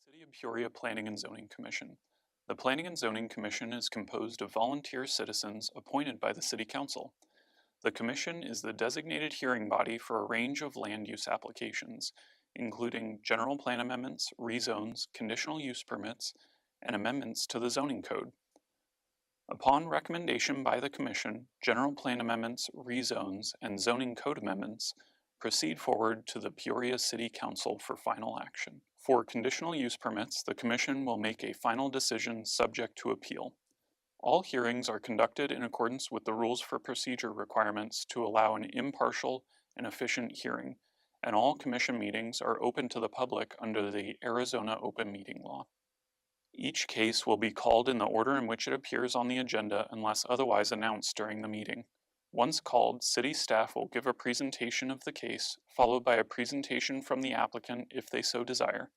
City of Peoria Planning and Zoning Commission. The Planning and Zoning Commission is composed of volunteer citizens appointed by the City Council. The Commission is the designated hearing body for a range of land use applications, including general plan amendments, rezones, conditional use permits, and amendments to the zoning code. Upon recommendation by the Commission, general plan amendments, rezones, and zoning code amendments proceed forward to the Peoria City Council for final action. For conditional use permits, the Commission will make a final decision subject to appeal. All hearings are conducted in accordance with the rules for procedure requirements to allow an impartial and efficient hearing, and all Commission meetings are open to the public under the Arizona Open Meeting Law. Each case will be called in the order in which it appears on the agenda unless otherwise announced during the meeting. Once called, City staff will give a presentation of the case, followed by a presentation from the applicant if they so desire.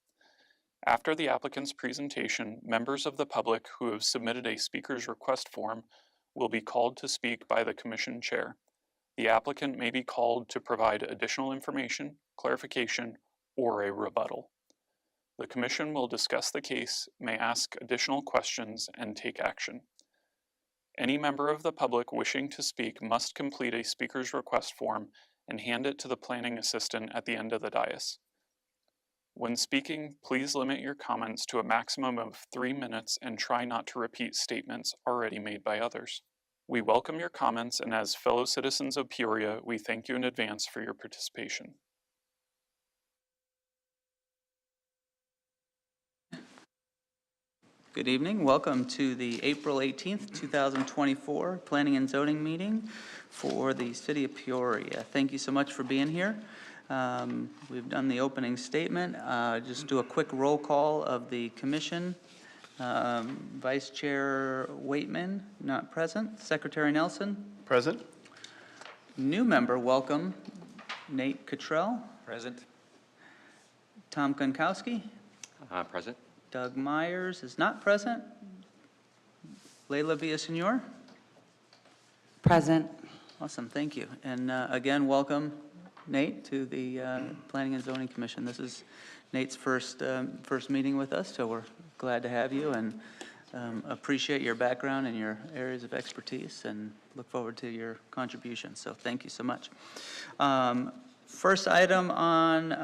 After the applicant's presentation, members of the public who have submitted a speaker's request form will be called to speak by the Commission Chair. The applicant may be called to provide additional information, clarification, or a rebuttal. The Commission will discuss the case, may ask additional questions, and take action. Any member of the public wishing to speak must complete a speaker's request form and hand it to the planning assistant at the end of the dais. When speaking, please limit your comments to a maximum of 3 minutes and try not to repeat statements already made by others. We welcome your comments, and as fellow citizens of Peoria, we thank you in advance for your participation. Good evening. Welcome to the April 18th, 2024 Planning and Zoning meeting for the City of Peoria. Thank you so much for being here. We've done the opening statement. Just do a quick roll call of the commission. Vice Chair Waitman, not present. Secretary Nelson? Present. New member, welcome. Nate Cottrell? Present. Tom Kunkowski? Present. Doug Myers is not present. Leila Villasenor? Present. Awesome, thank you. And again, welcome, Nate, to the Planning and Zoning Commission. This is Nate's first meeting with us, so we're glad to have you and appreciate your background and your areas of expertise and look forward to your contributions. So thank you so much. First item on,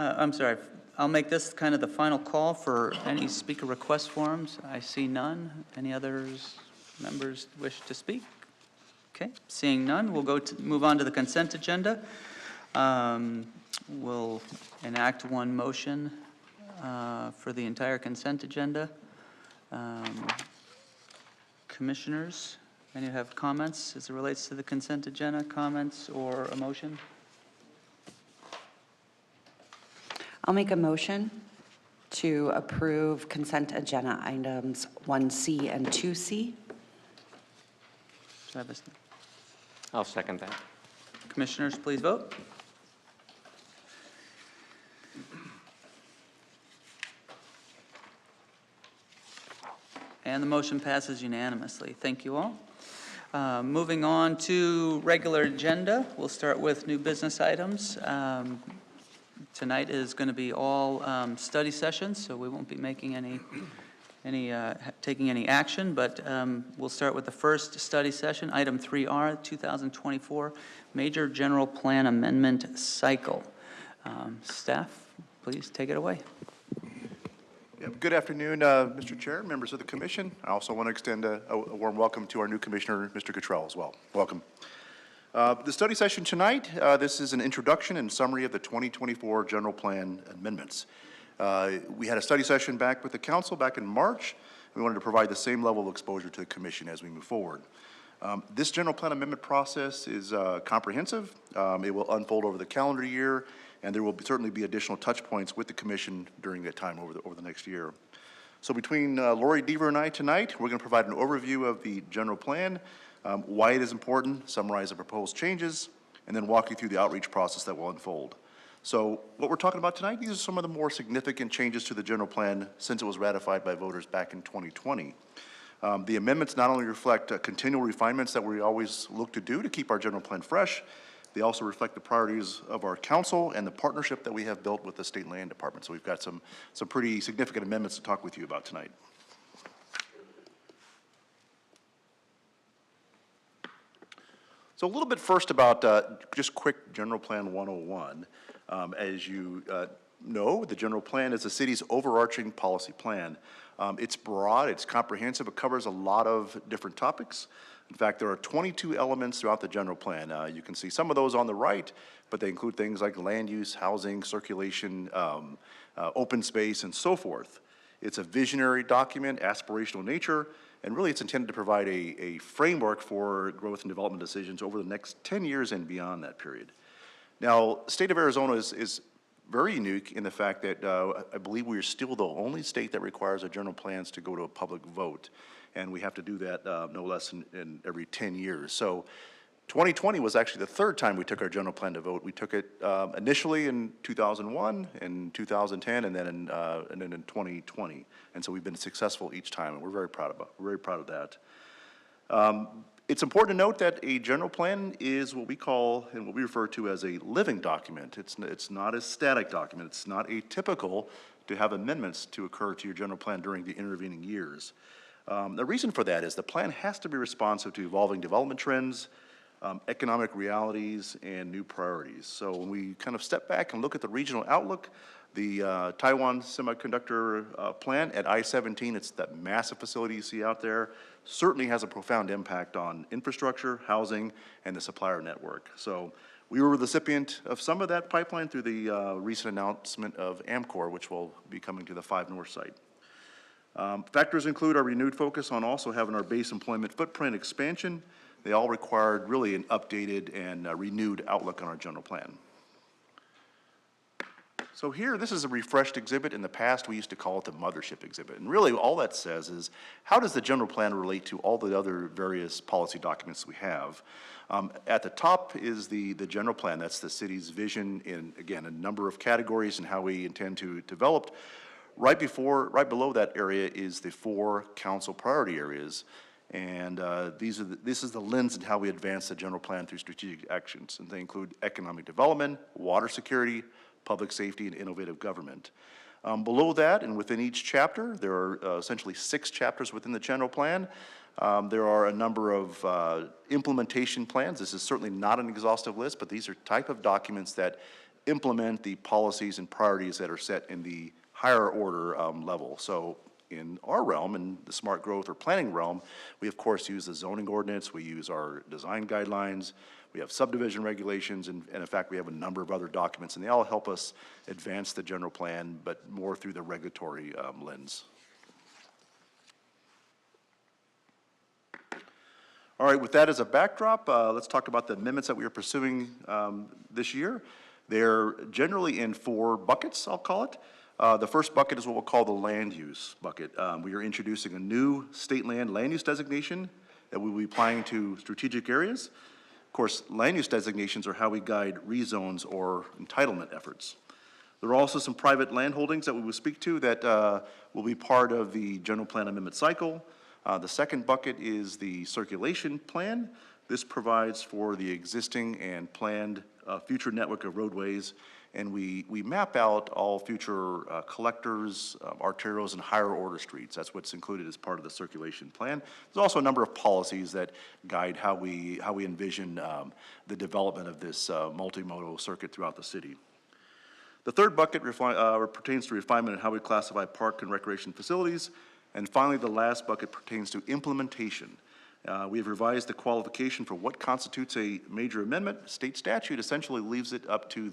I'll make this kind of the final call for any speaker request forms. I see none. Any others members wish to speak? Okay, seeing none, we'll move on to the consent agenda. We'll enact one motion for the entire consent agenda. Commissioners, any have comments as it relates to the consent agenda? Comments or a motion? I'll make a motion to approve consent agenda items 1C and 2C. Do I have a- I'll second that. Commissioners, please vote. And the motion passes unanimously. Thank you all. Moving on to regular agenda, we'll start with new business items. Tonight is going to be all study sessions, so we won't be making taking any action, but we'll start with the first study session, item 3R, 2024 Major General Plan Amendment Cycle. Staff, please take it away. Good afternoon, Mr. Chair, members of the commission. I also want to extend a warm welcome to our new commissioner, Mr. Cottrell, as well. Welcome. The study session tonight, this is an introduction and summary of the 2024 General Plan Amendments. We had a study session back with the council back in March. We wanted to provide the same level of exposure to the commission as we move forward. This General Plan Amendment process is comprehensive. It will unfold over the calendar year, and there will certainly be additional touch points with the commission during that time over the next year. So between Lori Deaver and I tonight, we're going to provide an overview of the general plan, why it is important, summarize the proposed changes, and then walk you through the outreach process that will unfold. So what we're talking about tonight, these are some of the more significant changes to the general plan since it was ratified by voters back in 2020. The amendments not only reflect continual refinements that we always look to do to keep our general plan fresh, They also reflect the priorities of our council and the partnership that we have built with the State Land Department. So we've got some pretty significant amendments to talk with you about tonight. So a little bit first about just quick General Plan 101. As you know, the general plan is the city's overarching policy plan. It's broad, it's comprehensive, it covers a lot of different topics. In fact, there are 22 elements throughout the general plan. You can see some of those on the right, but they include things like land use, housing, circulation, open space, and so forth. It's a visionary document, aspirational nature, and really it's intended to provide a framework for growth and development decisions over the next 10 years and beyond that period. Now, the state of Arizona is very unique in the fact that I believe we are still the only state that requires our general plans to go to a public vote. And we have to do that no less than every 10 years. So 2020 was actually the third time we took our general plan to vote. We took it initially in 2001, in 2010, and then in 2020. And so we've been successful each time, and we're very proud of that. It's important to note that a general plan is what we call and what we refer to as a living document. It's not a static document. It's not atypical to have amendments to occur to your general plan during the intervening years. The reason for that is the plan has to be responsive to evolving development trends, economic realities, and new priorities. So when we kind of step back and look at the regional outlook, the Taiwan Semiconductor plant at I-17, it's that massive facility you see out there, certainly has a profound impact on infrastructure, housing, and the supplier network. So we were a recipient of some of that pipeline through the recent announcement of Amcor, which will be coming to the 5 North site. Factors include our renewed focus on also having our base employment footprint expansion. They all required really an updated and renewed outlook on our general plan. So here, this is a refreshed exhibit. In the past, we used to call it the mothership exhibit. And really, all that says is, how does the general plan relate to all the other various policy documents we have? At the top is the general plan. That's the city's vision in, again, a number of categories and how we intend to develop. Right below that area is the 4 council priority areas. And this is the lens in how we advance the general plan through strategic actions. And they include economic development, water security, public safety, and innovative government. Below that, and within each chapter, there are essentially 6 chapters within the general plan. There are a number of implementation plans. This is certainly not an exhaustive list, but these are type of documents that implement the policies and priorities that are set in the higher order level. So in our realm, in the smart growth or planning realm, we of course use the zoning ordinance, we use our design guidelines, we have subdivision regulations, and in fact we have a number of other documents, and they all help us advance the general plan, but more through the regulatory lens. All right, with that as a backdrop, let's talk about the amendments that we are pursuing this year. They're generally in 4 buckets, I'll call it. The first bucket is what we'll call the land use bucket. We are introducing a new state land use designation that we will be applying to strategic areas. Of course, land use designations are how we guide rezones or entitlement efforts. There are also some private land holdings that we will speak to that will be part of the general plan amendment cycle. The second bucket is the circulation plan. This provides for the existing and planned future network of roadways, and we map out all future collectors, arterials, and higher order streets. That's what's included as part of the circulation plan. There's also a number of policies that guide how we envision the development of this multimodal circuit throughout the city. The third bucket pertains to refinement in how we classify park and recreation facilities. And finally, the last bucket pertains to implementation. We have revised the qualification for what constitutes a major amendment. State statute essentially leaves it up to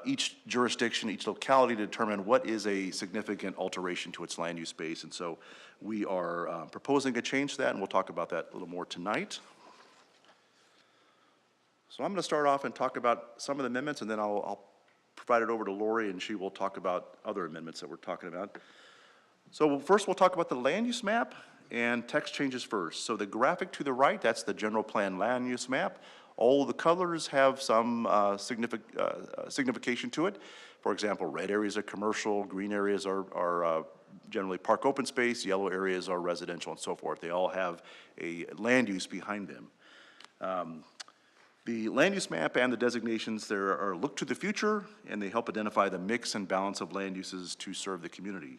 each jurisdiction, each locality to determine what is a significant alteration to its land use space. And so we are proposing a change to that, and we'll talk about that a little more tonight. So I'm going to start off and talk about some of the amendments, and then I'll provide it over to Lori, and she will talk about other amendments that we're talking about. So first we'll talk about the land use map and text changes first. So the graphic to the right, that's the general plan land use map. All the colors have some signification to it. For example, red areas are commercial, green areas are generally park open space, yellow areas are residential, and so forth. They all have a land use behind them. The land use map and the designations there are look to the future, and they help identify the mix and balance of land uses to serve the community.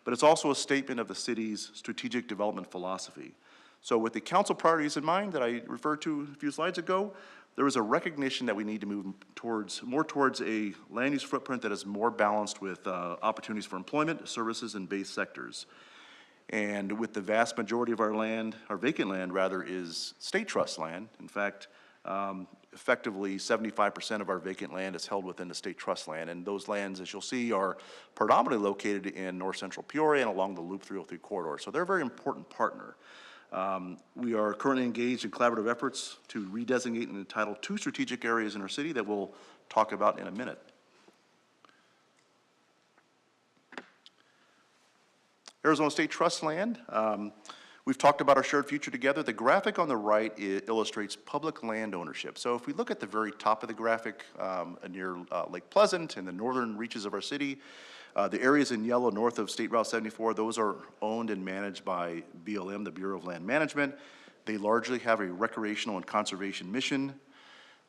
But it's also a statement of the city's strategic development philosophy. So with the council priorities in mind that I referred to a few slides ago, there is a recognition that we need to move more towards a land use footprint that is more balanced with opportunities for employment, services, and base sectors. And with the vast majority of our land, our vacant land rather, is state trust land. In fact, effectively 75% of our vacant land is held within the state trust land. And those lands, as you'll see, are predominantly located in north central Peoria and along the Loop 303 corridor. So they're a very important partner. We are currently engaged in collaborative efforts to redesignate and entitle 2 strategic areas in our city that we'll talk about in a minute. Arizona State Trust land. We've talked about our shared future together. The graphic on the right illustrates public land ownership. So if we look at the very top of the graphic near Lake Pleasant and the northern reaches of our city, the areas in yellow north of State Route 74, those are owned and managed by BLM, the Bureau of Land Management. They largely have a recreational and conservation mission.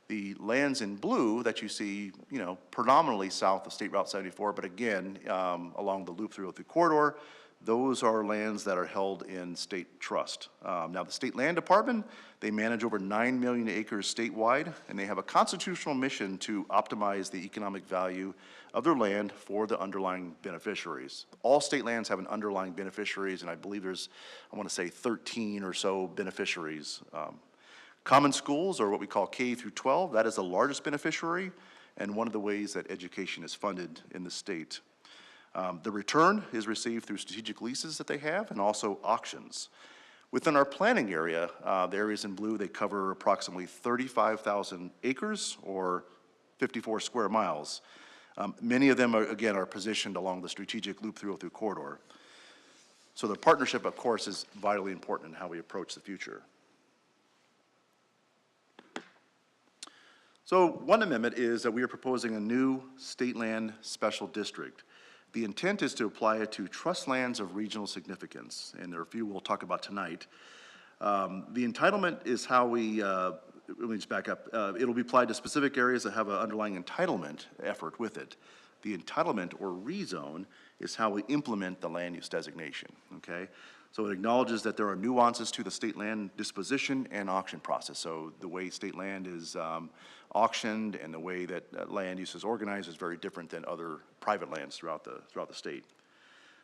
The lands in blue that you see, predominantly south of State Route 74, but again, along the Loop 303 corridor, those are lands that are held in state trust. Now, the State Land Department, they manage over 9 million acres statewide, and they have a constitutional mission to optimize the economic value of their land for the underlying beneficiaries. All state lands have an underlying beneficiaries, and I believe there's, I want to say 13 or so beneficiaries. Common schools, or what we call K through 12, that is the largest beneficiary, and one of the ways that education is funded in the state. The return is received through strategic leases that they have and also auctions. Within our planning area, the areas in blue, they cover approximately 35,000 acres or 54 square miles. Many of them, are positioned along the strategic Loop 303 corridor. So the partnership, of course, is vitally important in how we approach the future. So one amendment is that we are proposing a new state land special district. The intent is to apply it to trust lands of regional significance, and there are a few we'll talk about tonight. The entitlement is how we, let me just back up. It'll be applied to specific areas that have an underlying entitlement effort with it. The entitlement or rezone is how we implement the land use designation, okay? So it acknowledges that there are nuances to the state land disposition and auction process. So the way state land is auctioned and the way that land use is organized is very different than other private lands throughout the state.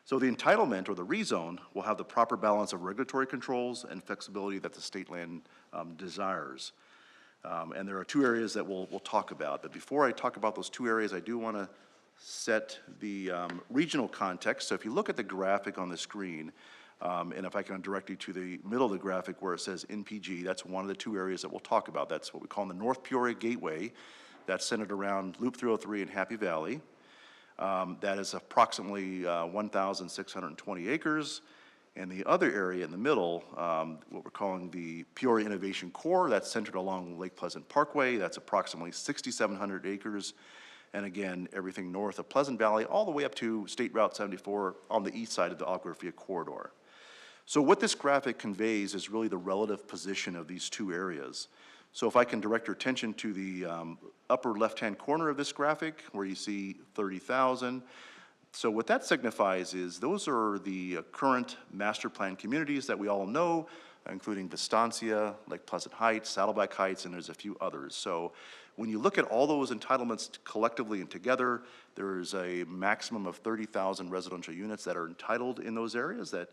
So the entitlement or the rezone will have the proper balance of regulatory controls and flexibility that the state land desires. And there are 2 areas that we'll talk about. But before I talk about those 2 areas, I do want to set the regional context. So if you look at the graphic on the screen, and if I can direct you to the middle of the graphic where it says NPG, that's one of the 2 areas that we'll talk about. That's what we call the North Peoria Gateway. That's centered around Loop 303 in Happy Valley. That is approximately 1,620 acres. And the other area in the middle, what we're calling the Peoria Innovation Core, that's centered along Lake Pleasant Parkway. That's approximately 6,700 acres. And again, everything north of Pleasant Valley, all the way up to State Route 74 on the east side of the Agua Fria corridor. So what this graphic conveys is really the relative position of these 2 areas. So if I can direct your attention to the upper left-hand corner of this graphic where you see 30,000. So what that signifies is those are the current master plan communities that we all know, including Vistancia, Lake Pleasant Heights, Saddleback Heights, and there's a few others. So when you look at all those entitlements collectively and together, there's a maximum of 30,000 residential units that are entitled in those areas that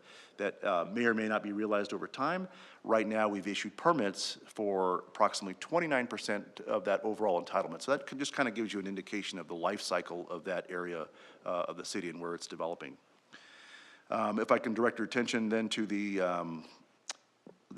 may or may not be realized over time. Right now, we've issued permits for approximately 29% of that overall entitlement. So that just kind of gives you an indication of the life cycle of that area of the city and where it's developing. If I can direct your attention then to the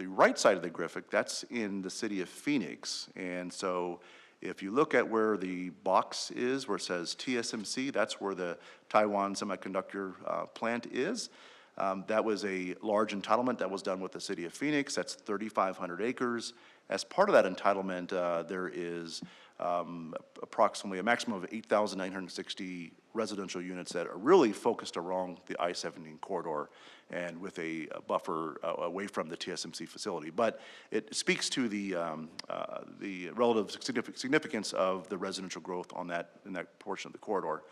right side of the graphic, that's in the city of Phoenix. And so if you look at where the box is, where it says TSMC, that's where the Taiwan Semiconductor plant is. That was a large entitlement that was done with the city of Phoenix. That's 3,500 acres. As part of that entitlement, there is approximately a maximum of 8,960 residential units that are really focused around the I-17 corridor and with a buffer away from the TSMC facility. But it speaks to the relative significance of the residential growth on in that portion of the corridor.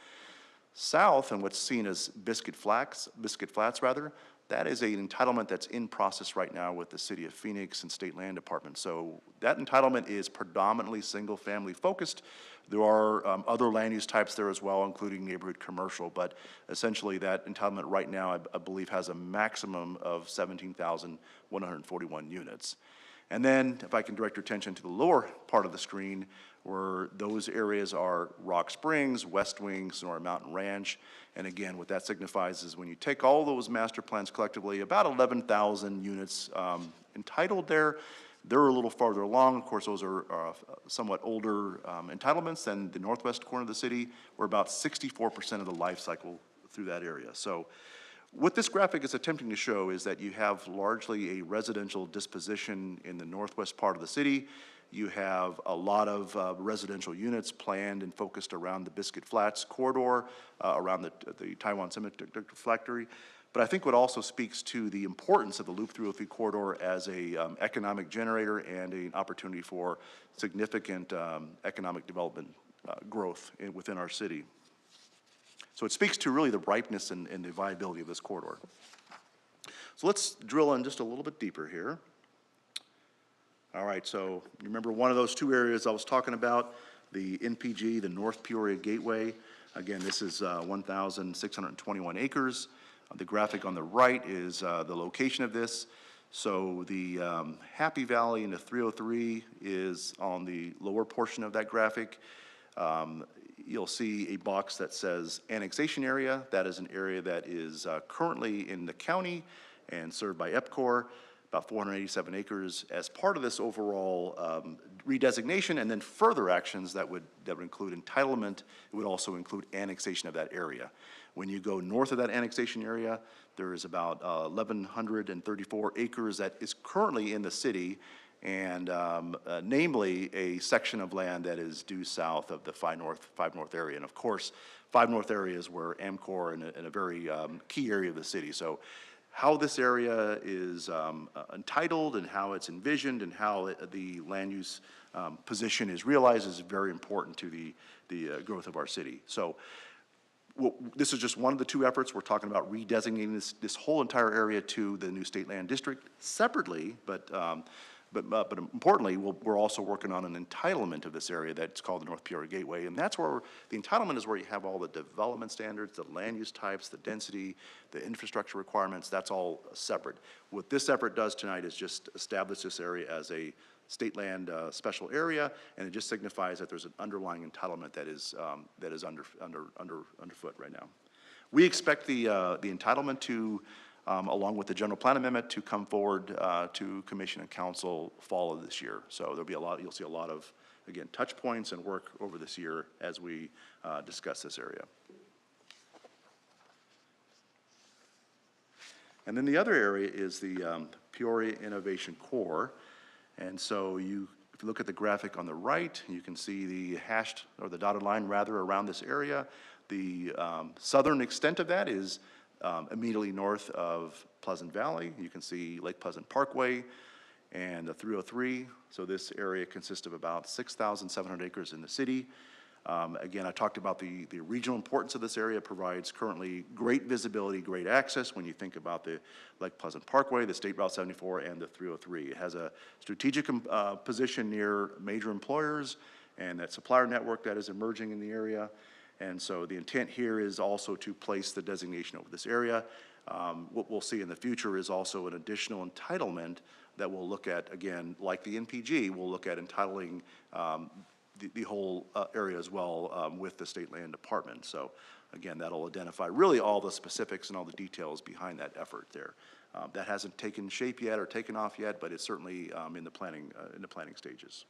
South, and what's seen as Biscuit Flats, that is an entitlement that's in process right now with the City of Phoenix and State Land Department. So that entitlement is predominantly single-family focused. There are other land use types there as well, including neighborhood commercial, but essentially that entitlement right now, I believe, has a maximum of 17,141 units. And then, if I can direct your attention to the lower part of the screen, where those areas are Rock Springs, West Wing, Sonora Mountain Ranch. And again, what that signifies is when you take all those master plans collectively, about 11,000 units entitled there. They're a little farther along. Of course, those are somewhat older entitlements than the northwest corner of the city. We're about 64% of the life cycle through that area. So what this graphic is attempting to show is that you have largely a residential disposition in the northwest part of the city. You have a lot of residential units planned and focused around the Biscuit Flats corridor, around the Taiwan Semiconductor factory. But I think what also speaks to the importance of the Loop 303 corridor as a economic generator and an opportunity for significant economic development growth within our city. So it speaks to really the ripeness and the viability of this corridor. So let's drill in just a little bit deeper here. All right, so you remember one of those two areas I was talking about, the NPG, the North Peoria Gateway. Again, this is 1,621 acres. The graphic on the right is the location of this. So the Happy Valley and the 303 is on the lower portion of that graphic. You'll see a box that says annexation area. That is an area that is currently in the county and served by EPCOR, about 487 acres. As part of this overall redesignation and then further actions that would include entitlement, it would also include annexation of that area. When you go north of that annexation area, there is about 1,134 acres that is currently in the city, and namely a section of land that is due south of the 5 North area. And of course, 5 North area is where Amcor in a very key area of the city. So how this area is entitled and how it's envisioned and how the land use position is realized is very important to the growth of our city. So this is just one of the two efforts. We're talking about redesignating this whole entire area to the new state land district separately, but importantly, we're also working on an entitlement of this area that's called the North Peoria Gateway, and that's where the entitlement is where you have all the development standards, the land use types, the density, the infrastructure requirements. That's all separate. What this effort does tonight is just establish this area as a state land special area, and it just signifies that there's an underlying entitlement that is underfoot right now. We expect the entitlement to along with the general plan amendment to come forward to commission and council fall of this year. So there'll be you'll see a lot of, again, touch points and work over this year as we discuss this area. And then the other area is the Peoria Innovation Core. And so if you look at the graphic on the right, you can see the hashed, or the dotted line rather, around this area. The southern extent of that is immediately north of Pleasant Valley. You can see Lake Pleasant Parkway and the 303. So this area consists of about 6,700 acres in the city. Again, I talked about the regional importance of this area. It provides currently great visibility, great access when you think about the Lake Pleasant Parkway, the State Route 74, and the 303. It has a strategic position near major employers and that supplier network that is emerging in the area. And so the intent here is also to place the designation over this area. What we'll see in the future is also an additional entitlement that we'll look at, again, like the NPG, we'll look at entitling the whole area as well with the State Land Department. So again, that'll identify really all the specifics and all the details behind that effort there. That hasn't taken shape yet or taken off yet, but it's certainly in the planning stages.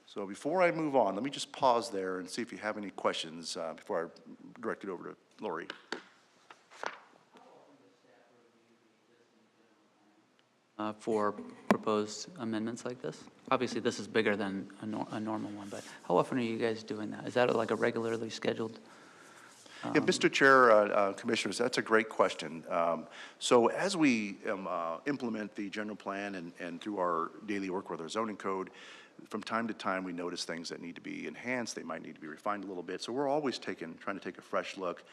So before I move on, let me just pause there and see if you have any questions before I direct it over to Lori. for proposed amendments like this? Obviously, this is bigger than a normal one, but how often are you guys doing that? Is that like a regularly scheduled? Yeah, Mr. Chair, Commissioners, that's a great question. So as we implement the general plan and through our daily work with our zoning code, from time to time, we notice things that need to be enhanced. They might need to be refined a little bit. So we're always trying to take a fresh look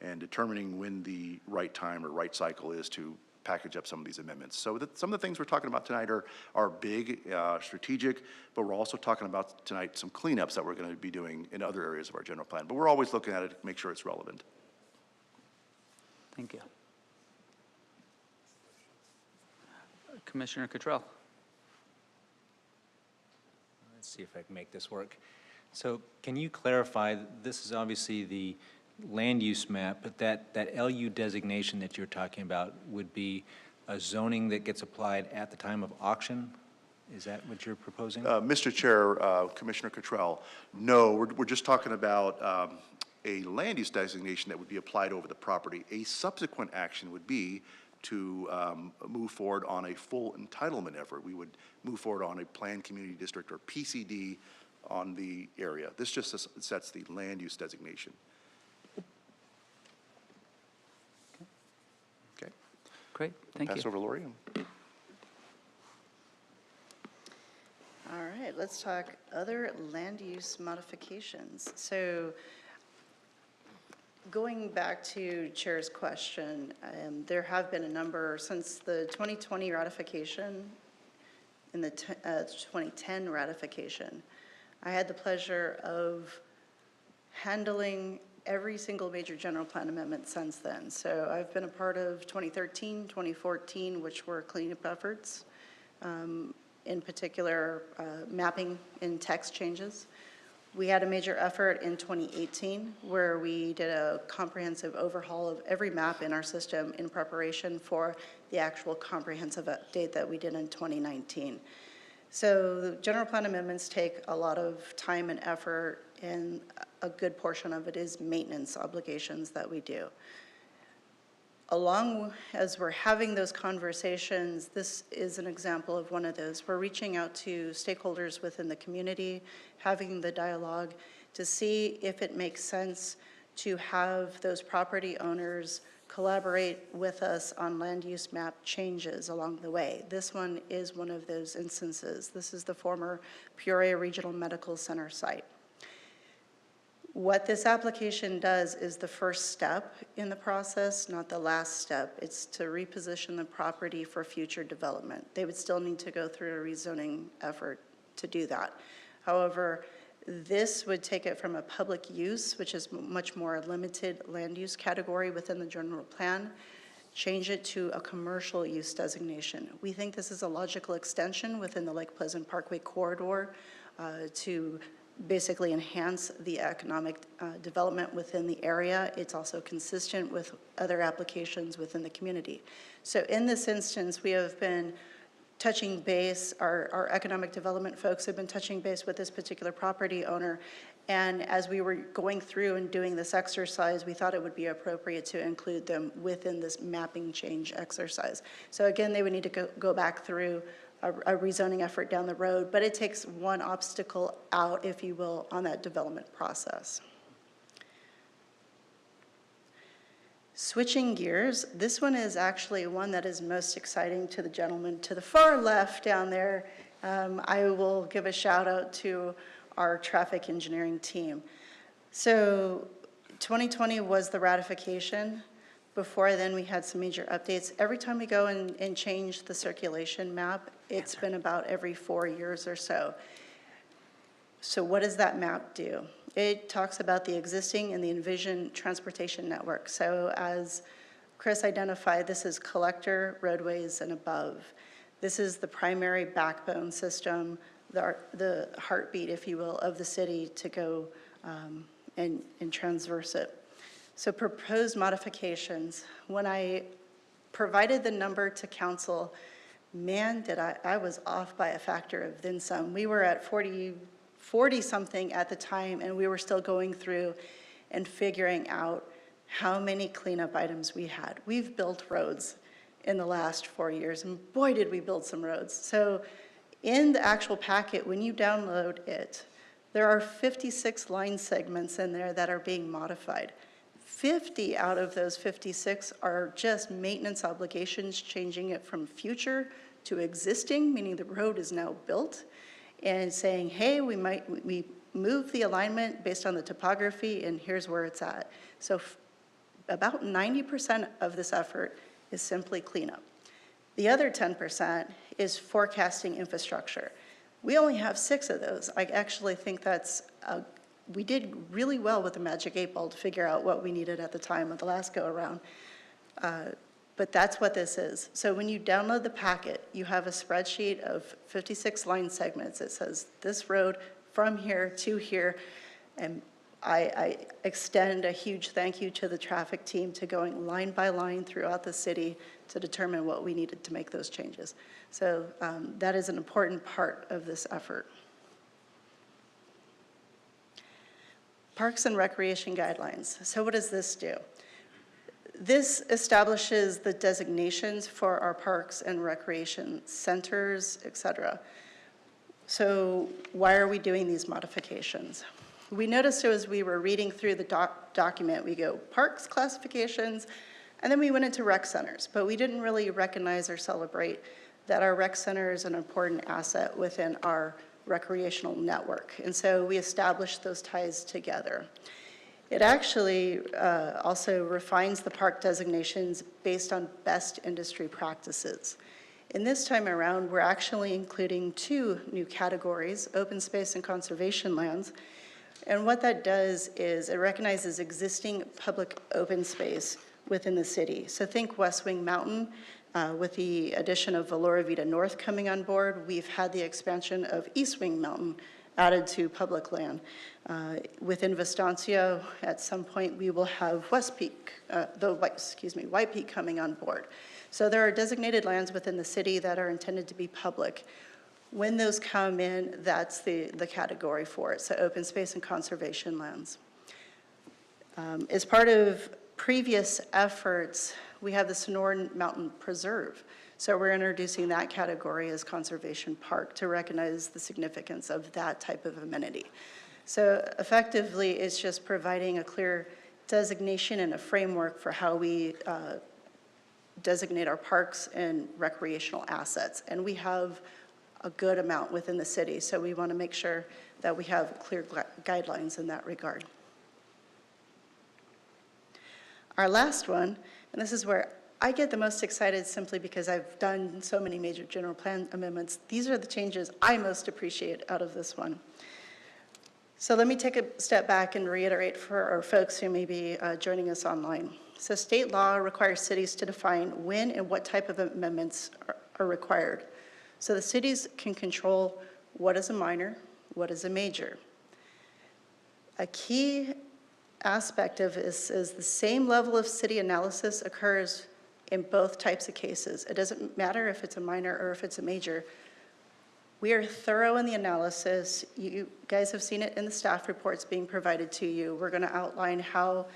and determining when the right time or right cycle is to package up some of these amendments. So some of the things we're talking about tonight are big, strategic, but we're also talking about tonight some cleanups that we're going to be doing in other areas of our general plan. But we're always looking at it to make sure it's relevant. Thank you. Commissioner Cottrell. Let's see if I can make this work. So can you clarify, this is obviously the land use map, but that LU designation that you're talking about would be a zoning that gets applied at the time of auction? Is that what you're proposing? Mr. Chair, Commissioner Cottrell, no, we're just talking about a land use designation that would be applied over the property. A subsequent action would be to move forward on a full entitlement effort. We would move forward on a planned community district or PCD on the area. This just sets the land use designation. Okay. Great, thank Pass you. over, Lori. All right, let's talk other land use modifications. So going back to Chair's question, there have been a number since the 2020 ratification and the 2010 ratification. I had the pleasure of handling every single major general plan amendment since then. So I've been a part of 2013, 2014, which were cleanup efforts, in particular mapping and text changes. We had a major effort in 2018 where we did a comprehensive overhaul of every map in our system in preparation for the actual comprehensive update that we did in 2019. So the general plan amendments take a lot of time and effort, and a good portion of it is maintenance obligations that we do. Along as we're having those conversations, this is an example of one of those. We're reaching out to stakeholders within the community, having the dialogue to see if it makes sense to have those property owners collaborate with us on land use map changes along the way. This one is one of those instances. This is the former Peoria Regional Medical Center site. What this application does is the first step in the process, not the last step. It's to reposition the property for future development. They would still need to go through a rezoning effort to do that. However, this would take it from a public use, which is much more limited land use category within the general plan, change it to a commercial use designation. We think this is a logical extension within the Lake Pleasant Parkway corridor to basically enhance the economic development within the area. It's also consistent with other applications within the community. So in this instance, we have been touching base, our economic development folks have been touching base with this particular property owner. And as we were going through and doing this exercise, we thought it would be appropriate to include them within this mapping change exercise. So again, they would need to go back through a rezoning effort down the road, but it takes one obstacle out, if you will, on that development process. Switching gears, this one is actually one that is most exciting to the gentleman to the far left down there. I will give a shout out to our traffic engineering team. So 2020 was the ratification. Before then, we had some major updates. Every time we go and change the circulation map, it's been about every 4 years or so. So what does that map do? It talks about the existing and the envisioned transportation network. So as Chris identified, this is collector, roadways, and above. This is the primary backbone system, the heartbeat, if you will, of the city to go and transverse it. So proposed modifications, when I provided the number to council, man, I was off by a factor of then some. We were at 40 something at the time, and we were still going through and figuring out how many cleanup items we had. We've built roads. in the last 4 years, and boy, did we build some roads. So in the actual packet, when you download it, there are 56 line segments in there that are being modified. 50 out of those 56 are just maintenance obligations, changing it from future to existing, meaning the road is now built, and saying, hey, we move the alignment based on the topography, and here's where it's at. So about 90% of this effort is simply cleanup. The other 10% is forecasting infrastructure. We only have 6 of those. I actually think we did really well with the Magic 8 Ball to figure out what we needed at the time of the last go-around. But that's what this is. So when you download the packet, you have a spreadsheet of 56 line segments. It says this road from here to here. And I extend a huge thank you to the traffic team to going line by line throughout the city to determine what we needed to make those changes. So that is an important part of this effort. Parks and Recreation Guidelines. So what does this do? This establishes the designations for our parks and recreation centers, et cetera. So why are we doing these modifications? We noticed as we were reading through the document, we go parks classifications, and then we went into rec centers, but we didn't really recognize or celebrate that our rec center is an important asset within our recreational network. And so we established those ties together. It actually also refines the park designations based on best industry practices. In this time around, we're actually including 2 new categories, open space and conservation lands. And what that does is it recognizes existing public open space within the city. So think West Wing Mountain. With the addition of Valora Vida North coming on board, we've had the expansion of East Wing Mountain added to public land. Within Vistancia, at some point, we will have White Peak coming on board. So there are designated lands within the city that are intended to be public. When those come in, that's the category for it, so open space and conservation lands. As part of previous efforts, we have the Sonoran Mountain Preserve. So we're introducing that category as conservation park to recognize the significance of that type of amenity. So effectively, it's just providing a clear designation and a framework for how we designate our parks and recreational assets. And we have a good amount within the city, so we want to make sure that we have clear guidelines in that regard. Our last one, and this is where I get the most excited simply because I've done so many major general plan amendments. These are the changes I most appreciate out of this one. So let me take a step back and reiterate for our folks who may be joining us online. So state law requires cities to define when and what type of amendments are required. So the cities can control what is a minor, what is a major. A key aspect of this is the same level of city analysis occurs in both types of cases. It doesn't matter if it's a minor or if it's a major. We are thorough in the analysis. You guys have seen it in the staff reports being provided to you. We're going to outline how,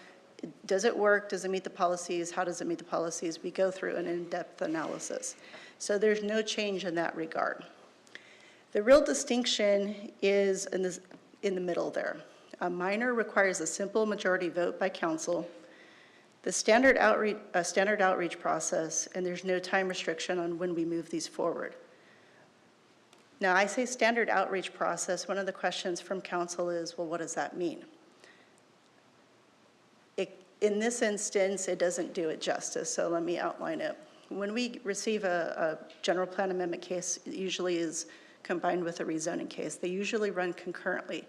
does it work? Does it meet the policies? How does it meet the policies? We go through an in-depth analysis. So there's no change in that regard. The real distinction is in the middle there. A minor requires a simple majority vote by council. The standard outreach process, and there's no time restriction on when we move these forward. Now, I say standard outreach process. One of the questions from council is, well, what does that mean? In this instance, it doesn't do it justice, so let me outline it. When we receive a general plan amendment case, it usually is combined with a rezoning case. They usually run concurrently.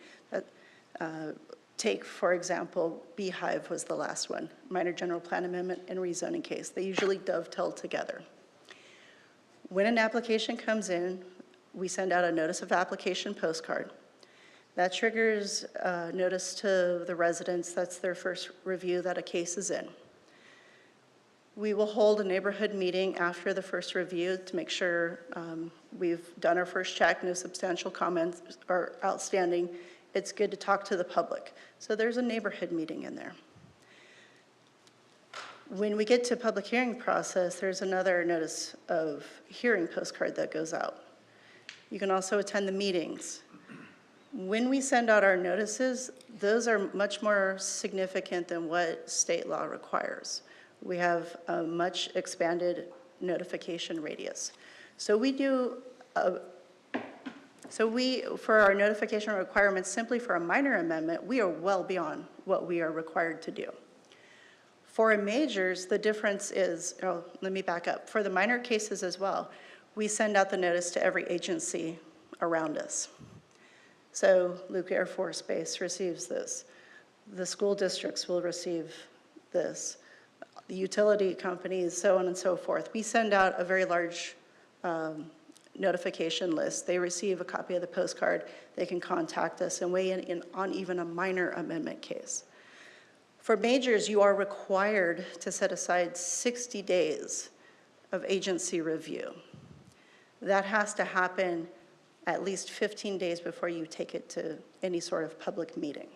Take, for example, Beehive was the last one, minor general plan amendment and rezoning case. They usually dovetail together. When an application comes in, we send out a notice of application postcard. That triggers notice to the residents. That's their first review that a case is in. We will hold a neighborhood meeting after the first review to make sure we've done our first check, no substantial comments are outstanding. It's good to talk to the public. So there's a neighborhood meeting in there. When we get to public hearing process, there's another notice of hearing postcard that goes out. You can also attend the meetings. When we send out our notices, those are much more significant than what state law requires. We have a much expanded notification radius. So for our notification requirements, simply for a minor amendment, we are well beyond what we are required to do. For majors, the difference is, let me back up. For the minor cases as well, we send out the notice to every agency around us. So Luke Air Force Base receives this. The school districts will receive this. The utility companies, so on and so forth. We send out a very large notification list. They receive a copy of the postcard. They can contact us and weigh in on even a minor amendment case. For majors, you are required to set aside 60 days of agency review. That has to happen at least 15 days before you take it to any sort of public meeting.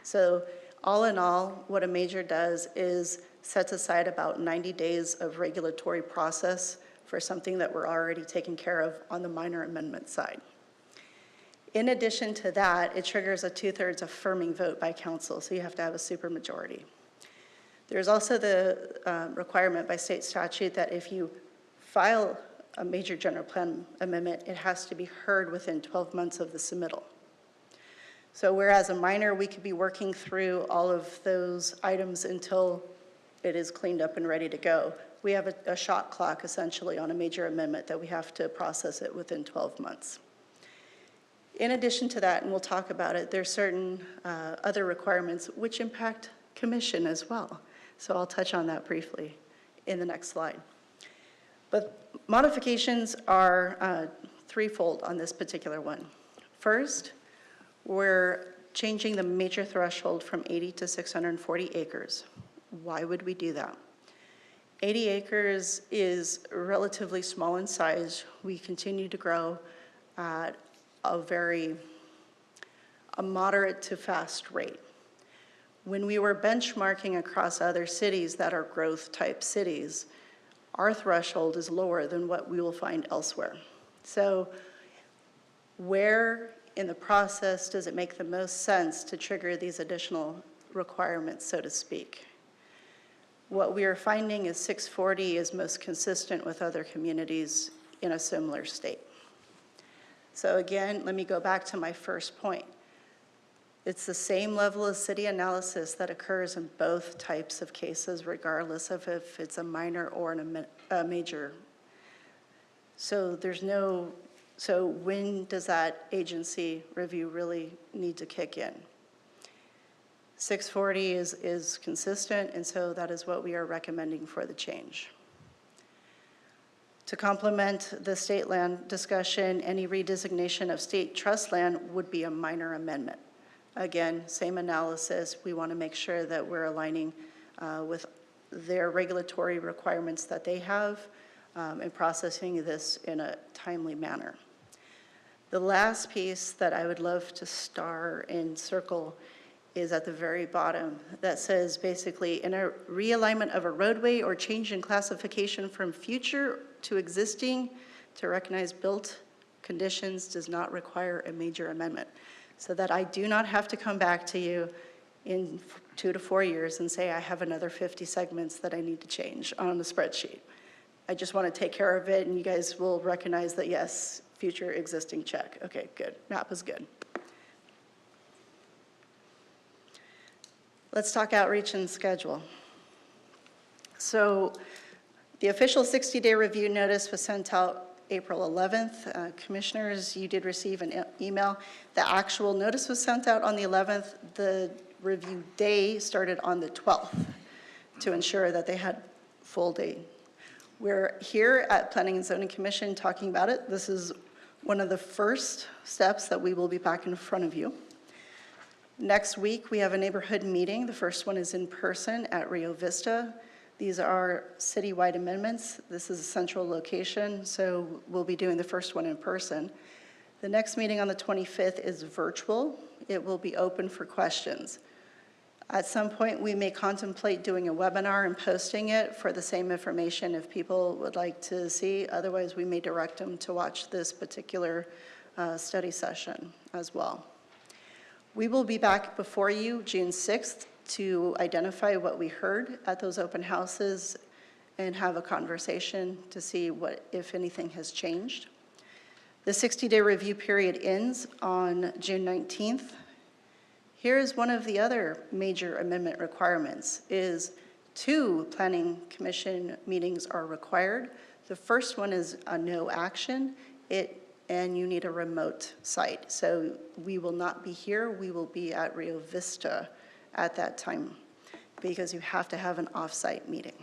So all in all, what a major does is sets aside about 90 days of regulatory process for something that we're already taking care of on the minor amendment side. In addition to that, it triggers a 2/3 affirming vote by council, so you have to have a supermajority. There's also the requirement by state statute that if you file a major general plan amendment, it has to be heard within 12 months of the submittal. So whereas a minor, we could be working through all of those items until it is cleaned up and ready to go. We have a shot clock essentially on a major amendment that we have to process it within 12 months. In addition to that, and we'll talk about it, there's certain other requirements which impact commission as well. So I'll touch on that briefly in the next slide. But modifications are threefold on this particular one. First, we're changing the major threshold from 80 to 640 acres. Why would we do that? 80 acres is relatively small in size. We continue to grow at a moderate to fast rate. When we were benchmarking across other cities that are growth type cities, our threshold is lower than what we will find elsewhere. So where in the process does it make the most sense to trigger these additional requirements, so to speak? What we are finding is 640 is most consistent with other communities in a similar state. So again, let me go back to my first point. It's the same level of city analysis that occurs in both types of cases, regardless of if it's a minor or a major. So so when does that agency review really need to kick in? 640 is consistent, and so that is what we are recommending for the change. To complement the state land discussion, any redesignation of state trust land would be a minor amendment. Again, same analysis. We want to make sure that we're aligning with their regulatory requirements that they have and processing this in a timely manner. The last piece that I would love to star and circle is at the very bottom that says basically in a realignment of a roadway or change in classification from future to existing to recognize built conditions does not require a major amendment. So that I do not have to come back to you in 2 to 4 years and say I have another 50 segments that I need to change on the spreadsheet. I just want to take care of it and you guys will recognize that yes, future existing check. Okay, good, map is good. Let's talk outreach and schedule. So the official 60-day review notice was sent out April 11th. Commissioners, you did receive an email. The actual notice was sent out on the 11th. The review day started on the 12th to ensure that they had full day. We're here at Planning and Zoning Commission talking about it. This is one of the first steps that we will be back in front of you. Next week, we have a neighborhood meeting. The first one is in person at Rio Vista. These are citywide amendments. This is a central location, so we'll be doing the first one in person. The next meeting on the 25th is virtual. It will be open for questions. At some point, we may contemplate doing a webinar and posting it for the same information if people would like to see. Otherwise, we may direct them to watch this particular study session as well. We will be back before you June 6th to identify what we heard at those open houses and have a conversation to see what, if anything, has changed. The 60-day review period ends on June 19th. Here is one of the other major amendment requirements, is 2 planning commission meetings are required. The first one is a no action, and you need a remote site. So we will not be here, we will be at Rio Vista at that time, because you have to have an off-site meeting.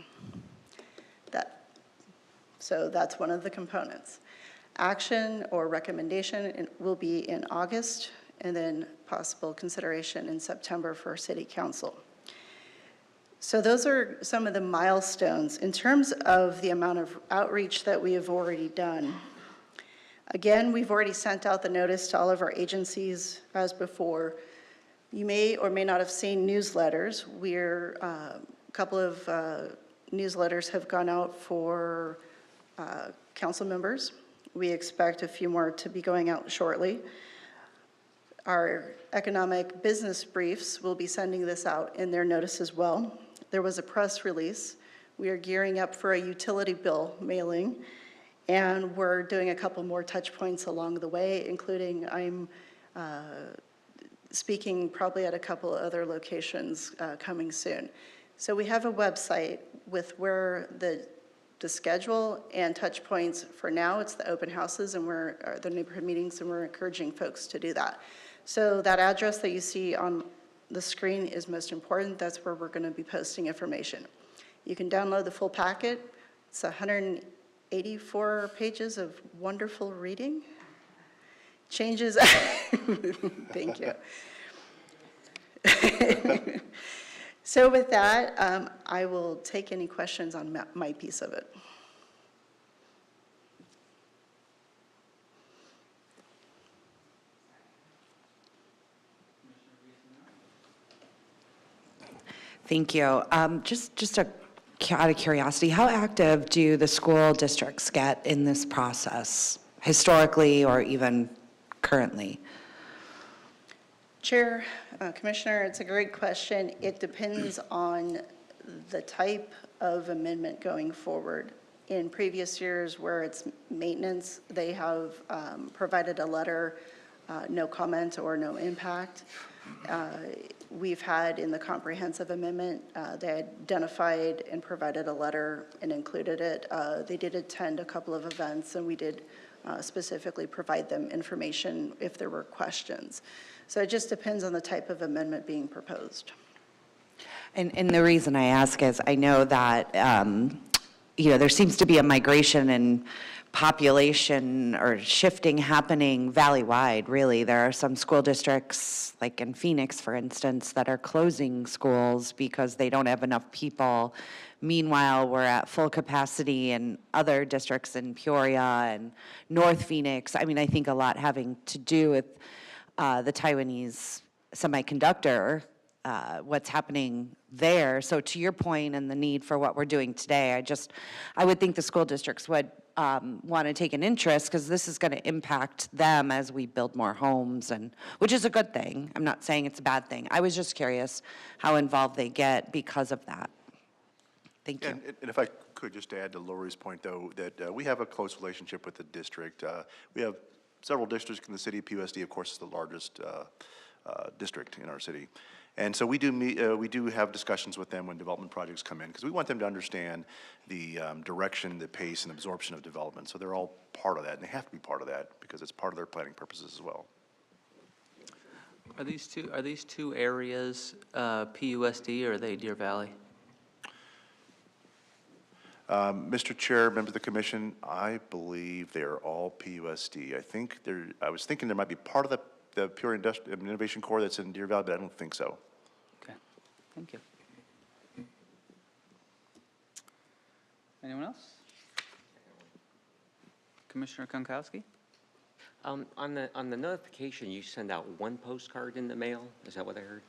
So that's one of the components. Action or recommendation will be in August, and then possible consideration in September for City Council. So those are some of the milestones. In terms of the amount of outreach that we have already done, again, we've already sent out the notice to all of our agencies as before. You may or may not have seen newsletters. A couple of newsletters have gone out for council members. We expect a few more to be going out shortly. Our economic business briefs will be sending this out in their notice as well. There was a press release. We are gearing up for a utility bill mailing, and we're doing a couple more touch points along the way, including I'm speaking probably at a couple other locations coming soon. So we have a website with where the schedule and touch points. For now, it's the open houses and the neighborhood meetings, and we're encouraging folks to do that. So that address that you see on the screen is most important. That's where we're going to be posting information. You can download the full packet. It's 184 pages of wonderful reading. Changes, thank you. So with that, I will take any questions on my piece of it. Thank you. Just out of curiosity, how active do the school districts get in this process, historically or even currently? Chair, Commissioner, it's a great question. It depends on the type of amendment going forward. In previous years where it's maintenance, they have provided a letter, no comment or no impact. We've had in the comprehensive amendment, they identified and provided a letter and included it. They did attend a couple of events, and we did specifically provide them information if there were questions. So it just depends on the type of amendment being proposed. And the reason I ask is I know that, there seems to be a migration in population or shifting happening valley-wide, really. There are some school districts, like in Phoenix, for instance, that are closing schools because they don't have enough people. Meanwhile, we're at full capacity in other districts in Peoria and North Phoenix. I mean, I think a lot having to do with the Taiwanese semiconductor, what's happening there. So to your point and the need for what we're doing today, I would think the school districts would want to take an interest, because this is going to impact them as we build more homes, and which is a good thing. I'm not saying it's a bad thing. I was just curious how involved they get because of that. Thank you. And if I could just add to Lori's point, though, that we have a close relationship with the district. We have several districts in the city. PUSD, of course, is the largest district in our city. And so we do have discussions with them when development projects come in, because we want them to understand the direction, the pace, and absorption of development. So they're all part of that, and they have to be part of that because it's part of their planning purposes as well. Are these two areas PUSD, or are they Deer Valley? Mr. Chair, members of the commission, I believe they're all PUSD. I was thinking there might be part of the Pure Industrial Innovation Core that's in Deer Valley, but I don't think so. Okay, thank you. Anyone else? Commissioner Konkowski? On the notification, you send out one postcard in the mail? Is that what I heard?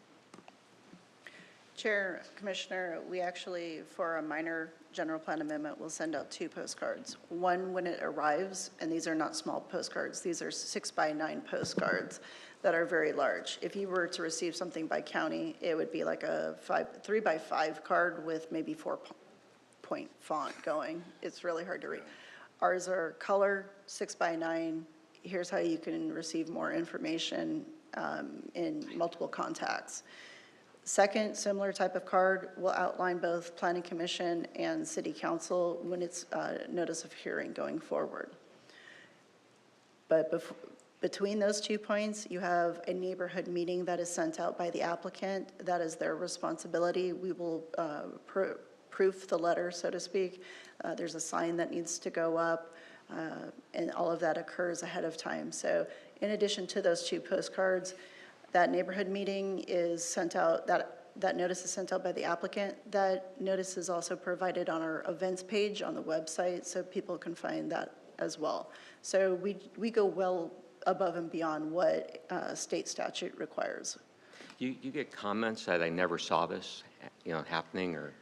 Chair, Commissioner, we actually, for a minor general plan amendment, will send out 2 postcards. One when it arrives, and these are not small postcards, these are 6x9 postcards that are very large. If you were to receive something by county, it would be like a 3x5 card with maybe 4-point font going. It's really hard to read. Ours are color, 6x9. Here's how you can receive more information in multiple contacts. Second, similar type of card will outline both Planning Commission and City Council when it's notice of hearing going forward. But between those 2 points, you have a neighborhood meeting that is sent out by the applicant. That is their responsibility. We will proof the letter, so to speak. There's a sign that needs to go up, and all of that occurs ahead of time. So in addition to those 2 postcards, that neighborhood meeting is sent out, that notice is sent out by the applicant. That notice is also provided on our events page on the website, so people can find that as well. So we go well above and beyond what state statute requires. You get comments that I never saw this, happening, or?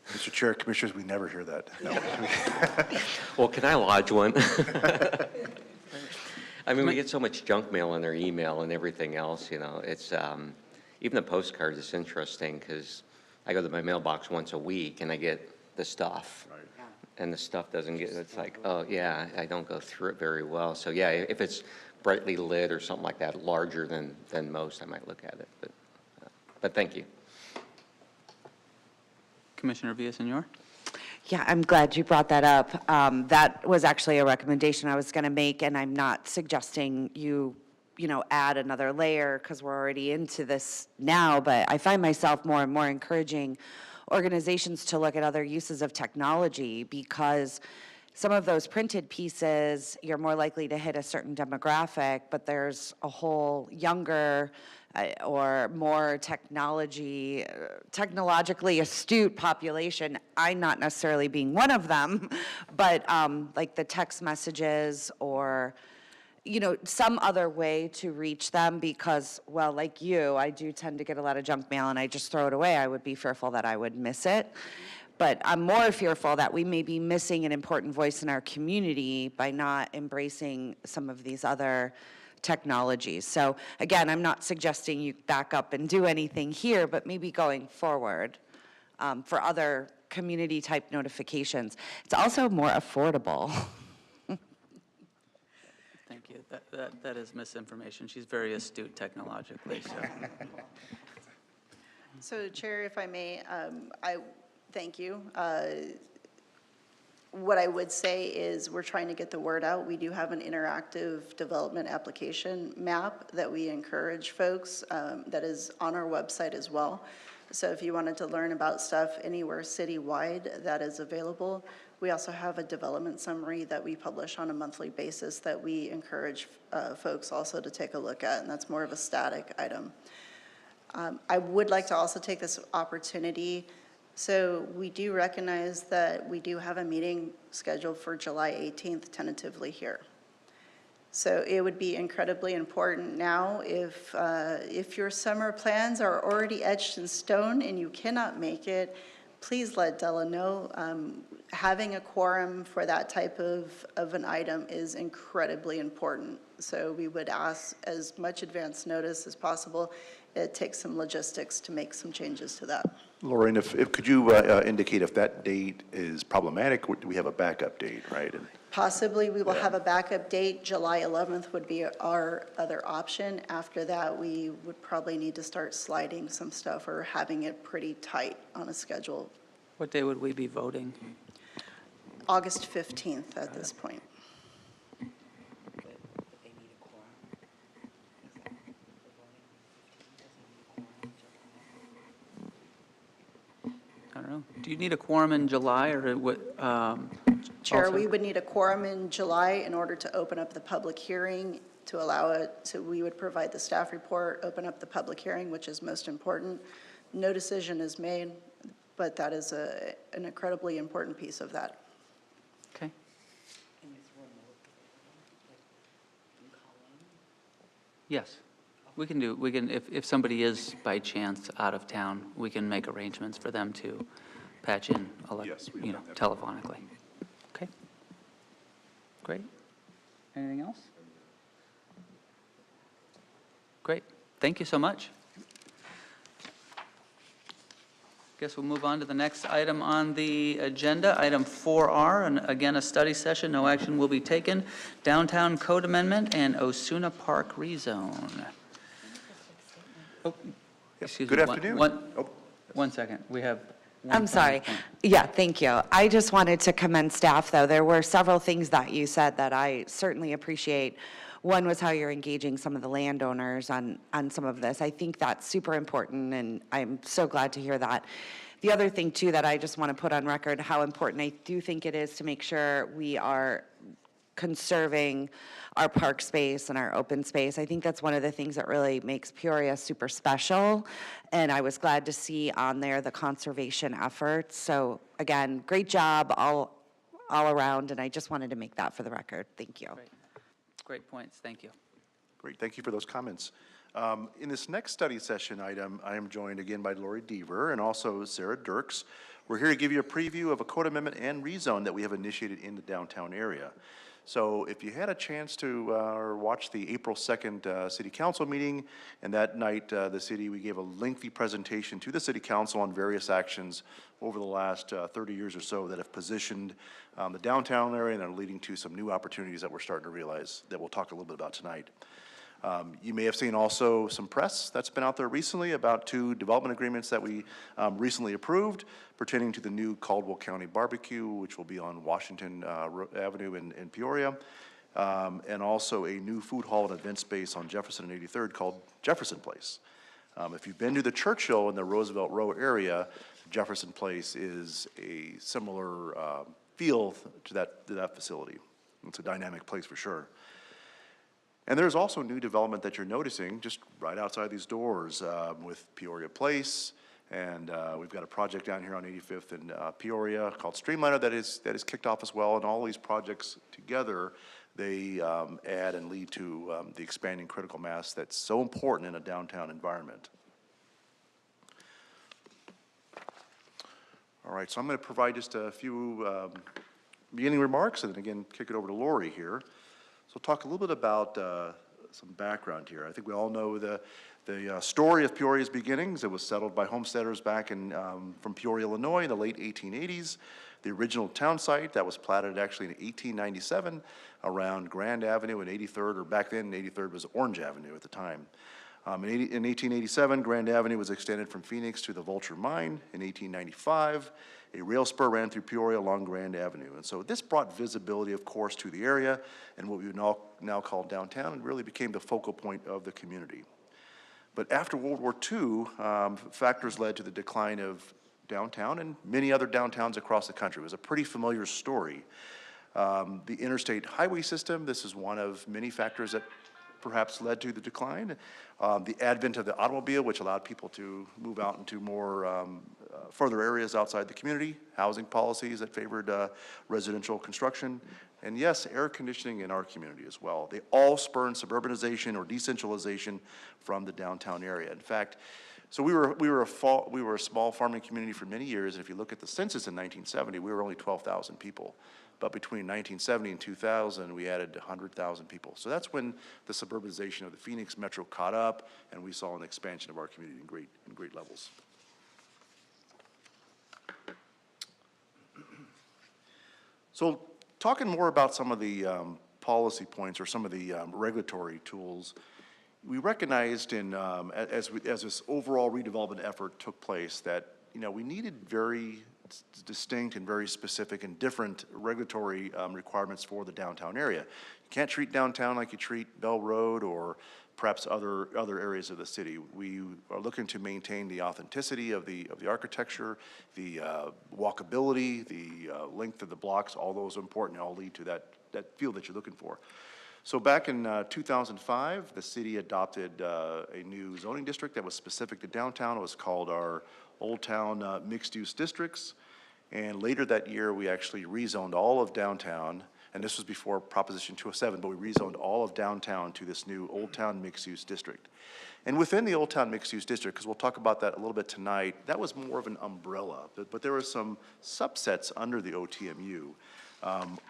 Mr. Chair, Commissioners, we never hear that. No. Well, can I lodge one? I mean, we get so much junk mail in our email and everything else, it's, even the postcards, it's interesting, because I go to my mailbox once a week and I get the stuff. Right. And the stuff doesn't get, it's like, oh, yeah, I don't go through it very well. So, yeah, if it's brightly lit or something like that, larger than most, I might look at it, but thank you. Commissioner Villaseñor? Yeah, I'm glad you brought that up. That was actually a recommendation I was going to make, and I'm not suggesting you add another layer because we're already into this now, but I find myself more and more encouraging organizations to look at other uses of technology, because some of those printed pieces, you're more likely to hit a certain demographic, but there's a whole younger or more technologically astute population, I not necessarily being one of them, but like the text messages or, some other way to reach them, because, well, like you, I do tend to get a lot of junk mail and I just throw it away. I would be fearful that I would miss it. But I'm more fearful that we may be missing an important voice in our community by not embracing some of these other technologies. So again, I'm not suggesting you back up and do anything here, but maybe going forward for other community type notifications. It's also more affordable. Thank you. That is misinformation. She's very astute technologically, so. So Chair, if I may, I thank you. What I would say is we're trying to get the word out. We do have an interactive development application map that we encourage folks that is on our website as well. So if you wanted to learn about stuff anywhere citywide, that is available. We also have a development summary that we publish on a monthly basis that we encourage folks also to take a look at, and that's more of a static item. I would like to also take this opportunity. So we do recognize that we do have a meeting scheduled for July 18th tentatively here. So it would be incredibly important now if your summer plans are already etched in stone and you cannot make it, please let Della know. Having a quorum for that type of an item is incredibly important. So we would ask as much advance notice as possible. It takes some logistics to make some changes to that. Lorraine, if could you indicate if that date is problematic, or do we have a backup date, right? Possibly, we will have a backup date. July 11th would be our other option. After that, we would probably need to start sliding some stuff or having it pretty tight on a schedule. What day would we be voting? August 15th at this point. I don't know. Do you need a quorum in July or what? Chair, also- we would need a quorum in July in order to open up the public hearing to allow it. So we would provide the staff report, open up the public hearing, which is most important. No decision is made, but that is an incredibly important piece of that. Okay. Yes. if somebody is by chance out of town, we can make arrangements for them to patch in, Yes, we've you know, done that. telephonically. Okay. Great. Anything else? Great. Thank you so much. Guess we'll move on to the next item on the agenda, item 4R, and again, a study session, no action will be taken. Downtown Code Amendment and Osuna Park rezone. Oh, excuse me. Good afternoon. Oh. One second, we have. one I'm sorry. final point. Yeah, thank you. I just wanted to commend staff, though. There were several things that you said that I certainly appreciate. One was how you're engaging some of the landowners on some of this. I think that's super important, and I'm so glad to hear that. The other thing, too, that I just want to put on record, how important I do think it is to make sure we are conserving our park space and our open space. I think that's one of the things that really makes Peoria super special, and I was glad to see on there the conservation efforts. So again, great job all around, and I just wanted to make that for the record. Thank you. Great points, thank you. Great, thank you for those comments. In this next study session item, I am joined again by Lori Deaver and also Sarah Dirks. We're here to give you a preview of a code amendment and rezone that we have initiated in the downtown area. So if you had a chance to watch the April 2nd City Council meeting, and that night we gave a lengthy presentation to the City Council on various actions over the last 30 years or so that have positioned the downtown area and are leading to some new opportunities that we're starting to realize that we'll talk a little bit about tonight. You may have seen also some press that's been out there recently about 2 development agreements that we recently approved pertaining to the new Caldwell County Barbecue, which will be on Washington Avenue in Peoria, and also a new food hall and event space on Jefferson and 83rd called Jefferson Place. If you've been to the Churchill in the Roosevelt Row area, Jefferson Place is a similar feel to that facility. It's a dynamic place for sure. And there's also new development that you're noticing just right outside these doors with Peoria Place, and we've got a project down here on 85th in Peoria called Streamliner that is kicked off as well. And all these projects together, they add and lead to the expanding critical mass that's so important in a downtown environment. All right, so I'm going to provide just a few beginning remarks, and then again kick it over to Lori here. So talk a little bit about some background here. I think we all know the story of Peoria's beginnings. It was settled by homesteaders back from Peoria, Illinois in the late 1880s. The original town site that was platted actually in 1897 around Grand Avenue and 83rd, or back then 83rd was Orange Avenue at the time. In 1887, Grand Avenue was extended from Phoenix to the Vulture Mine. In 1895, a rail spur ran through Peoria along Grand Avenue. And so this brought visibility, of course, to the area and what we would now call downtown, and really became the focal point of the community. But after World War II, factors led to the decline of downtown and many other downtowns across the country. It was a pretty familiar story. The interstate highway system, this is one of many factors that perhaps led to the decline. The advent of the automobile, which allowed people to move out into more further areas outside the community, housing policies that favored residential construction, and yes, air conditioning in our community as well. They all spurned suburbanization or decentralization from the downtown area. In fact, so we were a small farming community for many years, and if you look at the census in 1970, we were only 12,000 people. But between 1970 and 2000, we added 100,000 people. So that's when the suburbanization of the Phoenix metro caught up, and we saw an expansion of our community in great levels. So talking more about some of the policy points or some of the regulatory tools, we recognized as this overall redevelopment effort took place that, we needed very distinct and very specific and different regulatory requirements for the downtown area. You can't treat downtown like you treat Bell Road or perhaps other areas of the city. We are looking to maintain the authenticity of the architecture, the walkability, the length of the blocks. All those are important, all lead to that feel that you're looking for. So back in 2005, the city adopted a new zoning district that was specific to downtown. It was called our Old Town Mixed Use Districts. And later that year, we actually rezoned all of downtown And this was before Proposition 207, but we rezoned all of downtown to this new Old Town Mixed-Use District. And within the Old Town Mixed-Use District, because we'll talk about that a little bit tonight, that was more of an umbrella, but there were some subsets under the OTMU.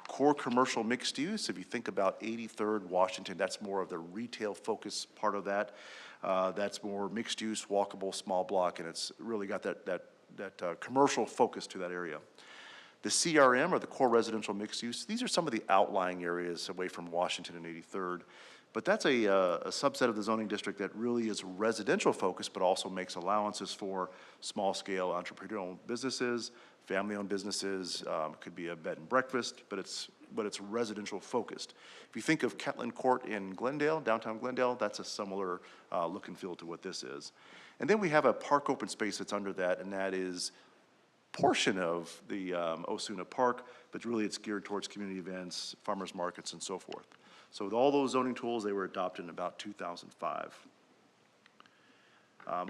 Core commercial mixed use, if you think about 83rd Washington, that's more of the retail focus part of that. That's more mixed use, walkable, small block, and it's really got that commercial focus to that area. The CRM, or the core residential mixed use, these are some of the outlying areas away from Washington and 83rd. But that's a subset of the zoning district that really is residential focused, but also makes allowances for small-scale entrepreneurial businesses, family-owned businesses. It could be a bed and breakfast, but it's residential focused. If you think of Catlin Court in Glendale, downtown Glendale, that's a similar look and feel to what this is. And then we have a park open space that's under that, and that is portion of the Osuna Park, but really it's geared towards community events, farmers markets, and so forth. So with all those zoning tools, they were adopted in about 2005.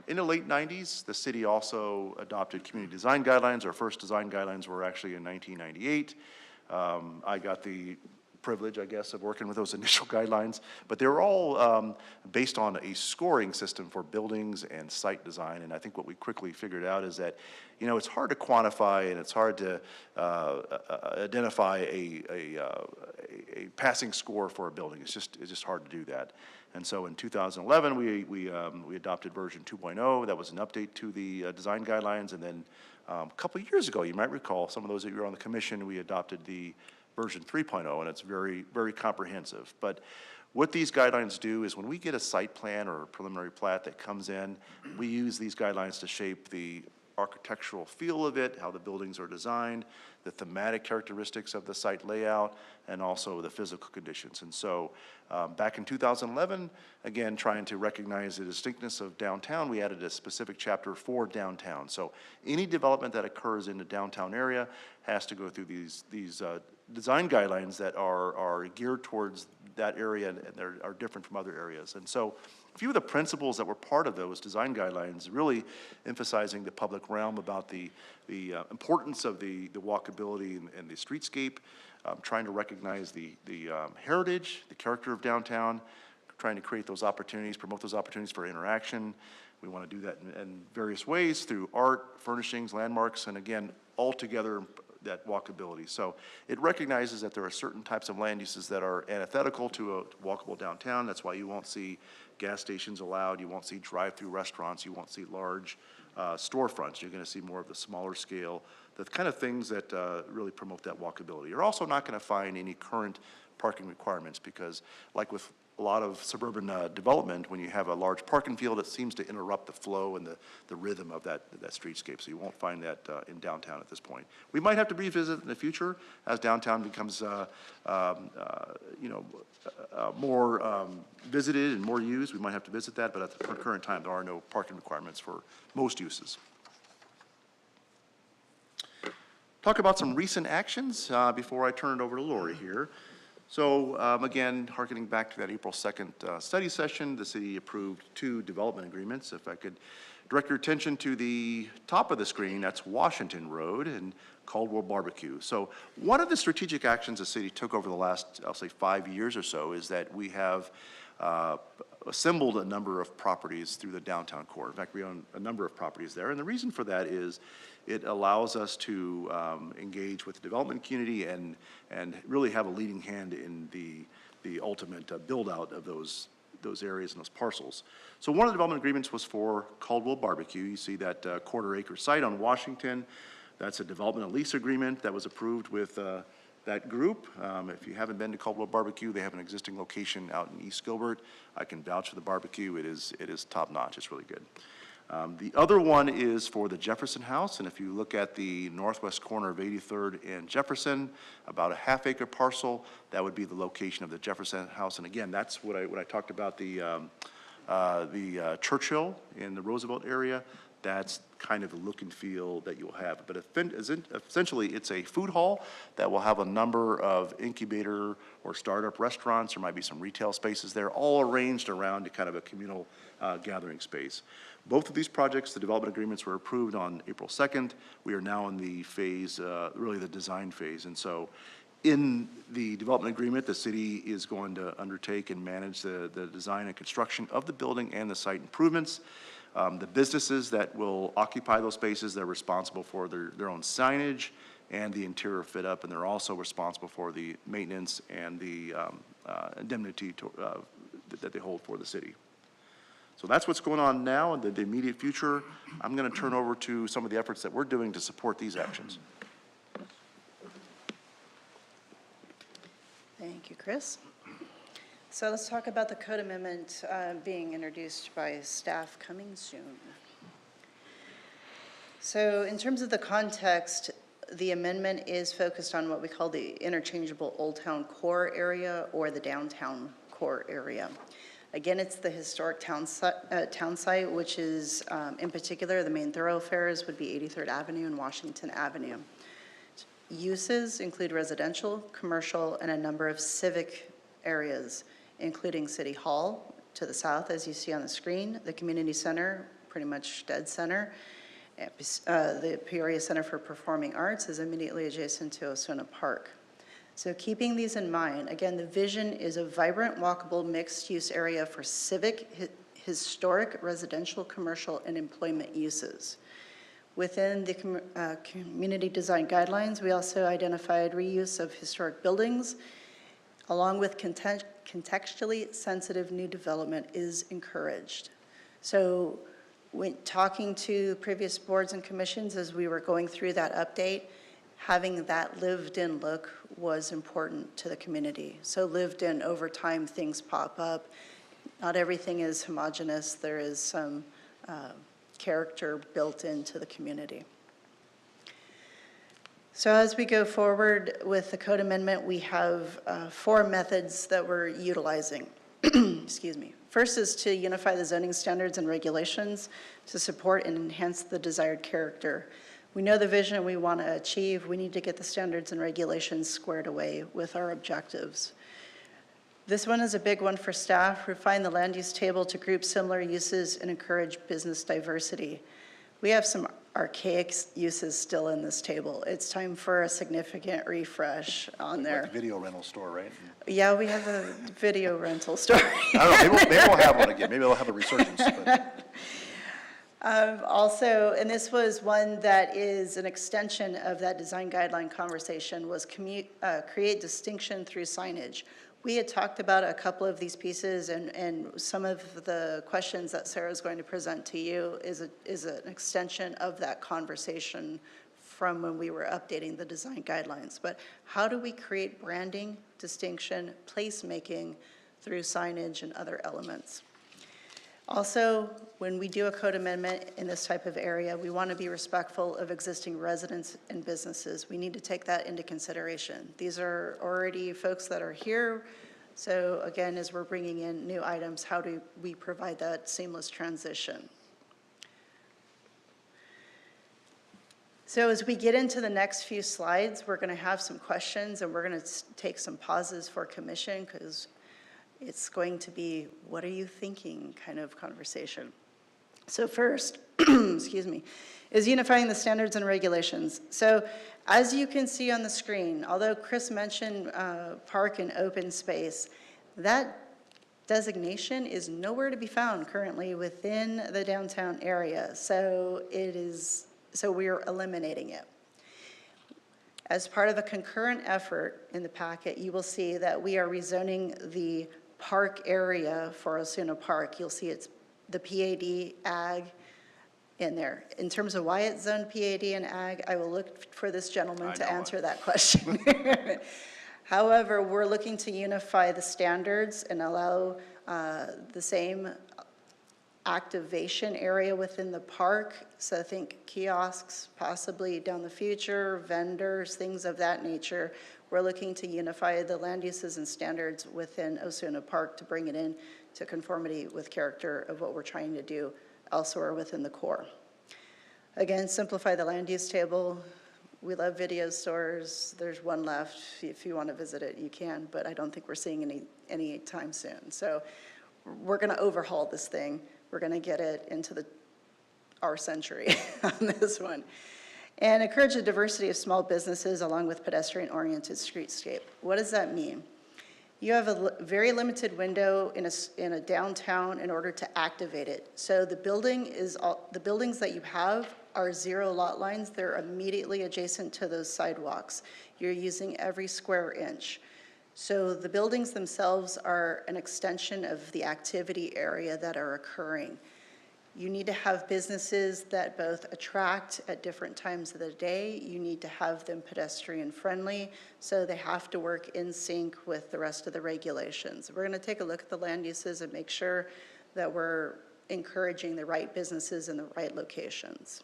In the late 90s, the city also adopted community design guidelines. Our first design guidelines were actually in 1998. I got the privilege, I guess, of working with those initial guidelines, but they were all based on a scoring system for buildings and site design. And I think what we quickly figured out is that, you know, it's hard to quantify and it's hard to identify a passing score for a building. It's just hard to do that. And so in 2011, we adopted version 2.0. That was an update to the design guidelines. And then a couple of years ago, you might recall, some of those that were on the commission, we adopted the version 3.0, and it's very, very comprehensive. But what these guidelines do is when we get a site plan or a preliminary plat that comes in, we use these guidelines to shape the architectural feel of it, how the buildings are designed, the thematic characteristics of the site layout, and also the physical conditions. And so back in 2011, again, trying to recognize the distinctness of downtown, we added a specific chapter for downtown. So any development that occurs in the downtown area has to go through these design guidelines that are geared towards that area and are different from other areas. And so a few of the principles that were part of those design guidelines really emphasizing the public realm about the importance of the walkability and the streetscape, trying to recognize the heritage, the character of downtown, trying to create those opportunities, promote those opportunities for interaction. We want to do that in various ways through art, furnishings, landmarks, and again, all together that walkability. So it recognizes that there are certain types of land uses that are antithetical to a walkable downtown. That's why you won't see gas stations allowed, you won't see drive-through restaurants, you won't see large storefronts. You're going to see more of the smaller scale, the kind of things that really promote that walkability. You're also not going to find any current parking requirements because, like with a lot of suburban development, when you have a large parking field, it seems to interrupt the flow and the rhythm of that streetscape. So you won't find that in downtown at this point. We might have to revisit in the future as downtown becomes, more visited and more used. We might have to visit that, but at the current time, there are no parking requirements for most uses. Talk about some recent actions before I turn it over to Lori here. So again, hearkening back to that April 2nd study session, the city approved 2 development agreements. If I could direct your attention to the top of the screen, that's Washington Road and Caldwell Barbecue. So one of the strategic actions the city took over the last, I'll say 5 years or so, is that we have assembled a number of properties through the downtown core. In fact, we own a number of properties there. And the reason for that is it allows us to engage with the development community and really have a leading hand in the ultimate build-out of those areas and those parcels. So one of the development agreements was for Caldwell Barbecue. You see that quarter-acre site on Washington. That's a development and lease agreement that was approved with that group. If you haven't been to Caldwell Barbecue, they have an existing location out in East Gilbert. I can vouch for the barbecue. It is top-notch. It's really good. The other one is for the Jefferson House, and if you look at the northwest corner of 83rd and Jefferson, about a half-acre parcel, that would be the location of the Jefferson House. And again, that's what I talked about, the Churchill in the Roosevelt area. That's kind of the look and feel that you'll have. But essentially, it's a food hall that will have a number of incubator or startup restaurants. There might be some retail spaces there, all arranged around a kind of a communal gathering space. Both of these projects, the development agreements were approved on April 2nd. We are now in the phase, really the design phase. And so In the development agreement, the city is going to undertake and manage the design and construction of the building and the site improvements. The businesses that will occupy those spaces, they're responsible for their own signage and the interior fit up, and they're also responsible for the maintenance and the indemnity that they hold for the city. So that's what's going on now in the immediate future. I'm going to turn over to some of the efforts that we're doing to support these actions. Thank you, Chris. So let's talk about the code amendment being introduced by staff coming soon. So in terms of the context, the amendment is focused on what we call the interchangeable Old Town Core area or the downtown core area. Again, it's the historic town site, which is, in particular, the main thoroughfares would be 83rd Avenue and Washington Avenue. Uses include residential, commercial, and a number of civic areas, including City Hall to the south, as you see on the screen, the Community Center, pretty much dead center. The Peoria Center for Performing Arts is immediately adjacent to Osuna Park. So keeping these in mind, again, the vision is a vibrant, walkable, mixed-use area for civic, historic, residential, commercial, and employment uses. Within the community design guidelines, we also identified reuse of historic buildings, along with contextually sensitive new development is encouraged. So when talking to previous boards and commissions as we were going through that update, having that lived-in look was important to the community. So lived-in, over time, things pop up. Not everything is homogeneous. There is some character built into the community. So as we go forward with the code amendment, we have 4 methods that we're utilizing. Excuse me. First is to unify the zoning standards and regulations to support and enhance the desired character. We know the vision we want to achieve. We need to get the standards and regulations squared away with our objectives. This one is a big one for staff. Refine the land use table to group similar uses and encourage business diversity. We have some archaic uses still in this table. It's time for a significant refresh on there. Like the video rental store, right? Yeah, we have a video rental store. I don't know, maybe we'll have one again. Maybe they'll have a resurgence. But Also, and this was one that is an extension of that design guideline conversation, was create distinction through signage. We had talked about a couple of these pieces, and some of the questions that Sarah is going to present to you is an extension of that conversation from when we were updating the design guidelines. But how do we create branding, distinction, placemaking through signage and other elements? Also, when we do a code amendment in this type of area, we want to be respectful of existing residents and businesses. We need to take that into consideration. These are already folks that are here. So again, as we're bringing in new items, how do we provide that seamless transition? So as we get into the next few slides, we're going to have some questions, and we're going to take some pauses for commission, because it's going to be, what are you thinking kind of conversation. So first, excuse me, is unifying the standards and regulations. So as you can see on the screen, although Chris mentioned park and open space, that designation is nowhere to be found currently within the downtown area. So we are eliminating it. As part of a concurrent effort in the packet, you will see that we are rezoning the park area for Osuna Park. You'll see it's the PAD ag in there. In terms of why it's zoned PAD and ag, I will look for this gentleman to answer that question. However, we're looking to unify the standards and allow the same activation area within the park. So I think kiosks, possibly down the future, vendors, things of that nature. We're looking to unify the land uses and standards within Osuna Park to bring it in to conformity with character of what we're trying to do elsewhere within the core. Again, simplify the land use table. We love video stores. There's one left. If you want to visit it, you can, but I don't think we're seeing any time soon. So we're going to overhaul this thing. We're going to get it into our century on this one. and encourage the diversity of small businesses along with pedestrian-oriented streetscape. What does that mean? You have a very limited window in a downtown in order to activate it. So the buildings that you have are zero lot lines. They're immediately adjacent to those sidewalks. You're using every square inch. So the buildings themselves are an extension of the activity area that are occurring. You need to have businesses that both attract at different times of the day. You need to have them pedestrian friendly, so they have to work in sync with the rest of the regulations. We're going to take a look at the land uses and make sure that we're encouraging the right businesses in the right locations.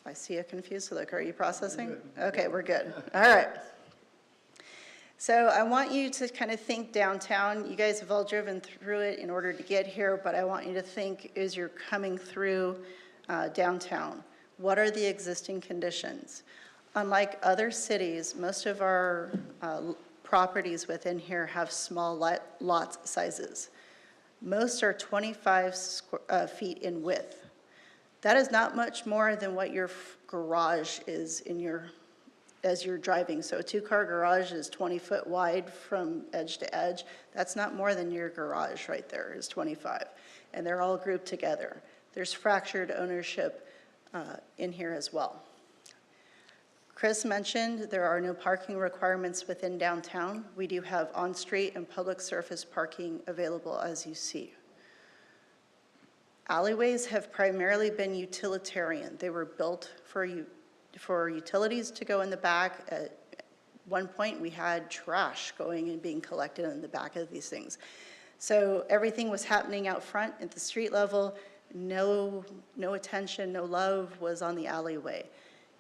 I see a confused look. Are you processing? Okay, we're good. All right. So I want you to kind of think downtown. You guys have all driven through it in order to get here, but I want you to think as you're coming through downtown, what are the existing conditions? Unlike other cities, most of our properties within here have small lot sizes. Most are 25 feet in width. That is not much more than what your garage is as you're driving. So a 2-car garage is 20 foot wide from edge to edge. That's not more than your garage right there is 25. And they're all grouped together. There's fractured ownership in here as well. Chris mentioned there are no parking requirements within downtown. We do have on-street and public surface parking available, as you see. Alleyways have primarily been utilitarian. They were built for utilities to go in the back. At one point, we had trash going and being collected in the back of these things. So everything was happening out front at the street level. No attention, no love was on the alleyway.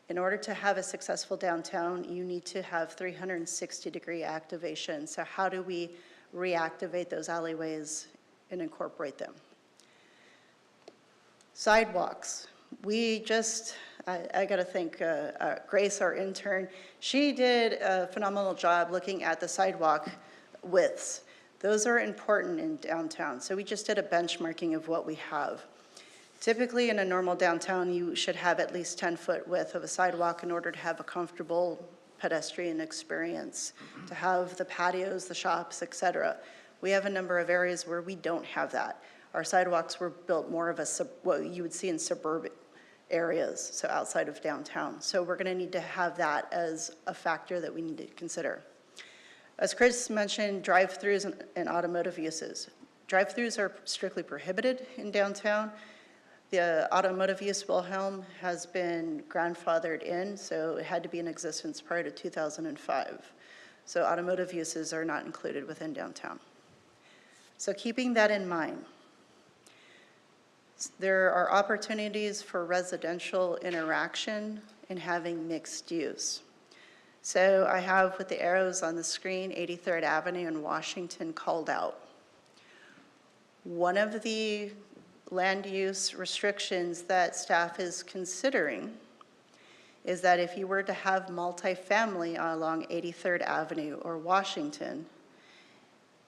In order to have a successful downtown, you need to have 360-degree activation. So how do we reactivate those alleyways and incorporate them? Sidewalks. We just, I got to thank Grace, our intern. She did a phenomenal job looking at the sidewalk widths. Those are important in downtown. So we just did a benchmarking of what we have. Typically in a normal downtown, you should have at least 10-foot width of a sidewalk in order to have a comfortable pedestrian experience, to have the patios, the shops, et cetera. We have a number of areas where we don't have that. Our sidewalks were built more of what you would see in suburban areas, so outside of downtown. So we're going to need to have that as a factor that we need to consider. As Chris mentioned, drive-throughs and automotive uses. Drive-throughs are strictly prohibited in downtown. The automotive use Wilhelm has been grandfathered in, so it had to be in existence prior to 2005. So automotive uses are not included within downtown. So keeping that in mind, there are opportunities for residential interaction and having mixed use. So I have with the arrows on the screen, 83rd Avenue and Washington called out. One of the land use restrictions that staff is considering is that if you were to have multifamily along 83rd Avenue or Washington,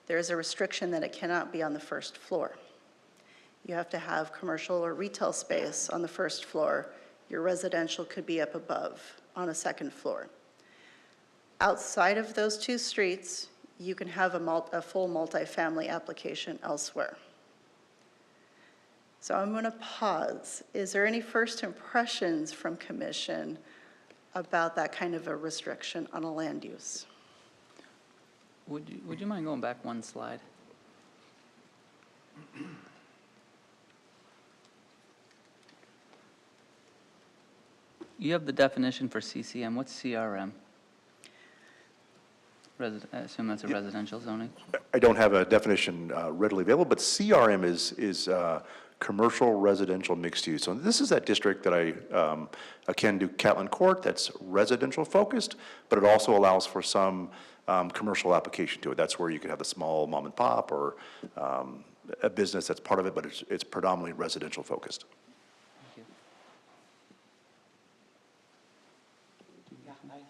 there's a restriction that it cannot be on the first floor. You have to have commercial or retail space on the first floor. Your residential could be up above on a second floor. Outside of those two streets, you can have a full multifamily application elsewhere. So I'm going to pause. Is there any first impressions from commission about that kind of a restriction on a land use? Would you mind going back one slide? You have the definition for CCM. What's CRM? I assume that's a residential zoning? I don't have a definition readily available, but CRM is commercial residential mixed use. So this is that district that I akin to Catlin Court that's residential focused, but it also allows for some commercial application to it. That's where you could have a small mom and pop or a business that's part of it, but it's predominantly residential focused.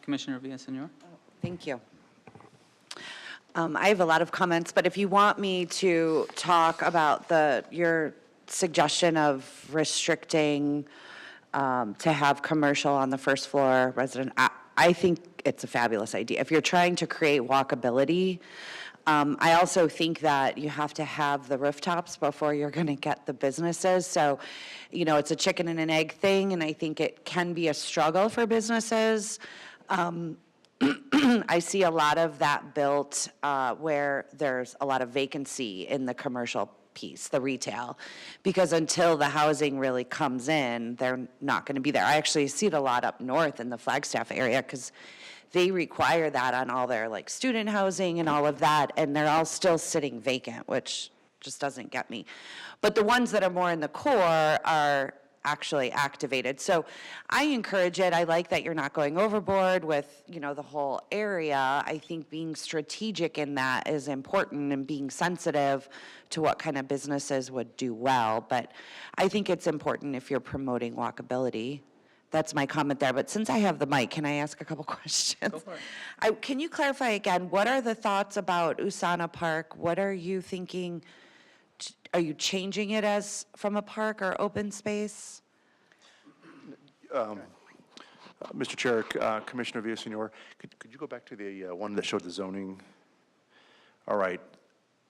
Commissioner Villaseñor? Thank you. I have a lot of comments, but if you want me to talk about your suggestion of restricting to have commercial on the first floor, resident. I think it's a fabulous idea. If you're trying to create walkability, I also think that you have to have the rooftops before you're going to get the businesses. So, you know, it's a chicken and an egg thing, and I think it can be a struggle for businesses. I see a lot of that built where there's a lot of vacancy in the commercial piece, the retail, because until the housing really comes in, they're not going to be there. I actually see it a lot up north in the Flagstaff area because they require that on all their like student housing and all of that, and they're all still sitting vacant, which just doesn't get me. But the ones that are more in the core are actually activated. So I encourage it. I like that you're not going overboard with, you know, the whole area. I think being strategic in that is important and being sensitive to what kind of businesses would do well. But I think it's important if you're promoting walkability. That's my comment there. But since I have the mic, can I ask a couple questions? Go for it. Can you clarify again, what are the thoughts about Usana Park? What are you thinking? Are you changing it as from a park or open space? Mr. Chair, Commissioner Villasenor, could you go back to the one that showed the zoning? All right.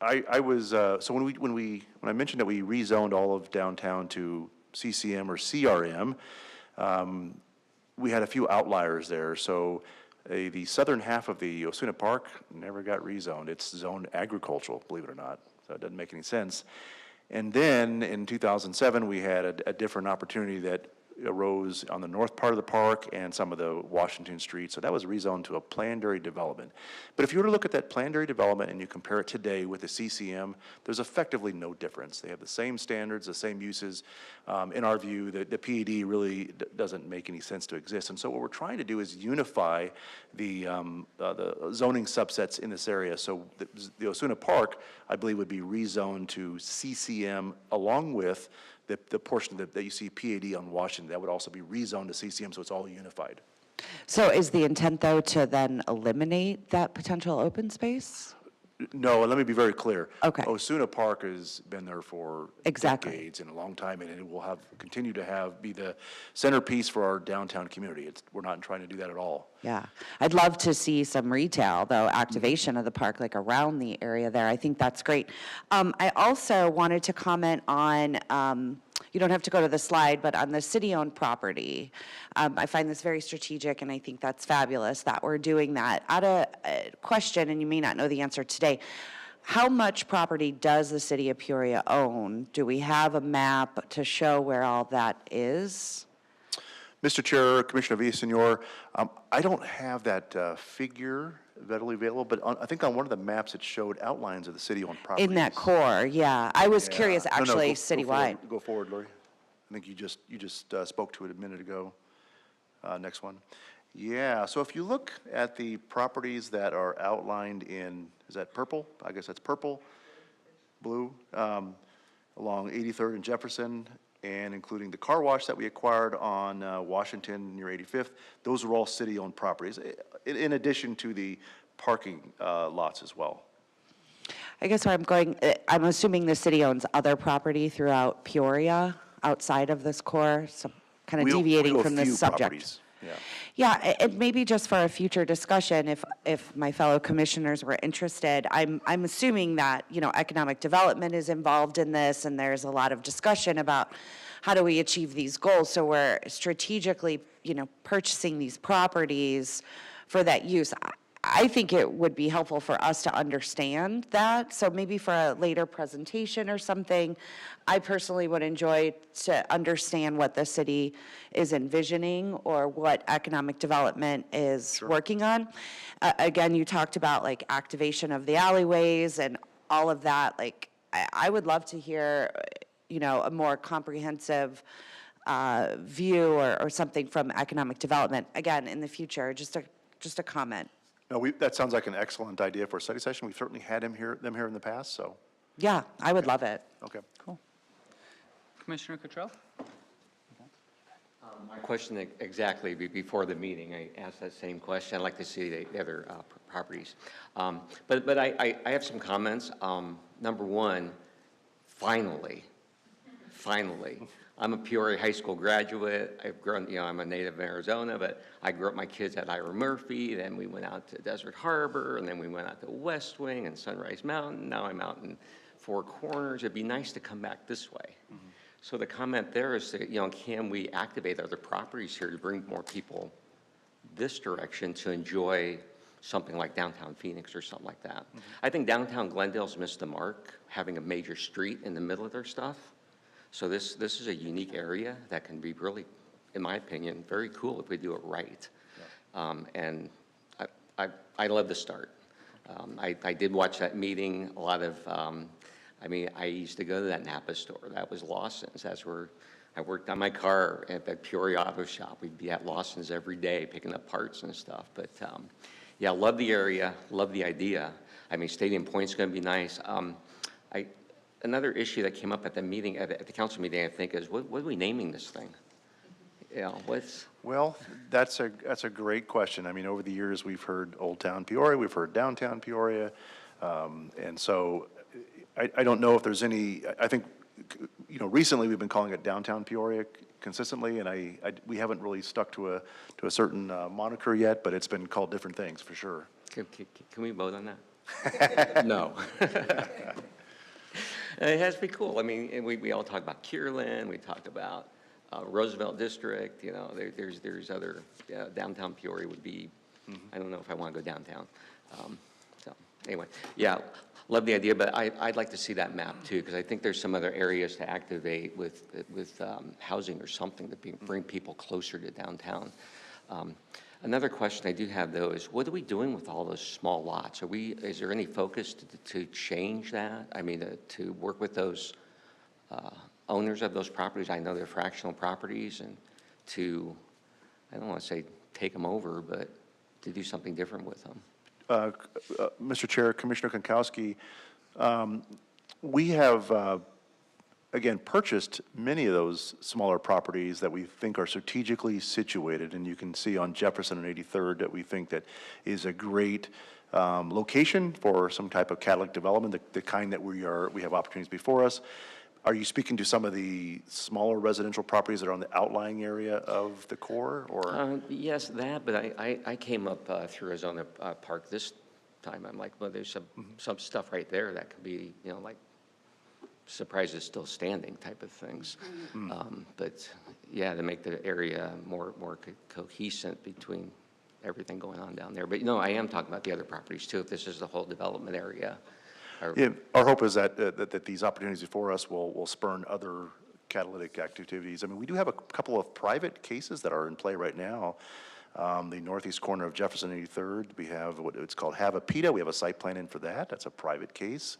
I was, so when I mentioned that we rezoned all of downtown to CCM or CRM, we had a few outliers there. So the southern half of the Osuna Park never got rezoned. It's zoned agricultural, believe it or not. So it doesn't make any sense. And then in 2007, we had a different opportunity that arose on the north part of the park and some of the Washington Street. So that was rezoned to a planned area development. But if you were to look at that planned area development and you compare it today with the CCM, there's effectively no difference. They have the same standards, the same uses. In our view, the PED really doesn't make any sense to exist. And so what we're trying to do is unify the zoning subsets in this area. So the Osuna Park, I believe, would be rezoned to CCM along with the portion that you see PAD on Washington. That would also be rezoned to CCM, so it's all unified. So is the intent, though, to then eliminate that potential open space? No, and let me be very clear. Okay. Osuna Park has been there for Exactly. decades and a long time, and it will continue to be the centerpiece for our downtown community. We're not trying to do that at all. Yeah. I'd love to see some retail, though, activation of the park, like around the area there. I think that's great. I also wanted to comment on, you don't have to go to the slide, but on the city-owned property. I find this very strategic, and I think that's fabulous that we're doing that. Out of question, and you may not know the answer today, how much property does the city of Peoria own? Do we have a map to show where all that is? Mr. Chair, Commissioner Villasenor, I don't have that figure readily available, but I think on one of the maps it showed outlines of the city-owned properties. In that core, yeah. I was curious, Yeah. No, actually, go citywide. forward. Go forward, Lori. I think you just spoke to it a minute ago. Next one. Yeah, so if you look at the properties that are outlined in, is that purple? I guess that's purple, blue, along 83rd and Jefferson, and including the car wash that we acquired on Washington near 85th. Those are all city-owned properties, in addition to the parking lots as well. I guess where I'm going, I'm assuming the city owns other property throughout Peoria, outside of this core, so kind of We own deviating a from few this subject. properties, yeah. Yeah, and maybe just for a future discussion, if my fellow commissioners were interested, I'm assuming that, you know, economic development is involved in this, and there's a lot of discussion about how do we achieve these goals. So we're strategically, you know, purchasing these properties for that use. I think it would be helpful for us to understand that. So maybe for a later presentation or something, I personally would enjoy to understand what the city is envisioning or what economic development is working on. Again, you talked about like activation of the alleyways and all of that. Like, I would love to hear, you know, a more comprehensive view or something from economic development. Again, in the future, just a comment. No, that sounds like an excellent idea for a study session. We've certainly had them here in the past, so, Yeah, I would love it. okay. Cool. Commissioner Cottrell? My question exactly before the meeting, I asked that same question. I'd like to see the other properties. But I have some comments. Number one, finally, I'm a Peoria High School graduate. I've grown, I'm a native of Arizona, but I grew up my kids at Ira Murphy. Then we went out to Desert Harbor, and then we went out to West Wing and Sunrise Mountain. Now I'm out in Four Corners. It'd be nice to come back this way. So the comment there is that, can we activate other properties here to bring more people this direction to enjoy something like downtown Phoenix or something like that? I think downtown Glendale's missed the mark, having a major street in the middle of their stuff. So this is a unique area that can be really, in my opinion, very cool if we do it right. And I love the start. I did watch that meeting. A lot of, I used to go to that Napa store. That was Lawson's. That's where I worked on my car at the Peoria Auto Shop. We'd be at Lawson's every day picking up parts and stuff. But yeah, love the area, love the idea. Stadium Point's going to be nice. Another issue that came up at the meeting, at the council meeting, I think, is what are we naming this thing? Well, that's a great question. Over the years, we've heard Old Town Peoria, we've heard Downtown Peoria, and so I don't know if there's any, I think, recently we've been calling it Downtown Peoria consistently, and we haven't really stuck to a certain moniker yet, but it's been called different things for sure. Can we vote on that? No. It has to be cool. We all talk about Kierland, we talk about Roosevelt District, there's other, downtown Peoria would be, I don't know if I want to go downtown. So anyway, yeah, love the idea, but I'd like to see that map too, because I think there's some other areas to activate with housing or something to bring people closer to downtown. Another question I do have though is, what are we doing with all those small lots? Is there any focus to change that? To work with those owners of those properties? I know they're fractional properties, and to, I don't want to say take them over, but to do something different with them. Mr. Chair, Commissioner Konkowski, we have, again, purchased many of those smaller properties that we think are strategically situated, and you can see on Jefferson and 83rd that we think that is a great location for some type of catalytic development, the kind that we have opportunities before us. Are you speaking to some of the smaller residential properties that are on the outlying area of the core, or? Yes, that, but I came up through Arizona Park this time. I'm like, well, there's some stuff right there that could be, like surprised it's still standing type of things. But yeah, to make the area more cohesive between everything going on down there. But I am talking about the other properties too, if this is the whole development area. Yeah, our hope is that these opportunities before us will spurn other catalytic activities. We do have a couple of private cases that are in play right now. The northeast corner of Jefferson and 83rd, we have what it's called Havapita. We have a site plan in for that. That's a private case.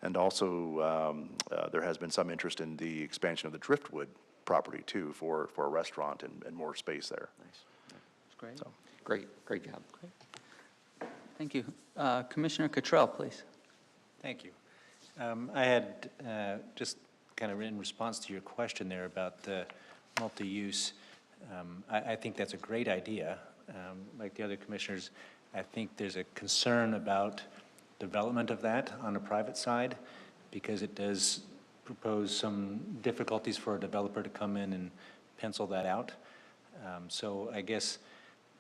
And also, there has been some interest in the expansion of the Driftwood property too for a restaurant and more space there. Nice. That's great. So. Great job. Thank you. Commissioner Cottrell, please. Thank you. I had just kind of in response to your question there about the multi-use, I think that's a great idea. Like the other commissioners, I think there's a concern about development of that on the private side, because it does propose some difficulties for a developer to come in and pencil that out. So I guess,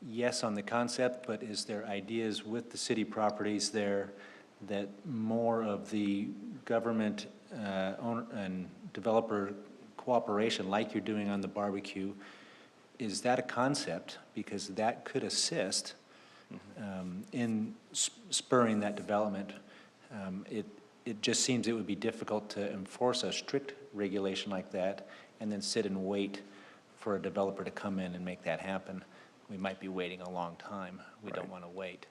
yes, on the concept, but is there ideas with the city properties there that more of the government owner and developer cooperation, like you're doing on the barbecue, is that a concept? Because that could assist in spurring that development. It just seems it would be difficult to enforce a strict regulation like that and then sit and wait for a developer to come in and make that happen. We might be waiting a long time. We don't want to wait.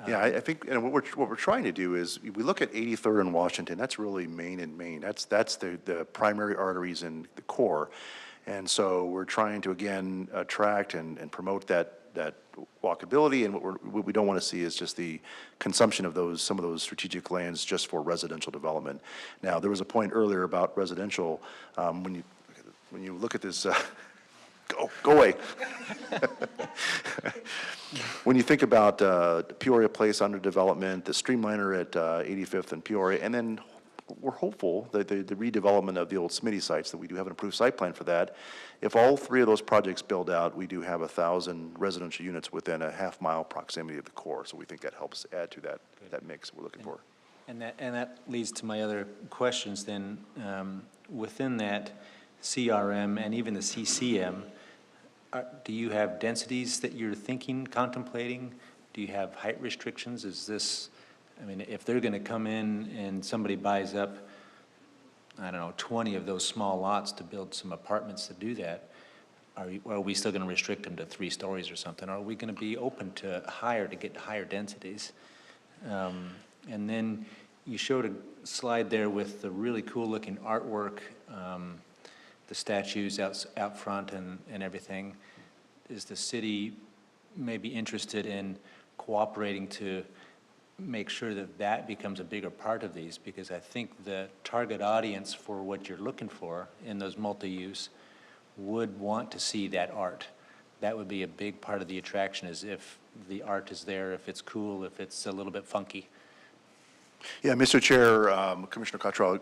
Yeah, I think, and what we're trying to do is, we look at 83rd and Washington, that's really Main and Main. That's the primary arteries in the core. And so we're trying to, again, attract and promote that walkability, and what we don't want to see is just the consumption of some of those strategic lands just for residential development. Now, there was a point earlier about residential, when you look at this, go away. When you think about Peoria Place under development, the Streamliner at 85th and Peoria, and then we're hopeful that the redevelopment of the old Smitty sites, that we do have an approved site plan for that. If all three of those projects build out, we do have 1,000 residential units within a half-mile proximity of the core. So we think that helps add to that mix we're looking for. And that leads to my other questions then. Within that CRM and even the CCM, do you have densities that you're thinking, contemplating? Do you have height restrictions? Is this, I mean, if they're going to come in and somebody buys up, I don't know, 20 of those small lots to build some apartments to do that, are we still going to restrict them to 3 stories or something? Are we going to be open to get higher densities? And then you showed a slide there with the really cool-looking artwork, the statues out front and everything. Is the city maybe interested in cooperating to make sure that that becomes a bigger part of these? Because I think the target audience for what you're looking for in those multi-use would want to see that art. That would be a big part of the attraction, is if the art is there, if it's cool, if it's a little bit funky. Yeah, Mr. Chair, Commissioner Cottrell,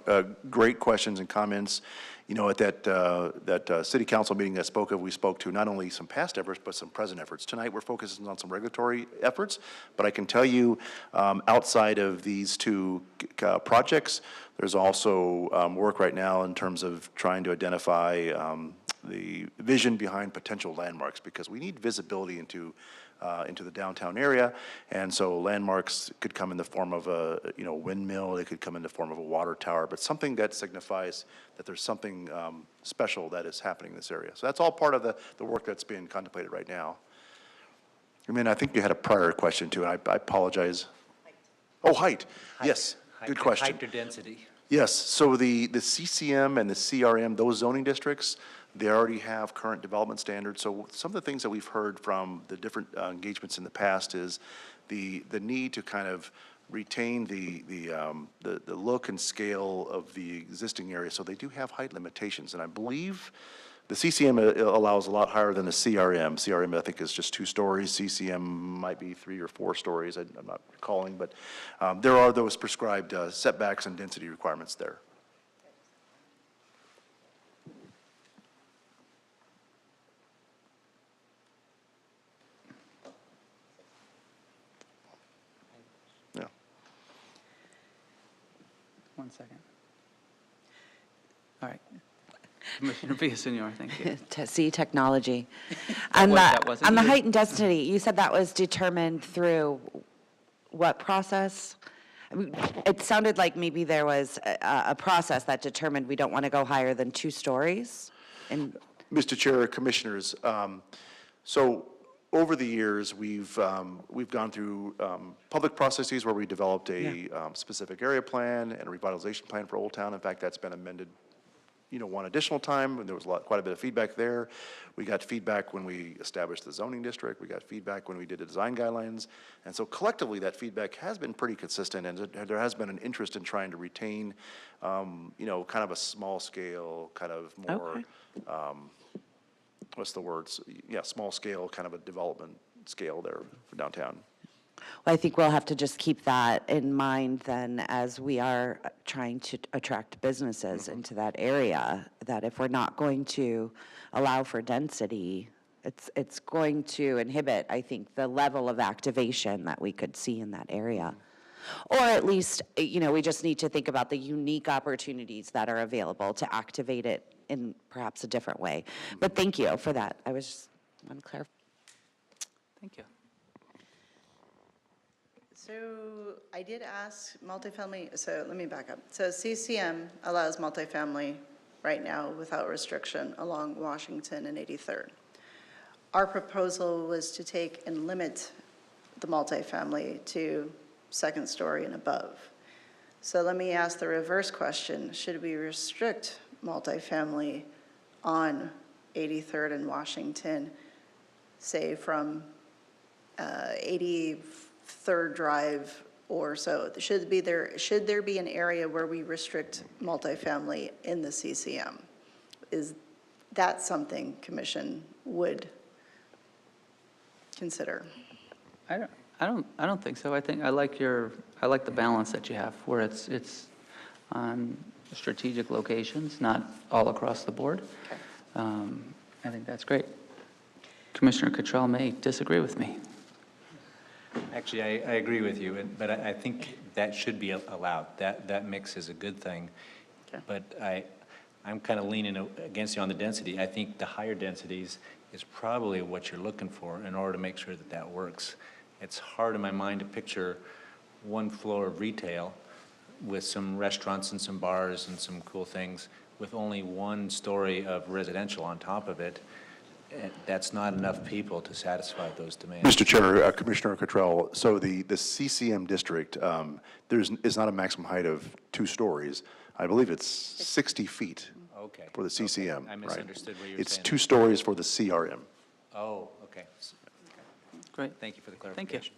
great questions and comments. You know, at that city council meeting I spoke of, we spoke to not only some past efforts, but some present efforts. Tonight, we're focusing on some regulatory efforts, but I can tell you, outside of these 2 projects, there's also work right now in terms of trying to identify the vision behind potential landmarks, because we need visibility into the downtown area. And so landmarks could come in the form of a, windmill, it could come in the form of a water tower, but something that signifies that there's something special that is happening in this area. So that's all part of the work that's being contemplated right now. I mean, I think you had a prior question too, and I apologize. Oh, height. Yes, good question. Height or density? Yes, so the CCM and the CRM, those zoning districts, they already have current development standards. So some of the things that we've heard from the different engagements in the past is the need to kind of retain the look and scale of the existing area. So they do have height limitations, and I believe the CCM allows a lot higher than the CRM. CRM, I think, is just 2 stories. CCM might be 3 or 4 stories. I'm not recalling, but there are those prescribed setbacks and density requirements there. Yeah. 1 second. All right. Commissioner Villaseñor, thank you. To see technology. That wasn't On the you. height and density, you said that was determined through what process? I mean, it sounded like maybe there was a process that determined we don't want to go higher than 2 stories. And Mr. Chair, Commissioners, so over the years, we've gone through public processes where we developed a specific area plan and a revitalization plan for Old Town. In fact, that's been amended, one additional time, and there was quite a bit of feedback there. We got feedback when we established the zoning district. We got feedback when we did the design guidelines. And so collectively, that feedback has been pretty consistent, and there has been an interest in trying to retain, kind of a small scale, kind of more, what's the words? Yeah, small scale, kind of a development scale there for downtown. Well, I think we'll have to just keep that in mind then as we are trying to attract businesses into that area, that if we're not going to allow for density, it's going to inhibit, I think, the level of activation that we could see in that area. Or at least, we just need to think about the unique opportunities that are available to activate it in perhaps a different way. But thank you for that. I was just want to clarify. Thank you. So I did ask multifamily, so let me back up. So CCM allows multifamily right now without restriction along Washington and 83rd. Our proposal was to take and limit the multifamily to 2nd story and above. So let me ask the reverse question. Should we restrict multifamily on 83rd and Washington, say from 83rd Drive or so? Should there be an area where we restrict multifamily in the CCM? Is that something Commission would consider? I don't think so. I think I like the balance that you have, where it's on strategic locations, not all across the board. I think that's great. Commissioner Cottrell may disagree with me. Actually, I agree with you, but I think that should be allowed. That mix is a good thing. Okay. But I'm kind of leaning against you on the density. I think the higher densities is probably what you're looking for in order to make sure that that works. It's hard in my mind to picture one floor of retail with some restaurants and some bars and some cool things with only one story of residential on top of it. That's not enough people to satisfy those demands. Mr. Chair, Commissioner Cottrell, so the CCM district, is not a maximum height of 2 stories. I believe it's 60 feet Okay. for the CCM, Okay. I right? misunderstood what you were It's saying. 2 stories for the CRM. Oh, okay. Great. Thank you for the Thank you. clarification.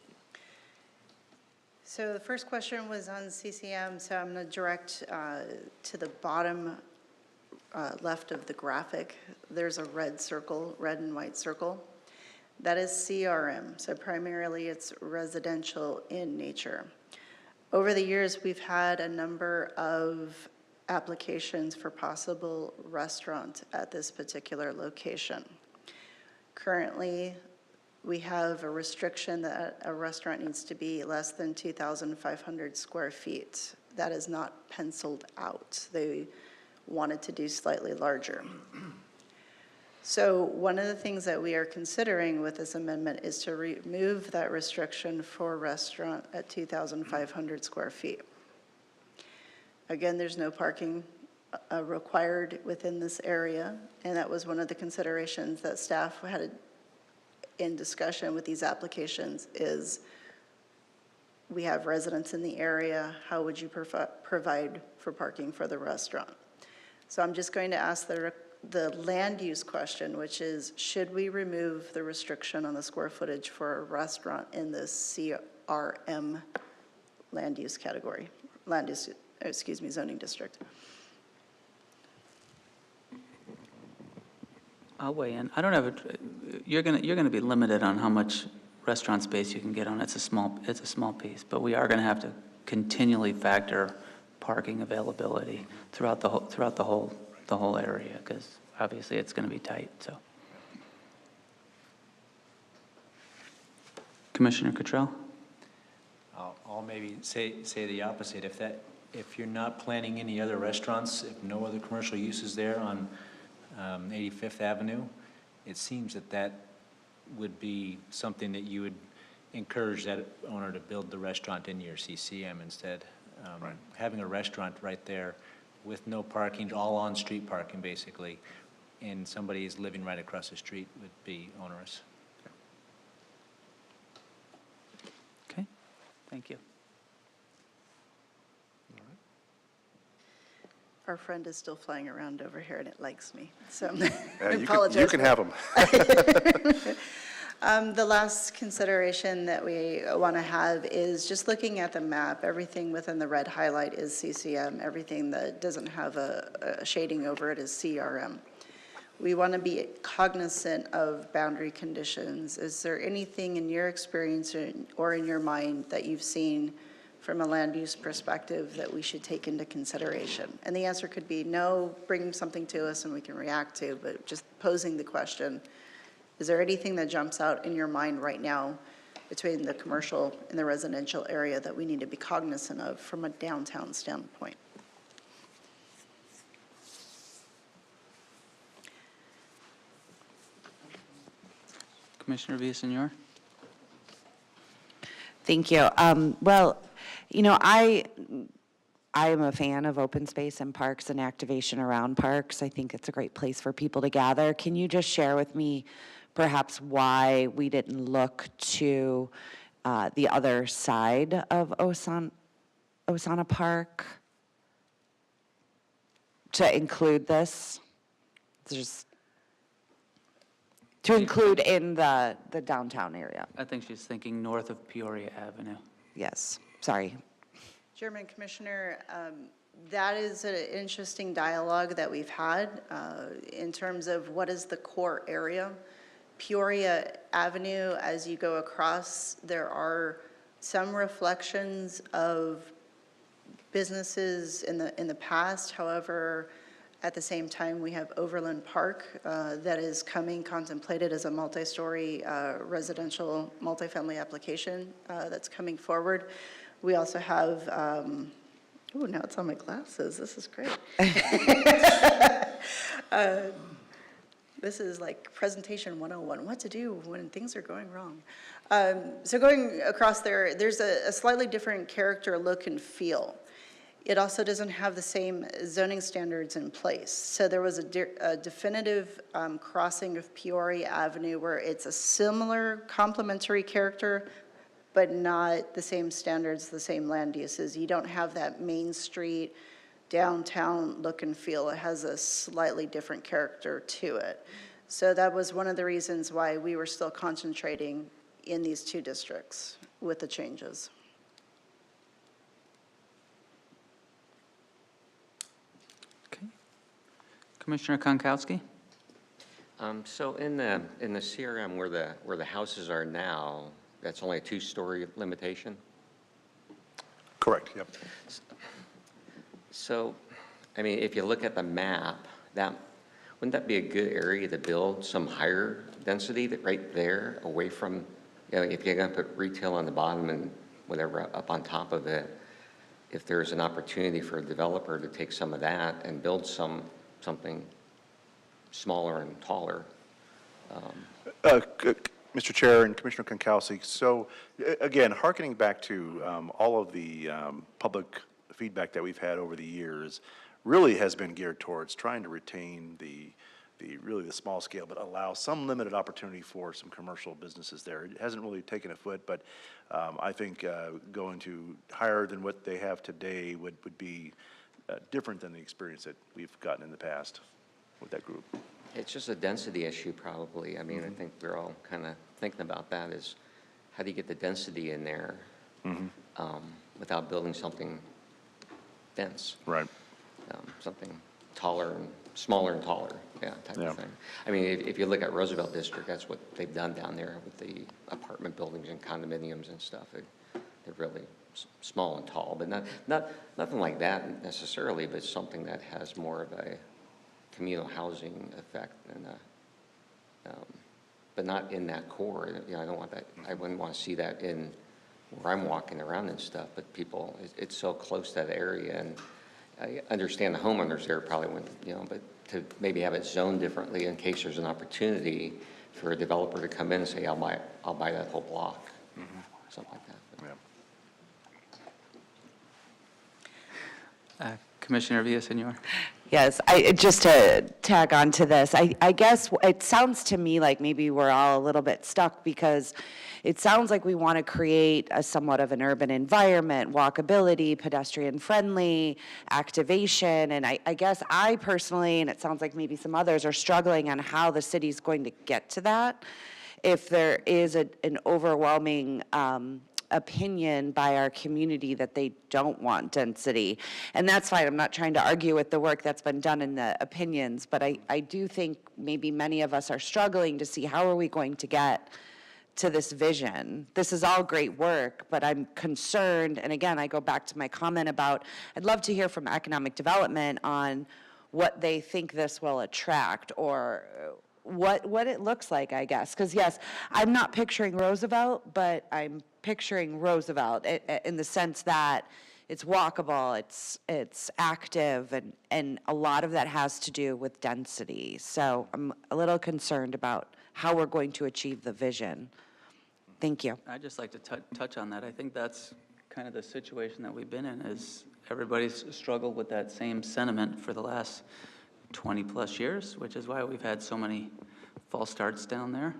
So the first question was on CCM, so I'm going to direct to the bottom left of the graphic. There's a red circle, red and white circle. That is CRM, so primarily it's residential in nature. Over the years, we've had a number of applications for possible restaurant at this particular location. Currently, we have a restriction that a restaurant needs to be less than 2,500 square feet. That is not penciled out. They wanted to do slightly larger. So one of the things that we are considering with this amendment is to remove that restriction for restaurant at 2,500 square feet. Again, there's no parking required within this area, and that was one of the considerations that staff had in discussion with these applications is we have residents in the area, how would you provide for parking for the restaurant? So I'm just going to ask the land use question, which is, should we remove the restriction on the square footage for a restaurant in the CRM land use category, zoning district? I'll weigh in. I don't have you're gonna be limited on how much restaurant space you can get on. It's a small piece, but we are gonna have to continually factor parking availability throughout the whole area, because obviously it's gonna be tight, so. Commissioner Cottrell? I'll maybe say the opposite. If you're not planning any other restaurants, if no other commercial uses there on 85th Avenue, it seems that would be something that you would encourage that owner to build the restaurant in your CCM instead. Right. Having a restaurant right there with no parking, all on-street parking basically, and somebody is living right across the street would be onerous. Okay, thank you. Our friend is still flying around over here, and it likes me, so I You apologize. can have them. The last consideration that we want to have is just looking at the map. Everything within the red highlight is CCM. Everything that doesn't have a shading over it is CRM. We want to be cognizant of boundary conditions. Is there anything in your experience or in your mind that you've seen from a land use perspective that we should take into consideration? And the answer could be no, bring something to us and we can react to, but just posing the question, is there anything that jumps out in your mind right now between the commercial and the residential area that we need to be cognizant of from a downtown standpoint? Commissioner Villaseñor? Thank you. Well, you know, I am a fan of open space and parks and activation around parks. I think it's a great place for people to gather. Can you just share with me perhaps why we didn't look to the other side of Osana Park to include this? Just to include in the downtown area. I think she's thinking north of Peoria Avenue. Yes, sorry. Chairman, Commissioner, that is an interesting dialogue that we've had in terms of what is the core area. Peoria Avenue, as you go across, there are some reflections of businesses in the past. However, at the same time, we have Overland Park that is coming, contemplated as a multi-story residential multifamily application that's coming forward. We also have, oh, now it's on my glasses. This is great. This is like presentation 101, what to do when things are going wrong. So going across there, there's a slightly different character, look, and feel. It also doesn't have the same zoning standards in place. So there was a definitive crossing of Peoria Avenue where it's a similar complementary character, but not the same standards, the same land uses. You don't have that Main Street, downtown look and feel. It has a slightly different character to it. So that was one of the reasons why we were still concentrating in these two districts with the changes. Okay. Commissioner Konkowski? So in the CRM where the houses are now, that's only a two-story limitation? Correct, yep. So, I mean, if you look at the map, wouldn't that be a good area to build some higher density right there away from, if you're gonna put retail on the bottom and whatever up on top of it, if there's an opportunity for a developer to take some of that and build something smaller and taller. Mr. Chair and Commissioner Konkowski, so again, hearkening back to all of the public feedback that we've had over the years, really has been geared towards trying to retain the small scale, but allow some limited opportunity for some commercial businesses there. It hasn't really taken a foot, but I think going to higher than what they have today would be different than the experience that we've gotten in the past with that group. It's just a density issue probably. I mean, I think we're all kind of thinking about that is how do you get the density in there without building something dense? Right. Something taller and smaller and taller, type Yeah. of thing. I mean, if you look at Roosevelt District, that's what they've done down there with the apartment buildings and condominiums and stuff. They're really small and tall, but nothing like that necessarily, but something that has more of a communal housing effect and but not in that core. I don't want that. I wouldn't want to see that in where I'm walking around and stuff. But people, it's so close to that area, and I understand the homeowners there probably wouldn't, but to maybe have it zoned differently in case there's an opportunity for a developer to come in and say, I'll buy that whole block, something like that. Yeah. Commissioner Villaseñor? Yes, just to tag on to this, I guess it sounds to me like maybe we're all a little bit stuck because it sounds like we want to create a somewhat of an urban environment, walkability, pedestrian-friendly, activation, and I guess I personally, and it sounds like maybe some others, are struggling on how the city's going to get to that if there is an overwhelming opinion by our community that they don't want density. And that's fine, I'm not trying to argue with the work that's been done in the opinions, but I do think maybe many of us are struggling to see how are we going to get to this vision. This is all great work, but I'm concerned, and again, I go back to my comment about, I'd love to hear from economic development on what they think this will attract or what it looks like, I guess. Because yes, I'm not picturing Roosevelt, but I'm picturing Roosevelt in the sense that it's walkable, it's active, and a lot of that has to do with density. So I'm a little concerned about how we're going to achieve the vision. Thank you. I'd just like to touch on that. I think that's kind of the situation that we've been in, is everybody's struggled with that same sentiment for the last 20-plus years, which is why we've had so many false starts down there.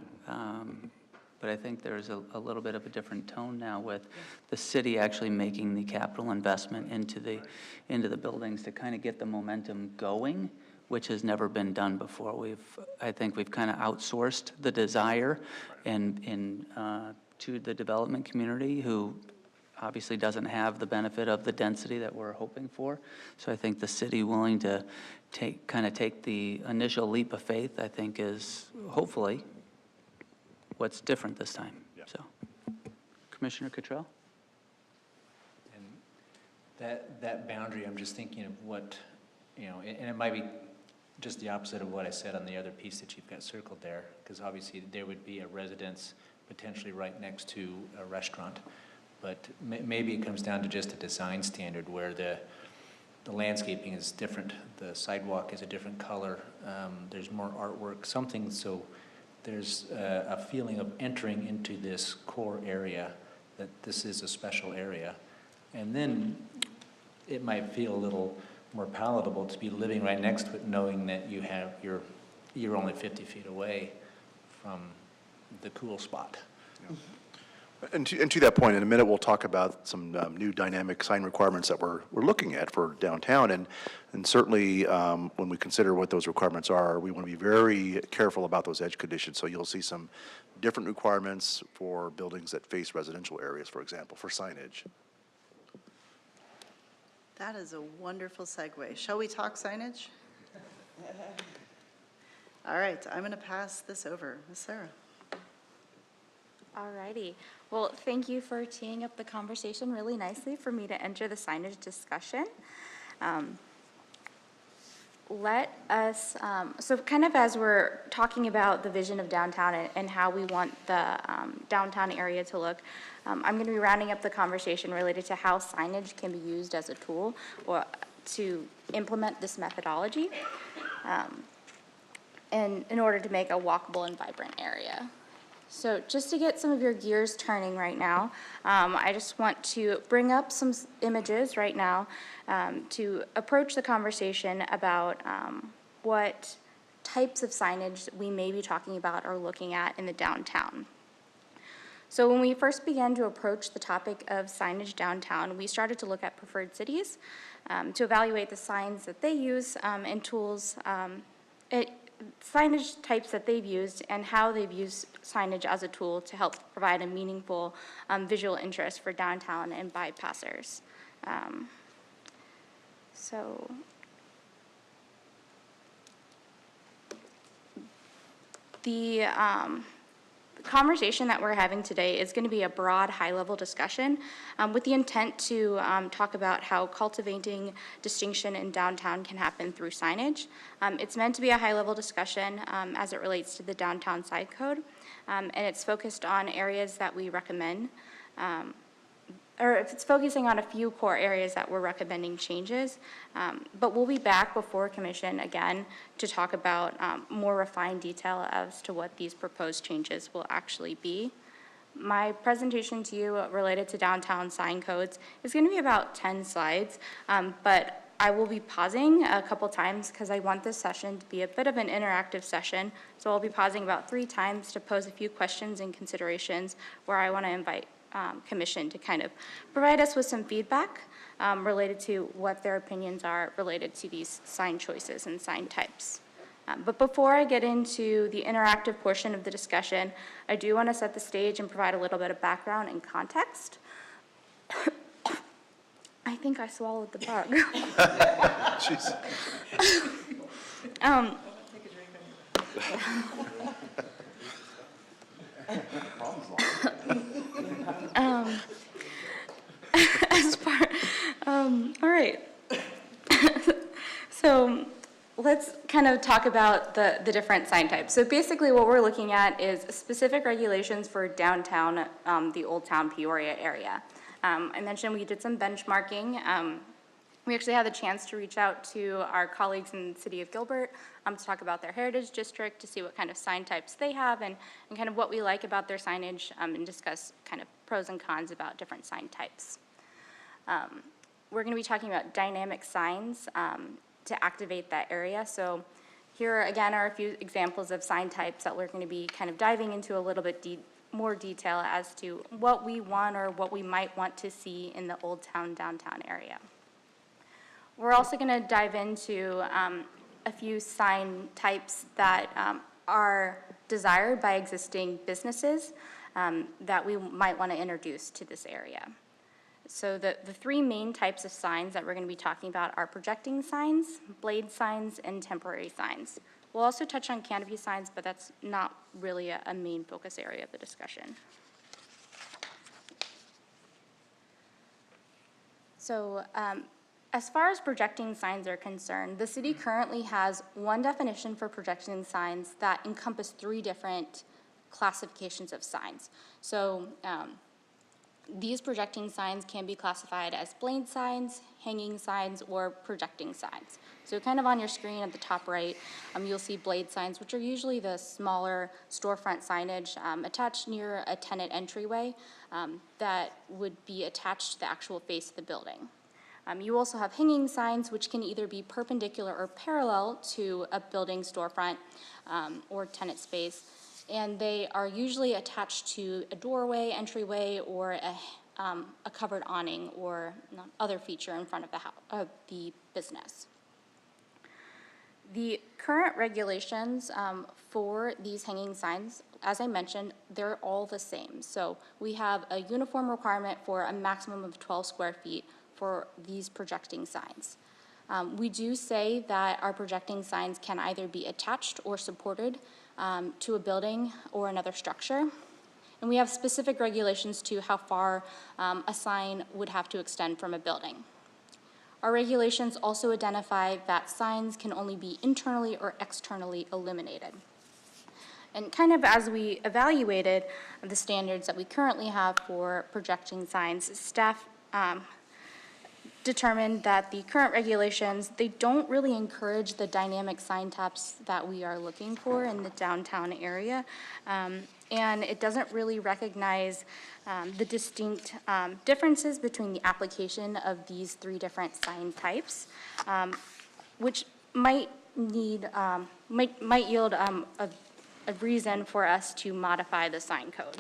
But I think there's a little bit of a different tone now with the city actually making the capital investment into the buildings to kind of get the momentum going, which has never been done before. I think we've kind of outsourced the desire to the development community, who obviously doesn't have the benefit of the density that we're hoping for. So I think the city willing to take the initial leap of faith, I think, is hopefully what's different this time. Yeah. So, Commissioner Cottrell? That boundary, I'm just thinking of what, and it might be just the opposite of what I said on the other piece that you've got circled there, because obviously there would be a residence potentially right next to a restaurant. But maybe it comes down to just a design standard where the landscaping is different, the sidewalk is a different color, there's more artwork, something so there's a feeling of entering into this core area, that this is a special area. And then it might feel a little more palatable to be living right next to it, knowing that you're only 50 feet away from the cool spot. And to that point, in a minute, we'll talk about some new dynamic sign requirements that we're looking at for downtown. And certainly, when we consider what those requirements are, we want to be very careful about those edge conditions. So you'll see some different requirements for buildings that face residential areas, for example, for signage. That is a wonderful segue. Shall we talk signage? All right, I'm going to pass this over. Ms. Sarah. Alrighty. Well, thank you for teeing up the conversation really nicely for me to enter the signage discussion. So kind of as we're talking about the vision of downtown and how we want the downtown area to look, I'm going to be rounding up the conversation related to how signage can be used as a tool or to implement this methodology and in order to make a walkable and vibrant area. So just to get some of your gears turning right now, I just want to bring up some images right now to approach the conversation about what types of signage we may be talking about or looking at in the downtown. So when we first began to approach the topic of signage downtown, we started to look at preferred cities to evaluate the signs that they use and tools, signage types that they've used and how they've used signage as a tool to help provide a meaningful visual interest for downtown and bypassers. So the conversation that we're having today is going to be a broad, high-level discussion with the intent to talk about how cultivating distinction in downtown can happen through signage. It's meant to be a high-level discussion as it relates to the downtown side code, and it's focused on areas that we recommend, or if it's focusing on a few core areas that we're recommending changes, but we'll be back before commission again to talk about more refined detail as to what these proposed changes will actually be. My presentation to you related to downtown sign codes is going to be about 10 slides, but I will be pausing a couple times because I want this session to be a bit of an interactive session. So I'll be pausing about 3 times to pose a few questions and considerations where I want to invite commission to kind of provide us with some feedback related to what their opinions are related to these sign choices and sign types. But before I get into the interactive portion of the discussion, I do want to set the stage and provide a little bit of background and context. I think I swallowed the bug. Jeez. All right. So let's kind of talk about the different sign types. So basically what we're looking at is specific regulations for downtown, the Old Town Peoria area. I mentioned we did some benchmarking. We actually had the chance to reach out to our colleagues in the city of Gilbert to talk about their heritage district, to see what kind of sign types they have and kind of what we like about their signage and discuss kind of pros and cons about different sign types. We're going to be talking about dynamic signs to activate that area. So here again are a few examples of sign types that we're going to be kind of diving into a little bit more detail as to what we want or what we might want to see in the Old Town downtown area. We're also going to dive into a few sign types that are desired by existing businesses that we might want to introduce to this area. So the 3 main types of signs that we're going to be talking about are projecting signs, blade signs, and temporary signs. We'll also touch on canopy signs, but that's not really a main focus area of the discussion. So as far as projecting signs are concerned, the city currently has one definition for projecting signs that encompass 3 different classifications of signs. So these projecting signs can be classified as blade signs, hanging signs, or projecting signs. So kind of on your screen at the top right, you'll see blade signs, which are usually the smaller storefront signage attached near a tenant entryway that would be attached to the actual face of the building. You also have hanging signs, which can either be perpendicular or parallel to a building storefront or tenant space. And they are usually attached to a doorway, entryway, or a covered awning or other feature in front of the business. The current regulations for these hanging signs, as I mentioned, they're all the same. So we have a uniform requirement for a maximum of 12 square feet for these projecting signs. We do say that our projecting signs can either be attached or supported to a building or another structure. And we have specific regulations to how far a sign would have to extend from a building. Our regulations also identify that signs can only be internally or externally illuminated. And kind of as we evaluated the standards that we currently have for projecting signs, staff determined that the current regulations, they don't really encourage the dynamic sign types that we are looking for in the downtown area. And it doesn't really recognize the distinct differences between the application of these 3 different sign types, which might need, might yield a reason for us to modify the sign code.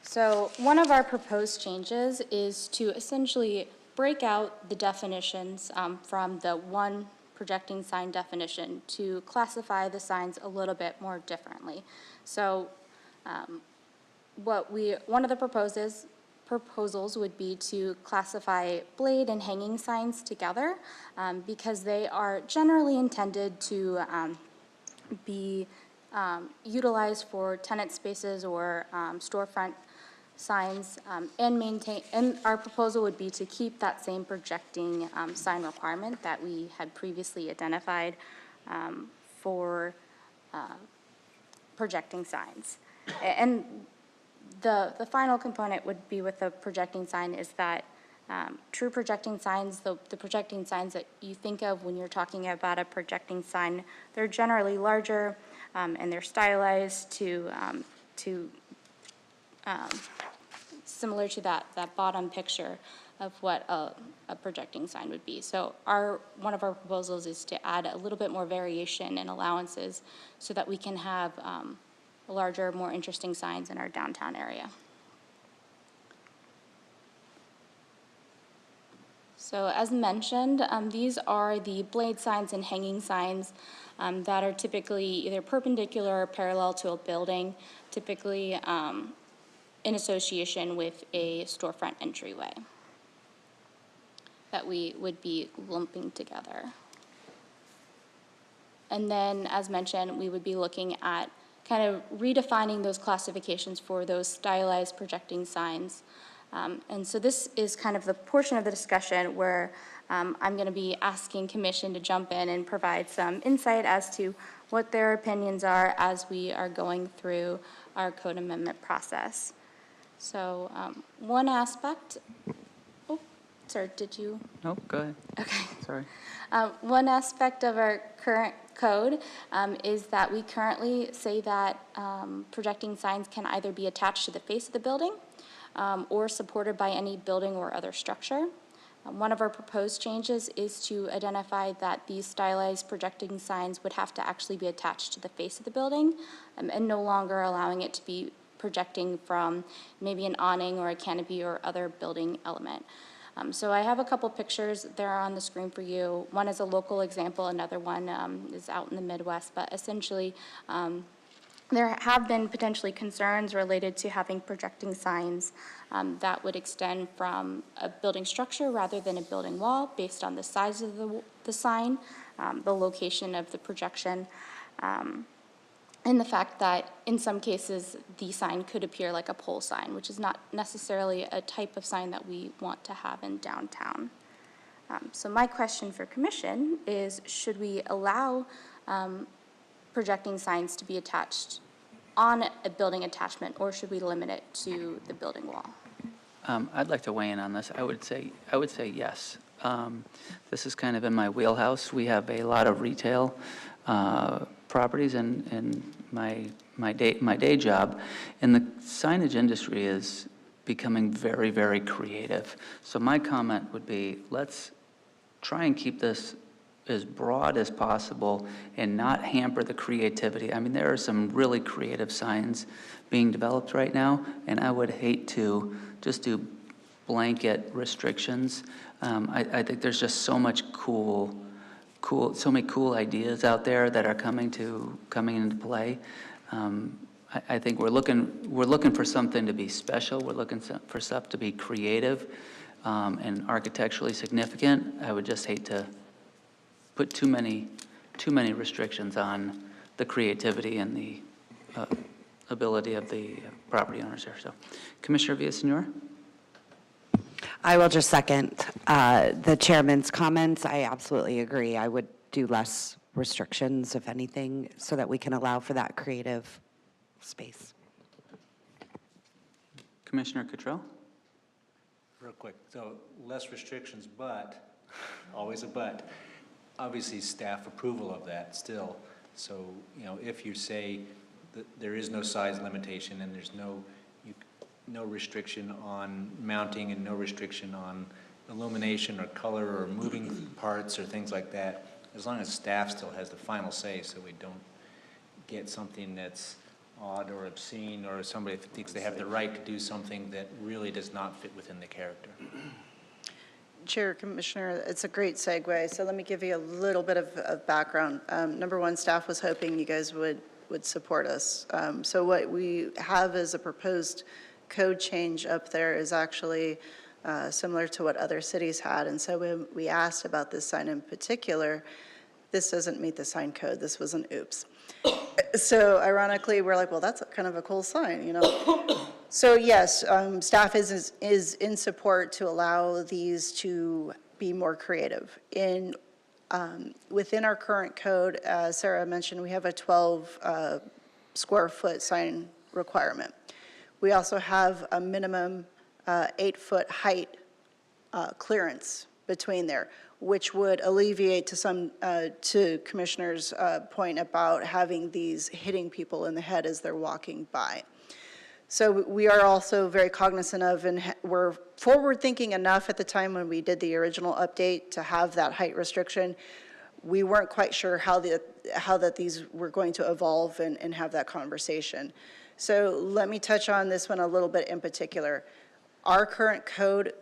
So one of our proposed changes is to essentially break out the definitions from the one projecting sign definition to classify the signs a little bit more differently. So one of the proposals would be to classify blade and hanging signs together because they are generally intended to be utilized for tenant spaces or storefront signs and our proposal would be to keep that same projecting sign requirement that we had previously identified for projecting signs. And the final component would be with the projecting sign is that true projecting signs, the projecting signs that you think of when you're talking about a projecting sign, they're generally larger and they're stylized to similar to that bottom picture of what a projecting sign would be. So one of our proposals is to add a little bit more variation and allowances so that we can have larger, more interesting signs in our downtown area. So as mentioned, these are the blade signs and hanging signs that are typically either perpendicular or parallel to a building, typically in association with a storefront entryway that we would be lumping together. And then, as mentioned, we would be looking at kind of redefining those classifications for those stylized projecting signs. And so this is kind of the portion of the discussion where I'm going to be asking Commission to jump in and provide some insight as to what their opinions are as we are going through our code amendment process. So one aspect, oh, sir, did you? No, go ahead. Okay. Sorry. One aspect of our current code is that we currently say that projecting signs can either be attached to the face of the building or supported by any building or other structure. One of our proposed changes is to identify that these stylized projecting signs would have to actually be attached to the face of the building and no longer allowing it to be projecting from maybe an awning or a canopy or other building element. So I have a couple pictures there on the screen for you. One is a local example, another one is out in the Midwest, but essentially there have been potentially concerns related to having projecting signs that would extend from a building structure rather than a building wall based on the size of the sign, the location of the projection. and the fact that in some cases, the sign could appear like a pole sign, which is not necessarily a type of sign that we want to have in downtown. So my question for commission is, should we allow projecting signs to be attached on a building attachment, or should we limit it to the building wall? I'd like to weigh in on this. I would say yes. This is kind of in my wheelhouse. We have a lot of retail properties in my day job, and the signage industry is becoming very, very creative. So my comment would be, let's try and keep this as broad as possible and not hamper the creativity. I mean, there are some really creative signs being developed right now, and I would hate to just do blanket restrictions. I think there's just so much so many cool ideas out there that are coming into play. I think we're looking for something to be special. We're looking for stuff to be creative and architecturally significant. I would just hate to put too many restrictions on the creativity and the ability of the property owners here. So, Commissioner Villasenor? I will just second the chairman's comments. I absolutely agree. I would do less restrictions, if anything, so that we can allow for that creative space. Commissioner Cottrell? Real quick, so less restrictions, but, always a but, obviously staff approval of that still. So, if you say that there is no size limitation and there's no restriction on mounting and no restriction on illumination or color or moving parts or things like that, as long as staff still has the final say, so we don't get something that's odd or obscene, or somebody thinks they have the right to do something that really does not fit within the character. Chair, Commissioner, it's a great segue, so let me give you a little bit of background. Number one, staff was hoping you guys would support us. So what we have as a proposed code change up there is actually similar to what other cities had, and so when we asked about this sign in particular, this doesn't meet the sign code. This was an oops. So ironically, we're like, well, that's kind of a cool sign, So yes, staff is in support to allow these to be more creative. Within our current code, as Sarah mentioned, we have a 12 square foot sign requirement. We also have a minimum 8-foot height clearance between there, which would alleviate to Commissioner's point about having these hitting people in the head as they're walking by. So we are also very cognizant of, and we're forward-thinking enough at the time when we did the original update to have that height restriction. We weren't quite sure how that these were going to evolve and have that conversation. So let me touch on this one a little bit in particular. Our current code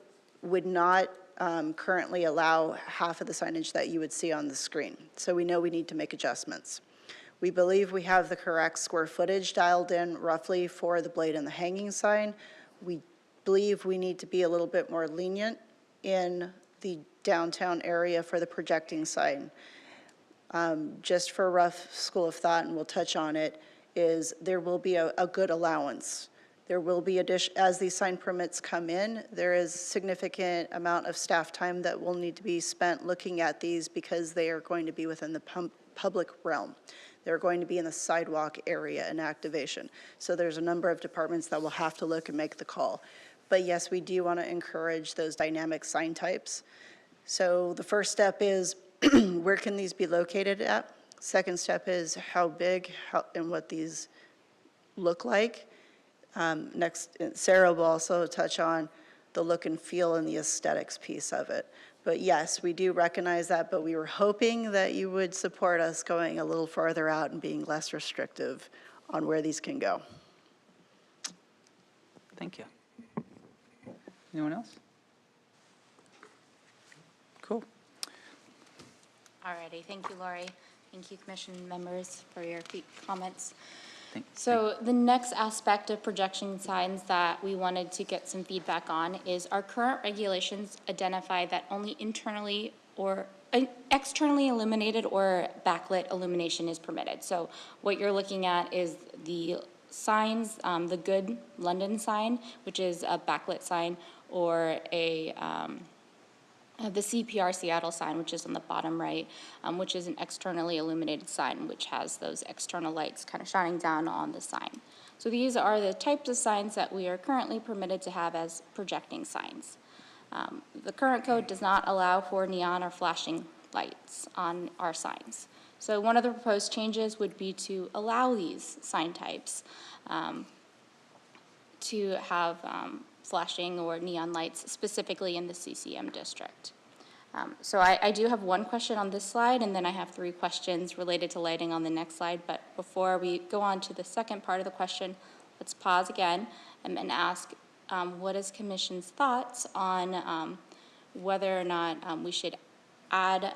would not currently allow half of the signage that you would see on the screen. So we know we need to make adjustments. We believe we have the correct square footage dialed in roughly for the blade and the hanging sign. We believe we need to be a little bit more lenient in the downtown area for the projecting sign. Just for a rough school of thought, and we'll touch on it, is there will be a good allowance. There will be, as these sign permits come in, there is significant amount of staff time that will need to be spent looking at these because they are going to be within the public realm. They're going to be in the sidewalk area in activation. So there's a number of departments that will have to look and make the call. But yes, we do want to encourage those dynamic sign types. So the first step is where can these be located at? Second step is how big and what these look like. Next, Sarah will also touch on the look and feel and the aesthetics piece of it. But yes, we do recognize that, but we were hoping that you would support us going a little farther out and being less restrictive on where these can go. Thank you. Anyone else? Cool. Alrighty, thank you, Lori. Thank you, Commission members, for your comments. Thank So the next aspect of projection signs that we wanted to get some feedback on is our current regulations identify that only internally or externally illuminated or backlit illumination is permitted. So what you're looking at is the signs, the Good London sign, which is a backlit sign, or the CPR Seattle sign, which is on the bottom right, which is an externally illuminated sign, which has those external lights kind of shining down on the sign. So these are the types of signs that we are currently permitted to have as projecting signs. The current code does not allow for neon or flashing lights on our signs. So one of the proposed changes would be to allow these sign types to have flashing or neon lights specifically in the CCM district. So I do have one question on this slide, and then I have 3 questions related to lighting on the next slide. But before we go on to the second part of the question, let's pause again and ask, what is Commission's thoughts on whether or not we should add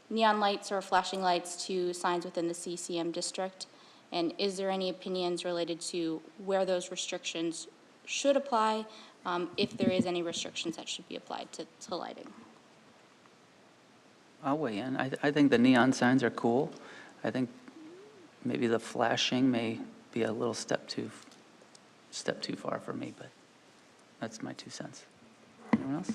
neon lights or flashing lights to signs within the CCM district? And is there any opinions related to where those restrictions should apply, if there is any restrictions that should be applied to lighting? I'll weigh in. I think the neon signs are cool. I think maybe the flashing may be a little step too far for me, but that's my 2 cents. Anyone else?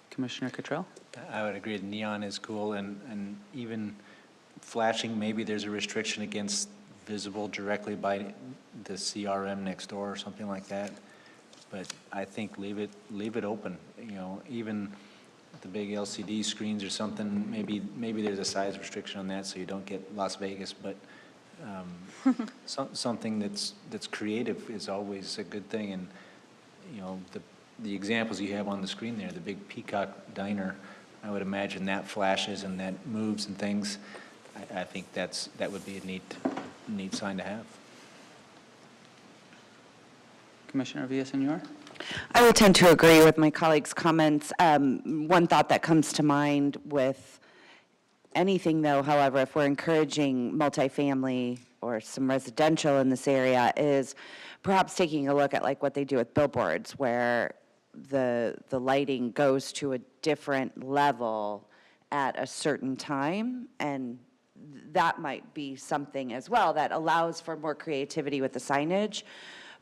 Commissioner Cottrell? I would agree, neon is cool, and even flashing, maybe there's a restriction against visible directly by the CRM next door or something like that. But I think leave it open, you know, even the big LCD screens or something, maybe there's a size restriction on that so you don't get Las Vegas, but something that's creative is always a good thing. And, you know, the examples you have on the screen there, the big Peacock Diner, I would imagine that flashes and that moves and things. I think that would be a neat sign to have. Commissioner Villaseñor? I would tend to agree with my colleagues' comments. One thought that comes to mind with anything, though, however, if we're encouraging multifamily or some residential in this area, is perhaps taking a look at like what they do with billboards, where the lighting goes to a different level at a certain time, and that might be something as well that allows for more creativity with the signage,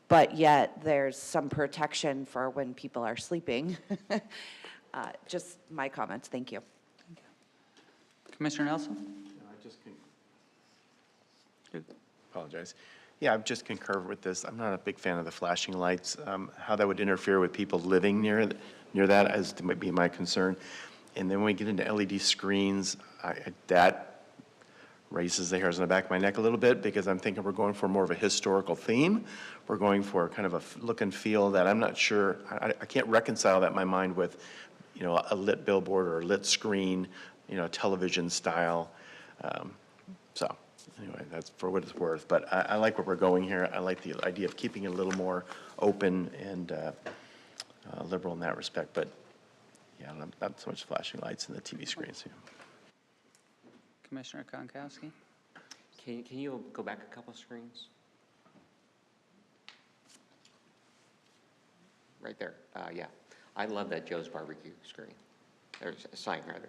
but yet there's some protection for when people are sleeping. Just my comments, thank you. Commissioner Nelson? I just apologize. Yeah, I just concur with this. I'm not a big fan of the flashing lights. How that would interfere with people living near that is might be my concern. And then when we get into LED screens, that raises the hairs on the back of my neck a little bit, because I'm thinking we're going for more of a historical theme. We're going for kind of a look and feel that I'm not sure, I can't reconcile that in my mind with, you know, a lit billboard or a lit screen, you know, television style. So anyway, that's for what it's worth. But I like where we're going here. I like the idea of keeping it a little more open and liberal in that respect. But yeah, not so much flashing lights in the TV screens. Yeah. Commissioner Konkowski? Can you go back a couple screens? Right there, yeah. I love that Joe's Barbecue screen. There's a sign rather.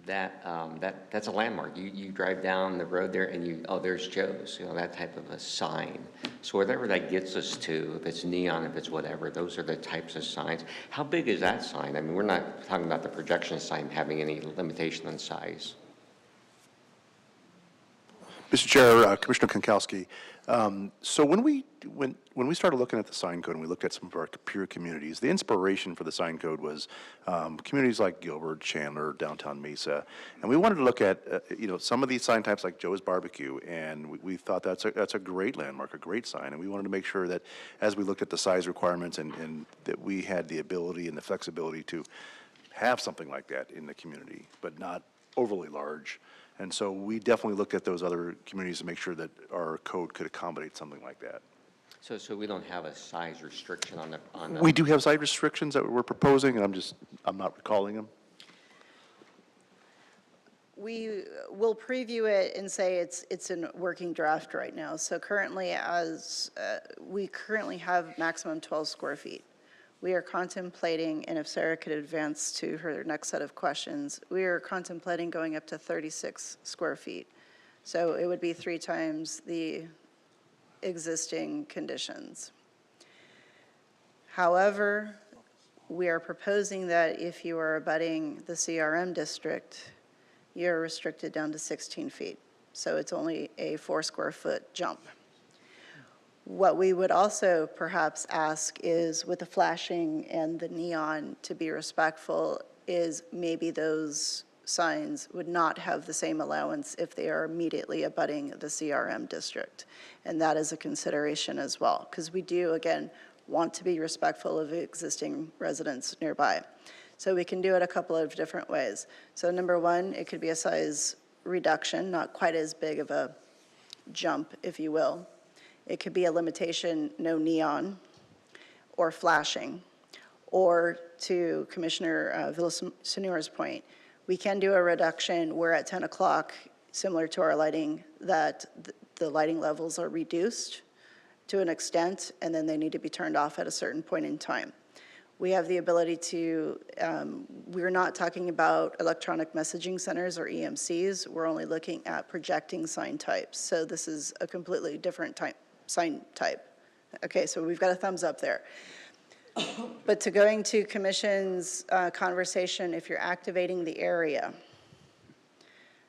That's a landmark. You drive down the road there and there's Joe's, you know, that type of a sign. So whatever that gets us to, if it's neon, if it's whatever, those are the types of signs. How big is that sign? I mean, we're not talking about the projection sign having any limitation on size. Mr. Chair, Commissioner Konkowski, so when we started looking at the sign code and we looked at some of our peer communities, the inspiration for the sign code was communities like Gilbert, Chandler, downtown Mesa, and we wanted to look at you know, some of these sign types like Joe's Barbecue, and we thought that's a great landmark, a great sign, and we wanted to make sure that as we looked at the size requirements and that we had the ability and the flexibility to have something like that in the community, but not overly large. And so we definitely looked at those other communities to make sure that our code could accommodate something like that. So we don't have a size restriction on the. We do have size restrictions that we're proposing, and I'm not recalling them. We will preview it and say it's in working draft right now. So currently, we currently have maximum 12 square feet. we are contemplating, and if Sarah could advance to her next set of questions, we are contemplating going up to 36 square feet. So it would be 3 times the existing conditions. However, we are proposing that if you are abutting the CRM district, you're restricted down to 16 feet. So it's only a 4 square foot jump. What we would also perhaps ask is, with the flashing and the neon, to be respectful, is maybe those signs would not have the same allowance if they are immediately abutting the CRM district. And that is a consideration as well, because we do, again, want to be respectful of existing residents nearby. So we can do it a couple of different ways. So number one, it could be a size reduction, not quite as big of a jump, if you will. It could be a limitation, no neon or flashing. Or to Commissioner Villasenor's point, we can do a reduction where at 10 o'clock, similar to our lighting, that the lighting levels are reduced to an extent, and then they need to be turned off at a certain point in time. We have the ability to, we're not talking about electronic messaging centers or EMCs. We're only looking at projecting sign types. So this is a completely different sign type. Okay, so we've got a thumbs up there. But to going to Commission's conversation, if you're activating the area,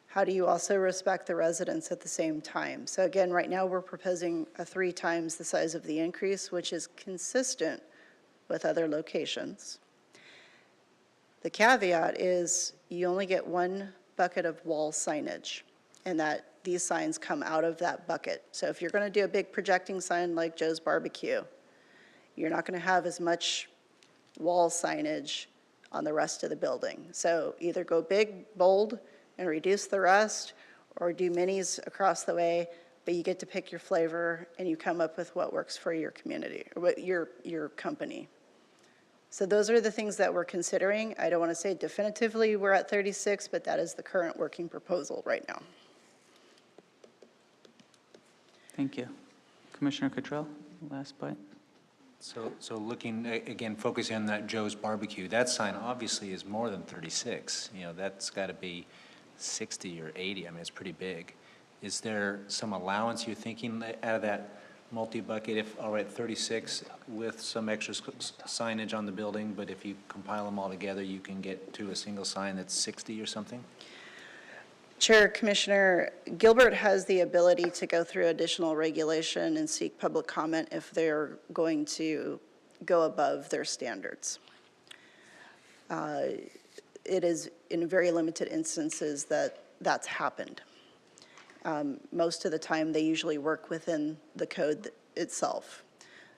how do you also respect the residents at the same time? So again, right now we're proposing a 3 times the size of the increase, which is consistent with other locations. The caveat is you only get 1 bucket of wall signage, and that these signs come out of that bucket. So if you're going to do a big projecting sign like Joe's Barbecue, you're not going to have as much wall signage on the rest of the building. So either go big, bold, and reduce the rest, or do minis across the way, but you get to pick your flavor and you come up with what works for your community, or what your company. So those are the things that we're considering. I don't want to say definitively we're at 36, but that is the current working proposal right now. Thank you. Commissioner Cottrell, last bite. So looking, again, focusing on that Joe's Barbecue, that sign obviously is more than 36. You know, that's got to be 60 or 80. I mean, it's pretty big. Is there some allowance you're thinking out of that multi-bucket, if, all right, 36 with some extra signage on the building, but if you compile them all together, you can get to a single sign that's 60 or something? Chair, Commissioner, Gilbert has the ability to go through additional regulation and seek public comment if they're going to go above their standards. It is in very limited instances that that's happened. Most of the time, they usually work within the code itself.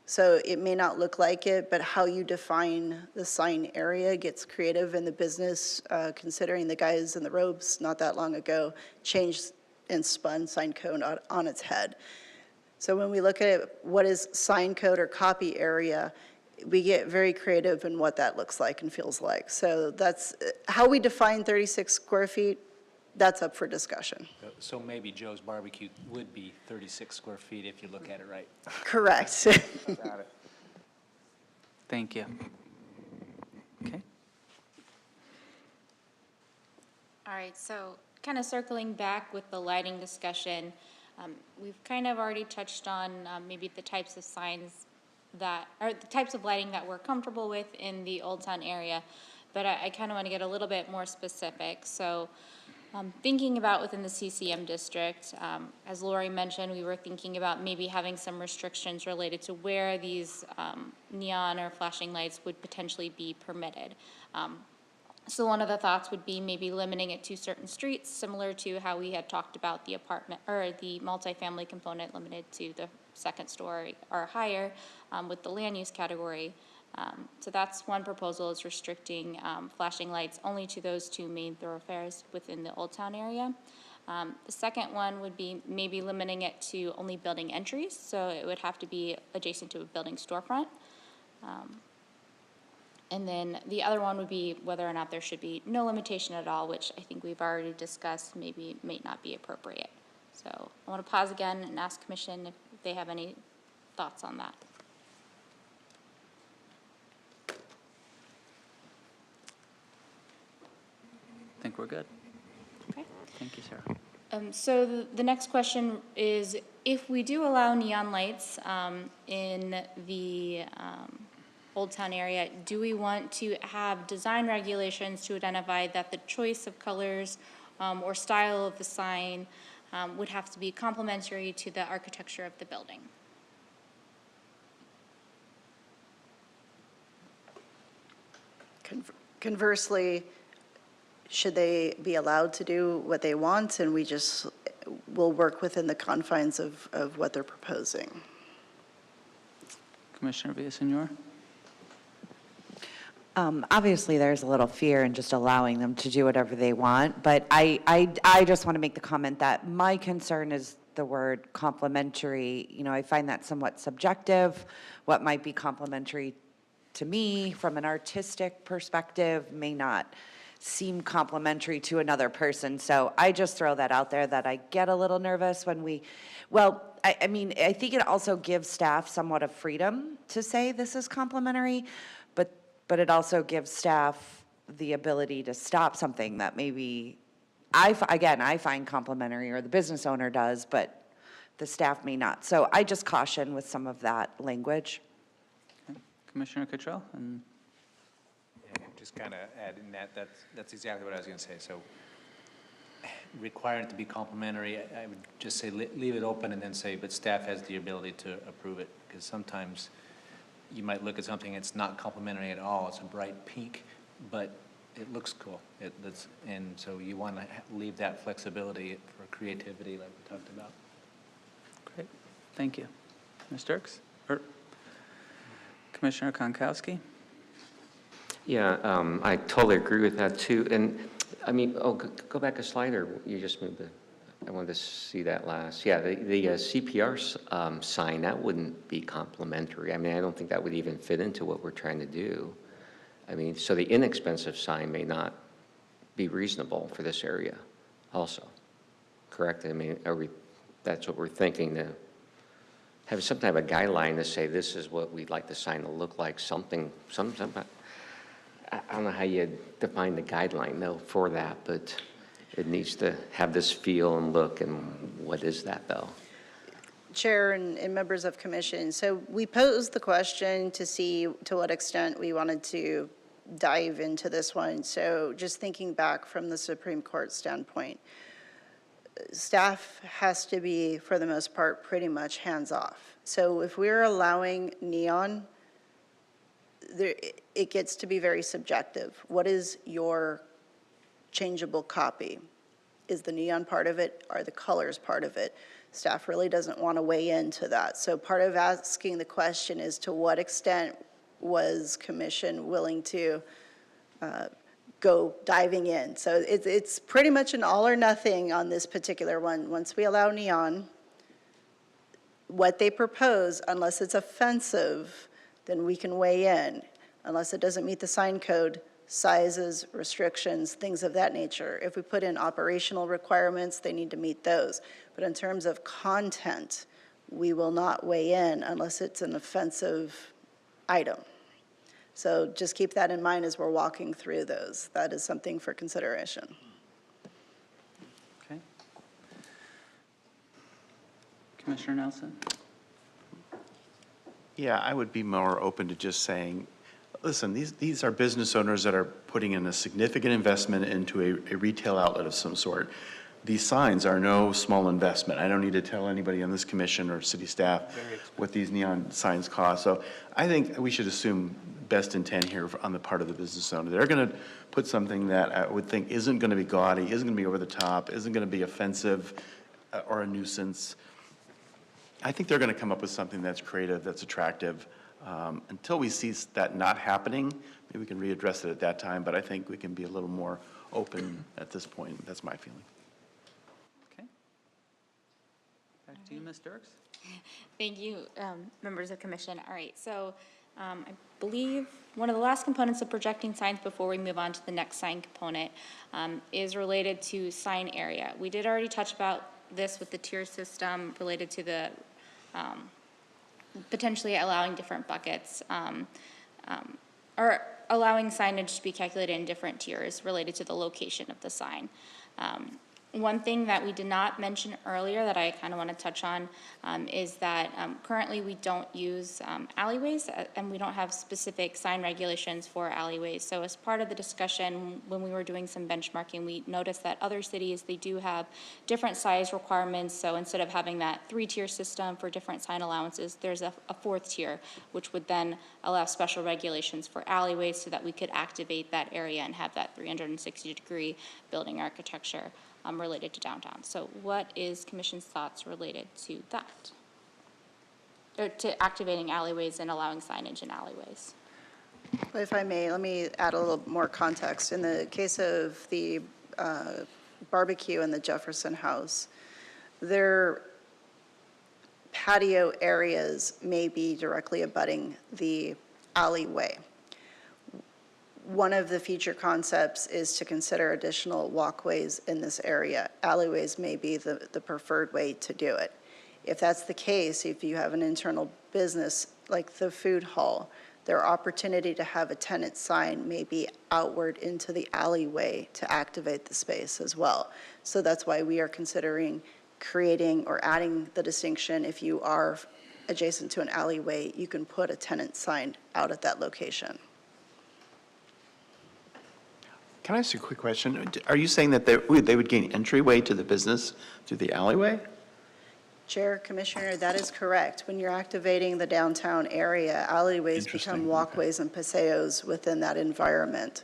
So it may not look like it, but how you define the sign area gets creative in the business, considering the guys in the robes not that long ago changed and spun sign code on its head. So when we look at what is sign code or copy area, we get very creative in what that looks like and feels like. So that's how we define 36 square feet. That's up for discussion. So maybe Joe's Barbecue would be 36 square feet if you look at it right. Correct. Got it. Thank you. Okay. All right, so kind of circling back with the lighting discussion, we've kind of already touched on maybe the types of signs that, or the types of lighting that we're comfortable with in the Old Town area, but I kind of want to get a little bit more specific. So thinking about within the CCM district, as Lori mentioned, we were thinking about maybe having some restrictions related to where these neon or flashing lights would potentially be permitted. So one of the thoughts would be maybe limiting it to certain streets, similar to how we had talked about the apartment or the multifamily component limited to the second story or higher with the land use category. So that's one proposal, is restricting flashing lights only to those 2 main thoroughfares within the Old Town area. The second one would be maybe limiting it to only building entries, so it would have to be adjacent to a building storefront. And then the other one would be whether or not there should be no limitation at all, which I think we've already discussed maybe may not be appropriate. So I want to pause again and ask Commission if they have any thoughts on that. we're good. Okay. Thank you, Sarah. So the next question is, if we do allow neon lights in the Old Town area, do we want to have design regulations to identify that the choice of colors or style of the sign would have to be complementary to the architecture of the building? Conversely, should they be allowed to do what they want, and we just will work within the confines of what they're proposing? Commissioner Villaseñor? Obviously, there's a little fear in just allowing them to do whatever they want, but I just want to make the comment that my concern is the word complementary. You know, I find that somewhat subjective. What might be complementary to me from an artistic perspective may not seem complimentary to another person. So I just throw that out there, that I get a little nervous when I mean, I think it also gives staff somewhat of freedom to say this is complimentary, but it also gives staff the ability to stop something that maybe I find complimentary, or the business owner does, but the staff may not. So I just caution with some of that language. Commissioner Cottrell? And Yeah, just kind of adding that, that's exactly what I was going to say. So requiring it to be complimentary, I would just say leave it open and then say, but staff has the ability to approve it. Because sometimes you might look at something, it's not complimentary at all, it's a bright pink, but it looks cool. And so you want to leave that flexibility for creativity like we talked about. great, thank you. Ms. Dirks? Or Commissioner Konkowski? Yeah, I totally agree with that too. And I mean, go back a slide, or you just moved it. I wanted to see that last. Yeah, the CPR sign, that wouldn't be complimentary. I mean, I don't think that would even fit into what we're trying to do. I mean, so the inexpensive sign may not be reasonable for this area also, correct? I mean, that's what we're thinking, to have some type of guideline to say this is what we'd like the sign to look like, something. I don't know how you define the guideline though for that, but it needs to have this feel and look, and what is that though? Chair and members of commission, so we posed the question to see to what extent we wanted to dive into this one. So just thinking back from the Supreme Court standpoint, staff has to be, for the most part, pretty much hands-off. So if we're allowing neon, it gets to be very subjective. What is your changeable copy? Is the neon part of it? Are the colors part of it? Staff really doesn't want to weigh into that. So part of asking the question is, to what extent was commission willing to go diving in? So it's pretty much an all or nothing on this particular one. Once we allow neon, what they propose, unless it's offensive, then we can weigh in. Unless it doesn't meet the sign code, sizes, restrictions, things of that nature. If we put in operational requirements, they need to meet those. But in terms of content, we will not weigh in unless it's an offensive item. So just keep that in mind as we're walking through those. That is something for consideration. Okay. Commissioner Nelson? Yeah, I would be more open to just saying, listen, these are business owners that are putting in a significant investment into a retail outlet of some sort. These signs are no small investment. I don't need to tell anybody on this commission or city staff what these neon signs cost. So I think we should assume best intent here on the part of the business owner. They're going to put something that I would think isn't going to be gaudy, isn't going to be over the top, isn't going to be offensive or a nuisance. I think they're going to come up with something that's creative, that's attractive. Until we see that not happening, maybe we can readdress it at that time, but I think we can be a little more open at this point. That's my feeling. Okay. Back to you, Ms. Dirks. Thank you, members of commission. All right, so I believe one of the last components of projecting signs before we move on to the next sign component is related to sign area. We did already touch about this with the tier system related to the potentially allowing different buckets. allowing signage to be calculated in different tiers related to the location of the sign. One thing that we did not mention earlier that I kind of want to touch on is that currently we don't use alleyways and we don't have specific sign regulations for alleyways. So as part of the discussion, when we were doing some benchmarking, we noticed that other cities, they do have different size requirements. So instead of having that 3-tier system for different sign allowances, there's a 4th tier, which would then allow special regulations for alleyways so that we could activate that area and have that 360-degree building architecture related to downtown. So what is Commission's thoughts related to that? Or to activating alleyways and allowing signage in alleyways? If I may, let me add a little more context. In the case of the barbecue in the Jefferson House, their patio areas may be directly abutting the alleyway. One of the future concepts is to consider additional walkways in this area. Alleyways may be the preferred way to do it. If that's the case, if you have an internal business like the food hall, their opportunity to have a tenant sign may be outward into the alleyway to activate the space as well. So that's why we are considering creating or adding the distinction. If you are adjacent to an alleyway, you can put a tenant sign out at that location. Can I ask you a quick question? Are you saying that they would gain entryway to the business through the alleyway? Chair, Commissioner, that is correct. When you're activating the downtown area, alleyways Interesting, become okay. walkways and paseos within that environment.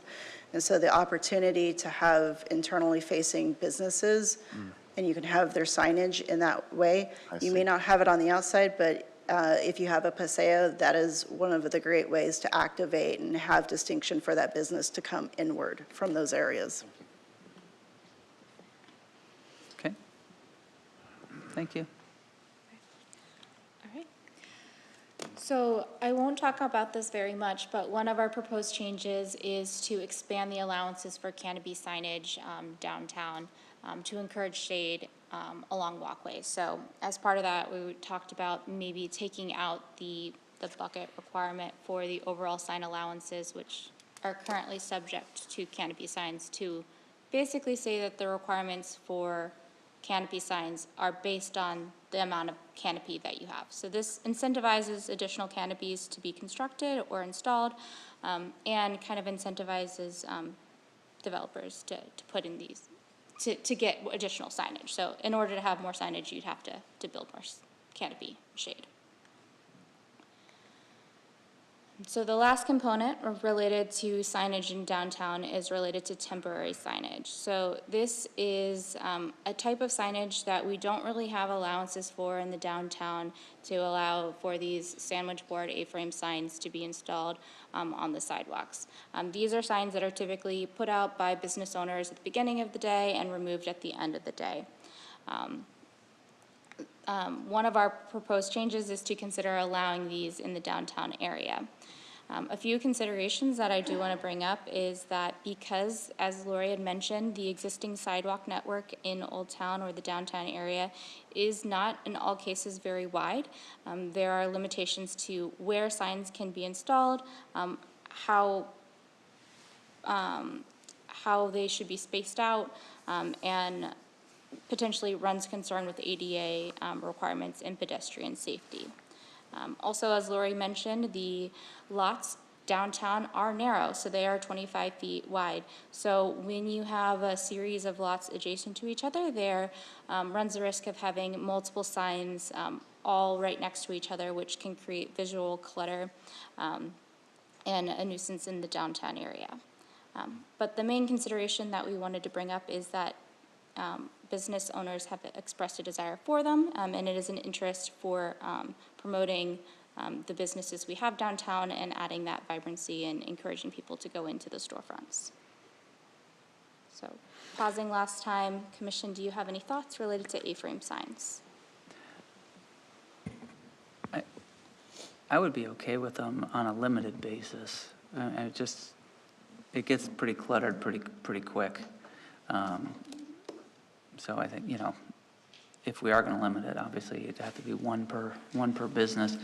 And so the opportunity to have internally facing businesses, and you can have their signage in that way. I You may see. not have it on the outside, but if you have a paseo, that is one of the great ways to activate and have distinction for that business to come inward from those areas. Okay. Thank you. All right. So I won't talk about this very much, but one of our proposed changes is to expand the allowances for canopy signage downtown to encourage shade along walkways. So as part of that, we talked about maybe taking out the bucket requirement for the overall sign allowances, which are currently subject to canopy signs, to basically say that the requirements for canopy signs are based on the amount of canopy that you have. So this incentivizes additional canopies to be constructed or installed, and kind of incentivizes developers to put in these, to get additional signage. So in order to have more signage, you'd have to build more canopy shade. So the last component related to signage in downtown is related to temporary signage. So this is a type of signage that we don't really have allowances for in the downtown to allow for these sandwich board A-frame signs to be installed on the sidewalks. These are signs that are typically put out by business owners at the beginning of the day and removed at the end of the day. One of our proposed changes is to consider allowing these in the downtown area. A few considerations that I do want to bring up is that because, as Lori had mentioned, the existing sidewalk network in Old Town or the downtown area is not in all cases very wide. There are limitations to where signs can be installed, how they should be spaced out, and potentially runs concern with ADA requirements and pedestrian safety. Also, as Lori mentioned, the lots downtown are narrow, so they are 25 feet wide. So when you have a series of lots adjacent to each other, there runs the risk of having multiple signs all right next to each other, which can create visual clutter and a nuisance in the downtown area. But the main consideration that we wanted to bring up is that business owners have expressed a desire for them, and it is an interest for promoting the businesses we have downtown and adding that vibrancy and encouraging people to go into the storefronts. So, pausing last time, Commission, do you have any thoughts related to A-frame signs? I would be okay with them on a limited basis. It gets pretty cluttered pretty quick. So I think, if we are going to limit it, obviously it'd have to be one per business.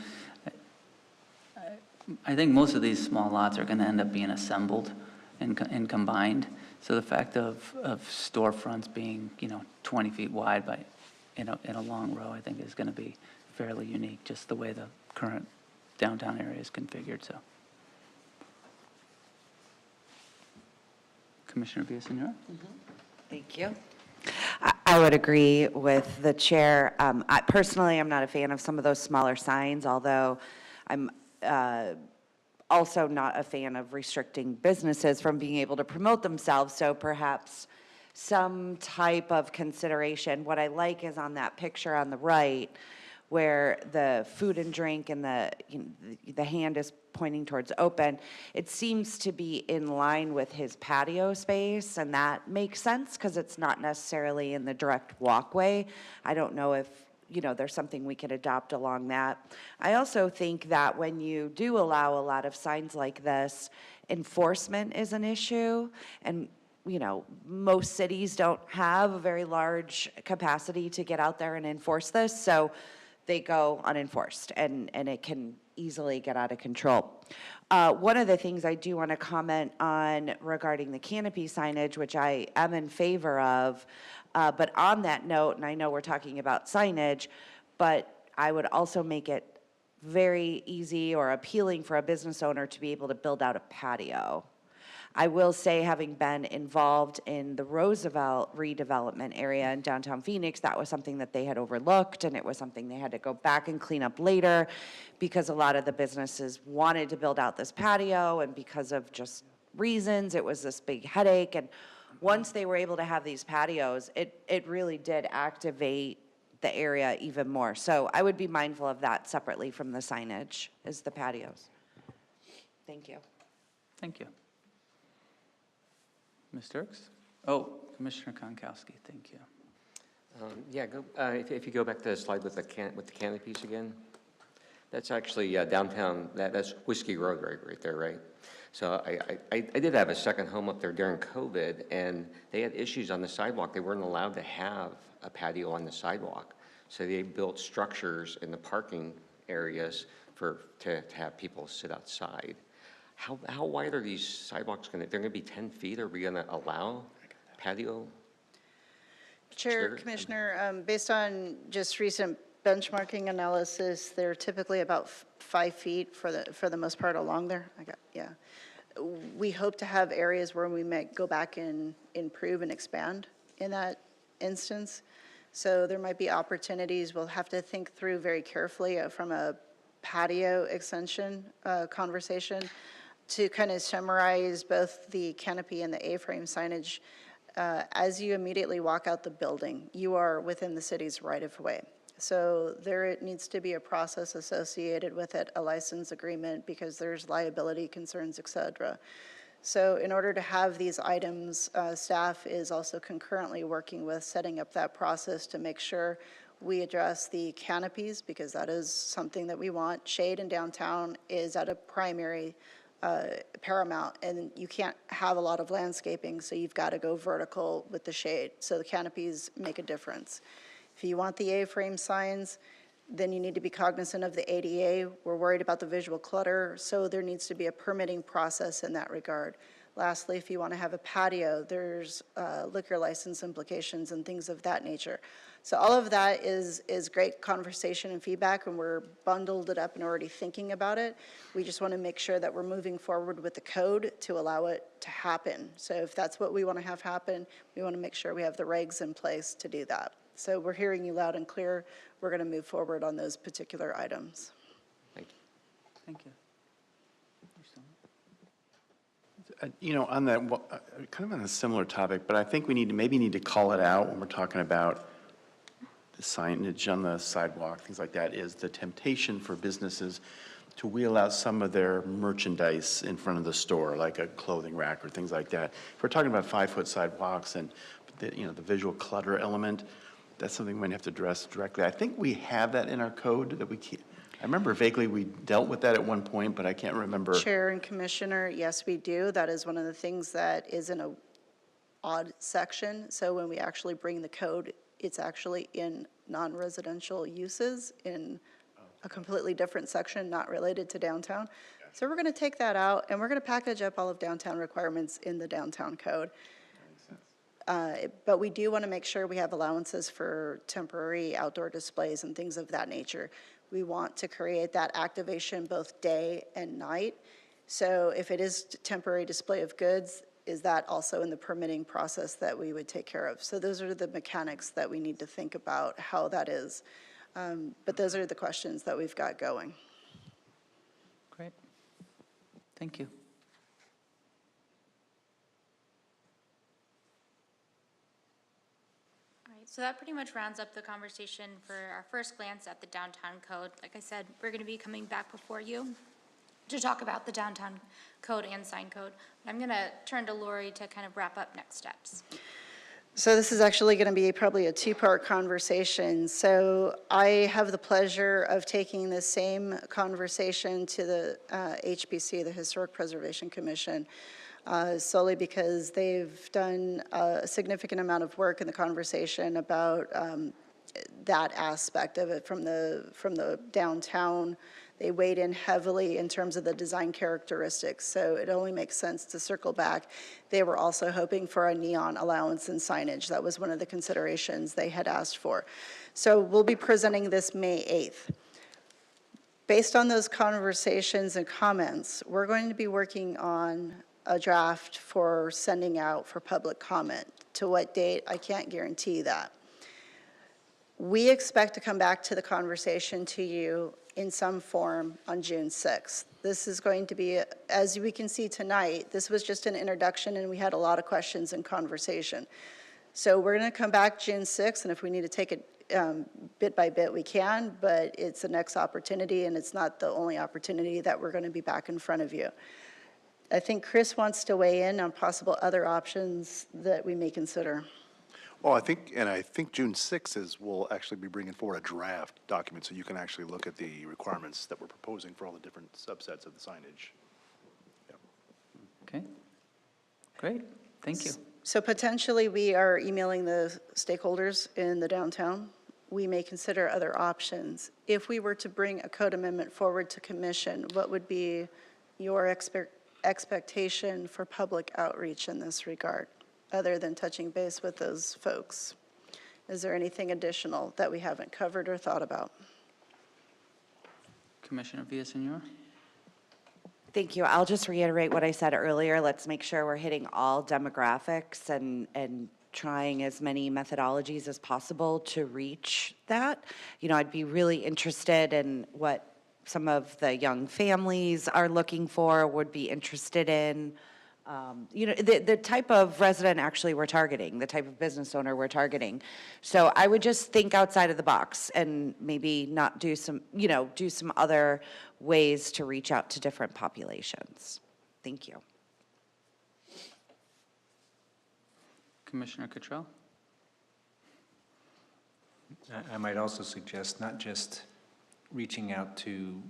I think most of these small lots are going to end up being assembled and combined. So the fact of storefronts being, 20 feet wide in a long row, I think is going to be fairly unique, just the way the current downtown area is configured, so. Commissioner Villasenor? Thank you. I would agree with the chair. Personally, I'm not a fan of some of those smaller signs, although I'm also not a fan of restricting businesses from being able to promote themselves, so perhaps some type of consideration. What I like is on that picture on the right, where the food and drink and the hand is pointing towards open, it seems to be in line with his patio space, and that makes sense because it's not necessarily in the direct walkway. I don't know if, there's something we could adopt along that. I also think that when you do allow a lot of signs like this, enforcement is an issue, and most cities don't have a very large capacity to get out there and enforce this, so they go unenforced, and it can easily get out of control. One of the things I do want to comment on regarding the canopy signage, which I am in favor of, but on that note, and I know we're talking about signage, but I would also make it very easy or appealing for a business owner to be able to build out a patio. I will say, having been involved in the Roosevelt redevelopment area in downtown Phoenix, that was something that they had overlooked, and it was something they had to go back and clean up later because a lot of the businesses wanted to build out this patio, and because of just reasons, it was this big headache. And once they were able to have these patios, it really did activate the area even more. So I would be mindful of that separately from the signage, is the patios. Thank you. Thank you. Ms. Dirks? Oh, Commissioner Konkowski, thank you. Yeah, if you go back to the slide with the canopies again, that's actually downtown, that's Whiskey Road right there, right? So I did have a second home up there during COVID, and they had issues on the sidewalk. They weren't allowed to have a patio on the sidewalk. So they built structures in the parking areas to have people sit outside. How wide are these sidewalks they're gonna be 10 feet? Are we gonna allow patio? Chair, Sure. Commissioner, based on just recent benchmarking analysis, they're typically about 5 feet for the most part along there. We hope to have areas where we might go back and improve and expand in that instance. So there might be opportunities. We'll have to think through very carefully from a patio extension conversation to kind of summarize both the canopy and the A-frame signage. As you immediately walk out the building, you are within the city's right-of-way. So there needs to be a process associated with it, a license agreement, because there's liability concerns, et cetera. So in order to have these items, staff is also concurrently working with setting up that process to make sure we address the canopies, because that is something that we want. Shade in downtown is at a primary paramount, and you can't have a lot of landscaping, so you've got to go vertical with the shade. So the canopies make a difference. If you want the A-frame signs, then you need to be cognizant of the ADA. We're worried about the visual clutter, so there needs to be a permitting process in that regard. Lastly, if you want to have a patio, there's liquor license implications and things of that nature. So all of that is great conversation and feedback, and we're bundled it up and already thinking about it. We just want to make sure that we're moving forward with the code to allow it to happen. So if that's what we want to have happen, we want to make sure we have the regs in place to do that. So we're hearing you loud and clear. We're going to move forward on those particular items. Thank you. Thank you. On that, kind of on a similar topic, but I think we maybe need to call it out when we're talking about the signage on the sidewalk, things like that, is the temptation for businesses to wheel out some of their merchandise in front of the store, like a clothing rack or things like that. If we're talking about 5-foot sidewalks and the visual clutter element, that's something we might have to address directly. I think we have that in our code that we can't. I remember vaguely we dealt with that at one point, but I can't remember. Chair and Commissioner, yes, we do. That is one of the things that is in a odd section. So when we actually bring the code, it's actually in non-residential uses in a completely different section, not related to downtown. So we're going to take that out, and we're going to package up all of downtown requirements in the downtown code. But we do want to make sure we have allowances for temporary outdoor displays and things of that nature. We want to create that activation both day and night. So if it is temporary display of goods, is that also in the permitting process that we would take care of? So those are the mechanics that we need to think about how that is. But those are the questions that we've got going. Great. Thank you. All right, so that pretty much rounds up the conversation for our first glance at the downtown code. Like I said, we're going to be coming back before you to talk about the downtown code and sign code. I'm going to turn to Lori to kind of wrap up next steps. So this is actually going to be probably a two-part conversation. So I have the pleasure of taking the same conversation to the HPC, the Historic Preservation Commission, solely because they've done a significant amount of work in the conversation about that aspect of it from the downtown. They weighed in heavily in terms of the design characteristics, so it only makes sense to circle back. They were also hoping for a neon allowance and signage. That was one of the considerations they had asked for. So we'll be presenting this May 8th. Based on those conversations and comments, we're going to be working on a draft for sending out for public comment. To what date, I can't guarantee that. We expect to come back to the conversation to you in some form on June 6th. This is going to be, as we can see tonight, this was just an introduction and we had a lot of questions and conversation. So we're going to come back June 6th, and if we need to take it bit by bit, we can, but it's the next opportunity and it's not the only opportunity that we're going to be back in front of you. I think Chris wants to weigh in on possible other options that we may consider. Well, I think June 6th is, we'll actually be bringing forward a draft document so you can actually look at the requirements that we're proposing for all the different subsets of the signage. Yep. Okay. Great. Thank you. So potentially, we are emailing the stakeholders in the downtown. We may consider other options. If we were to bring a code amendment forward to commission, what would be your expectation for public outreach in this regard, other than touching base with those folks? Is there anything additional that we haven't covered or thought about? Commissioner Villaseñor? Thank you. I'll just reiterate what I said earlier. Let's make sure we're hitting all demographics and trying as many methodologies as possible to reach that. You know, I'd be really interested in what some of the young families are looking for, would be interested in. You know, the type of resident actually we're targeting, the type of business owner we're targeting. So I would just think outside of the box and maybe not do some, you know, do some other ways to reach out to different populations. Thank you. Commissioner Cottrell? I might also suggest not just reaching out to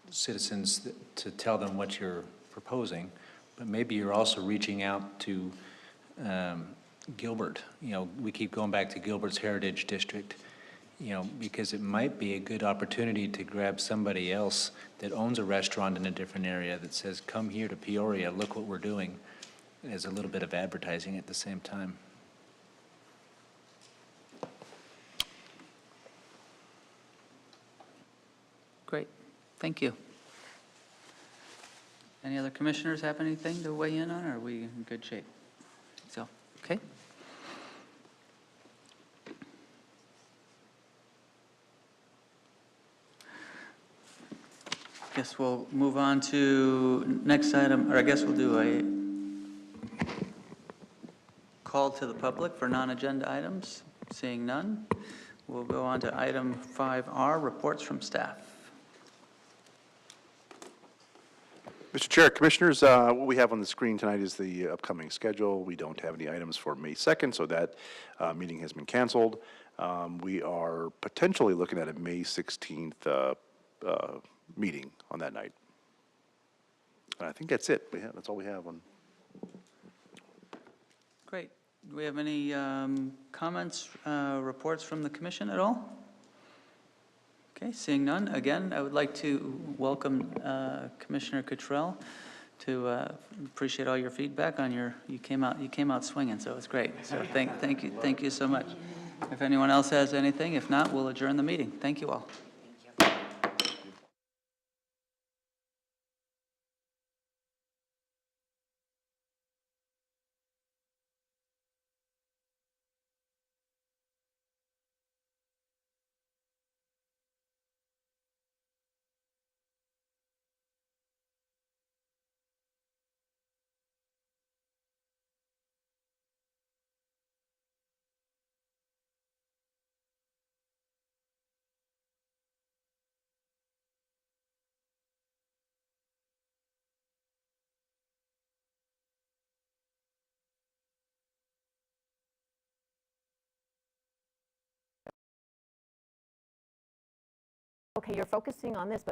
citizens to tell them what you're proposing, but maybe you're also reaching out to Gilbert. You know, we keep going back to Gilbert's Heritage District, you know, because it might be a good opportunity to grab somebody else that owns a restaurant in a different area that says, come here to Peoria, look what we're doing, as a little bit of advertising at the same time. Great. Thank you. Any other commissioners have anything to weigh in on, or are we in good shape? So, okay. Guess we'll move on to next item, or I guess we'll do a call to the public for non-agenda items. Seeing none, we'll go on to item 5R, reports from staff. Mr. Chair, Commissioners, what we have on the screen tonight is the upcoming schedule. We don't have any items for May 2nd, so that meeting has been canceled. We are potentially looking at a May 16th meeting on that night. And I think that's it. That's all we have on. Great. Do we have any comments, reports from the commission at all? Okay, seeing none, again, I would like to welcome Commissioner Cottrell to appreciate all your feedback on you came out swinging, so it's great. So thank you so much. If anyone else has anything, if not, we'll adjourn the meeting. Thank you all. okay, you're focusing on this, but